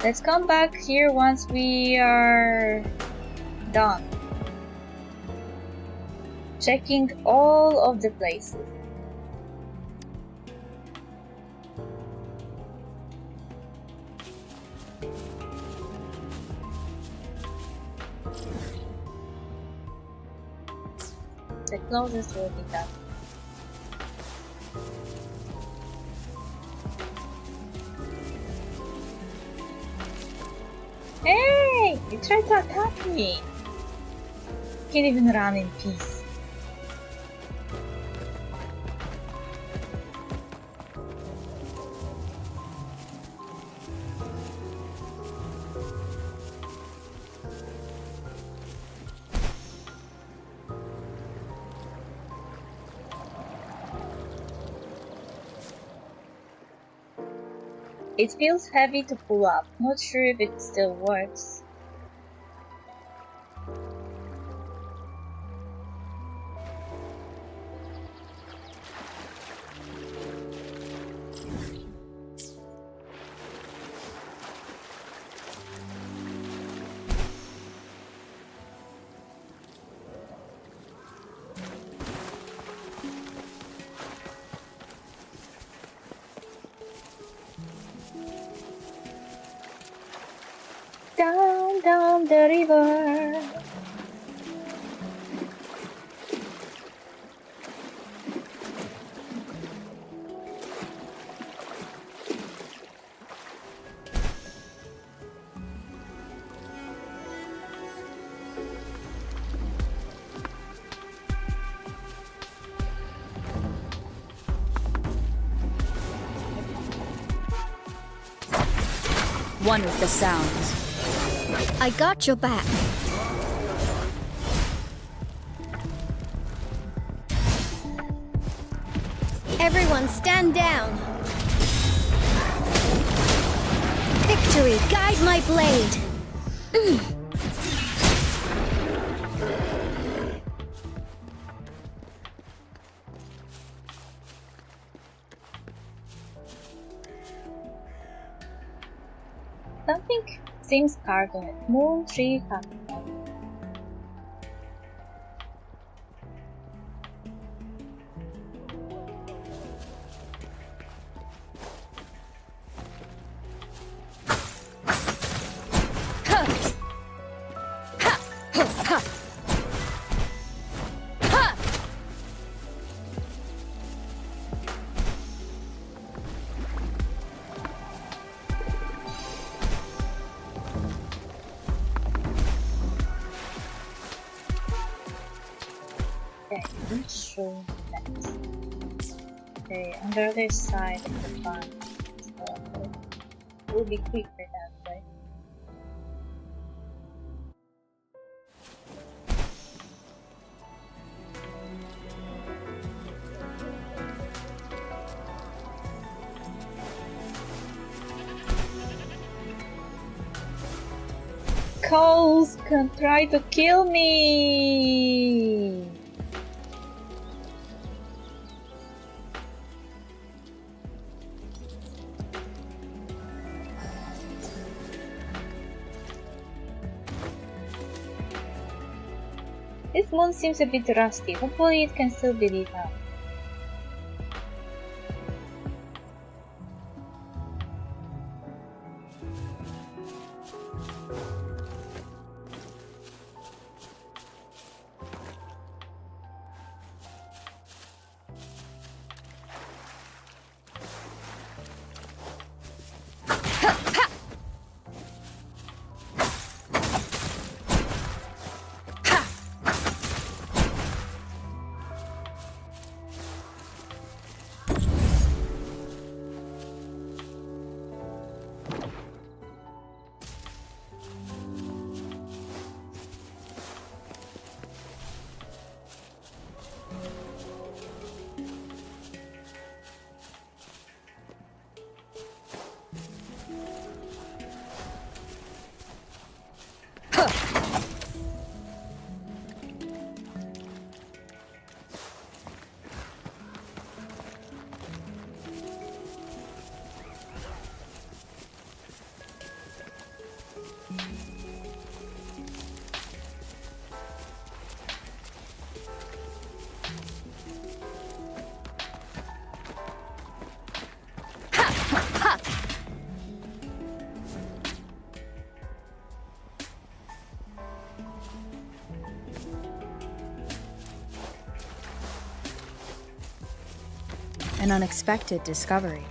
Let's come back here once we are done checking all of the places. The closest will be that. Hey! You tried to attack me! Can't even run in peace. It feels heavy to pull up. Not sure if it still works. Going down the river. One with the sounds. I got your back. Everyone stand down. Victory, guide my blade. Something seems carved on it. Moon tree capital. Okay, let's show next. Okay, on the other side of the farm. So it will be quicker that way. Cows can try to kill me! This moon seems a bit rusty. Hopefully it can still be lit up. An unexpected discovery.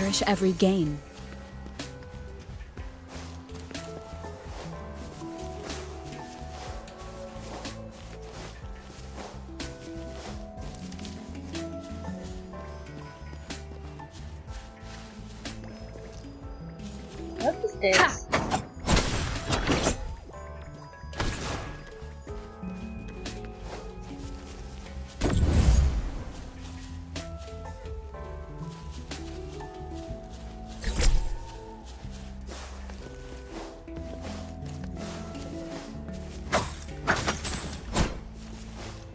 Cherish every gain. What is this?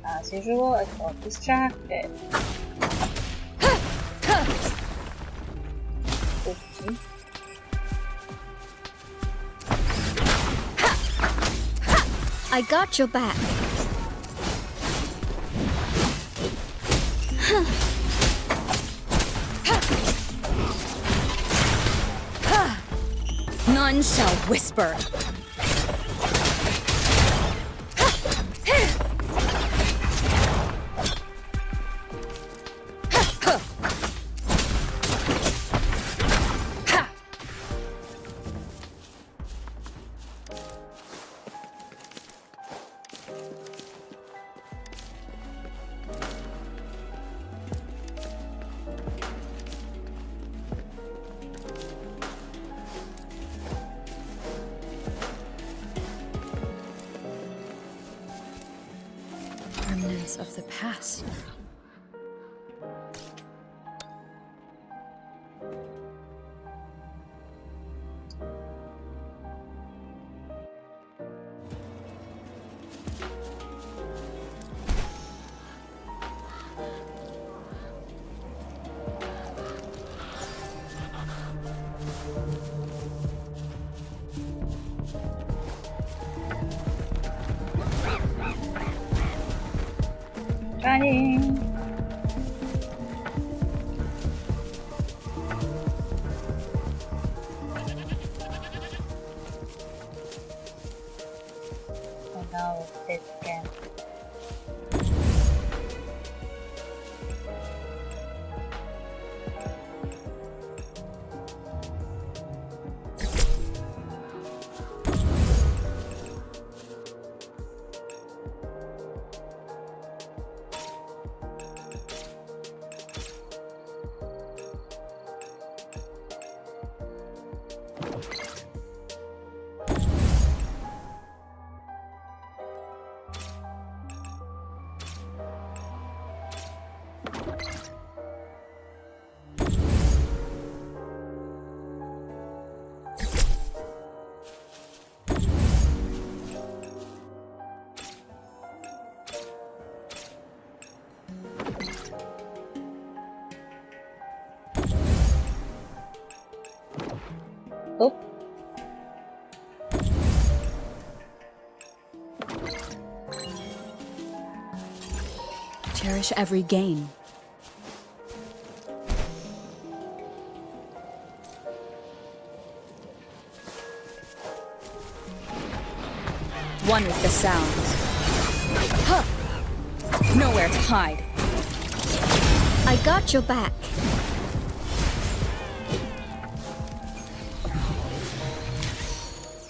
As usual, I got distracted. Okay. I got your back. None shall whisper. Remnants of the past. Running. And now it's this again. Oh. Cherish every gain. One with the sounds. Huh. Nowhere to hide. I got your back.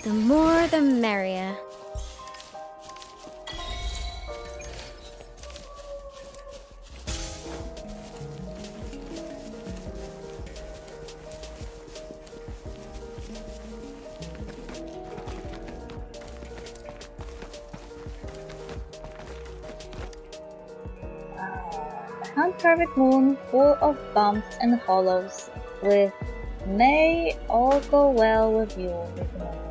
The more the merrier. Hand-carved moon full of bumps and hollows, with "May all go well with you" written on it.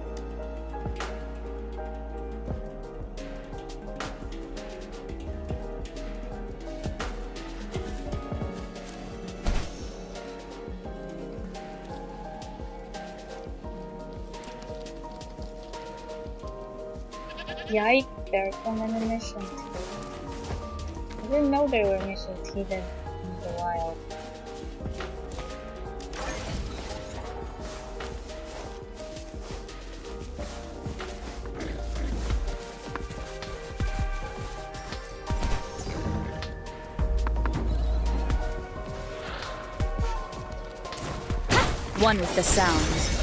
Yikes, there are so many missions. I didn't know there were missions hidden in the wild. One with the sounds.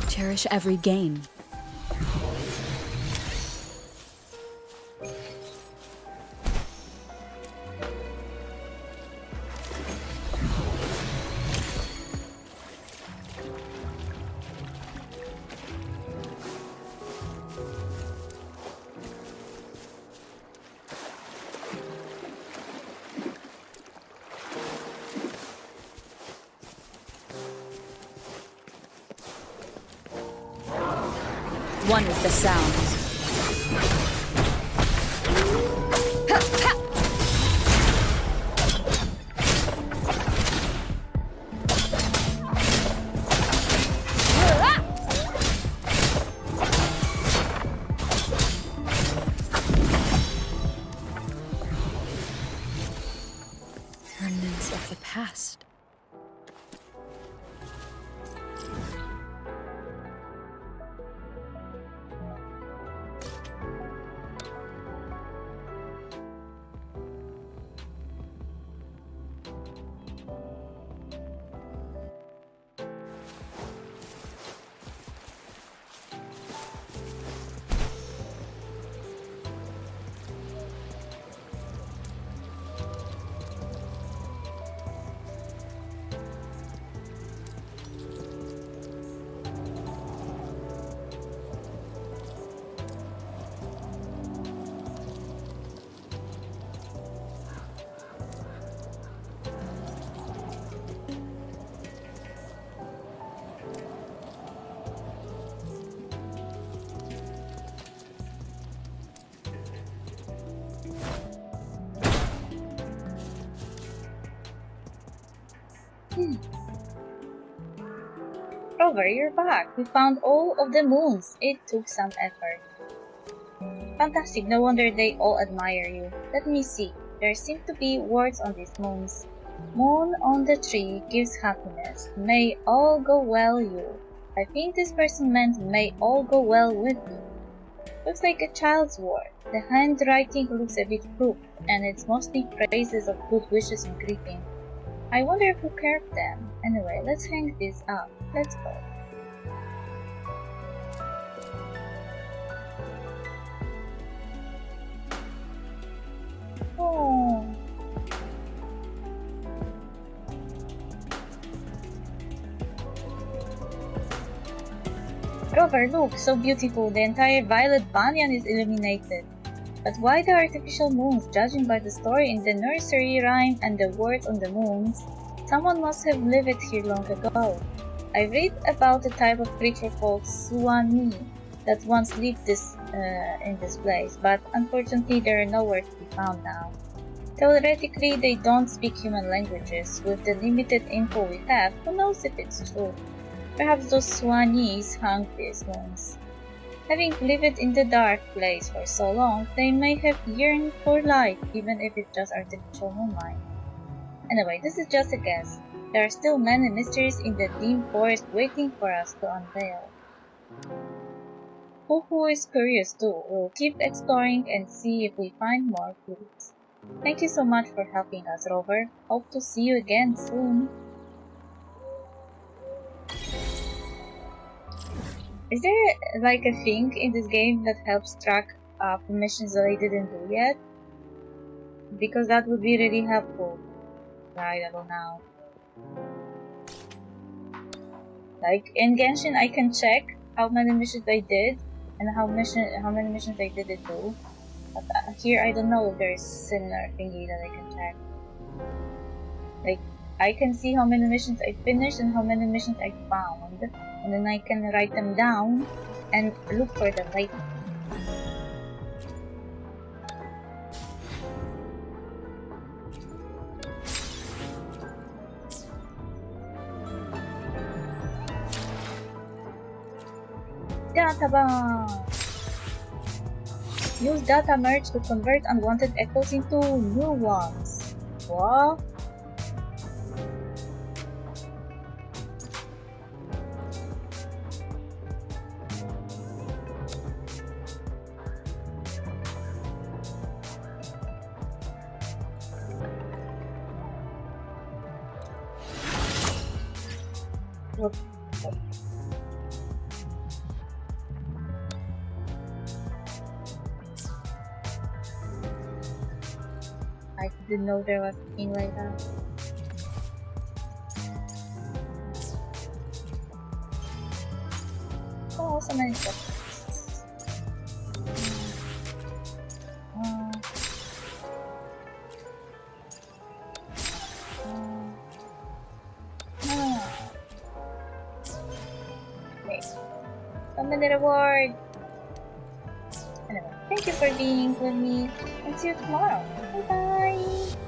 Cherish every gain. One with the sounds. Remnants of the past. Rover, you're back. We found all of the moons. It took some effort. Fantastic, no wonder they all admire you. Let me see. There seem to be words on these moons. Moon on the tree gives happiness. May all go well you. I think this person meant may all go well with you. Looks like a child's word. The handwriting looks a bit crooked, and it's mostly praises of good wishes and greeting. I wonder who carved them. Anyway, let's hang this up. Let's go. Oh. Rover, look, so beautiful. The entire violet banyan is illuminated. But why the artificial moons? Judging by the story in the nursery rhyme and the words on the moons, someone must have lived here long ago. I read about a type of creature called Suwani that once lived in this place, but unfortunately they are nowhere to be found now. Theoretically, they don't speak human languages. With the limited info we have, who knows if it's true? Perhaps those Suwanis hung these moons. Having lived in the dark place for so long, they may have yearned for light, even if it's just artificial moonlight. Anyway, this is just a guess. There are still many mysteries in the dim forest waiting for us to unveil. Who is curious too. We'll keep exploring and see if we find more clues. Thank you so much for helping us, Rover. Hope to see you again soon. Is there like a thing in this game that helps track missions that I didn't do yet? Because that would be really helpful. I don't know. Like in Genshin, I can check how many missions I did and how many missions I didn't do. But here, I don't know if there is similar thingy that I can check. Like I can see how many missions I finished and how many missions I found, and then I can write them down and look for them later. Database! Use data merge to convert unwanted echoes into new ones. What? Look. I didn't know there was a thing like that. Oh, so many stuff. Wait. Summon reward! Anyway, thank you for being with me, and see you tomorrow. Bye bye!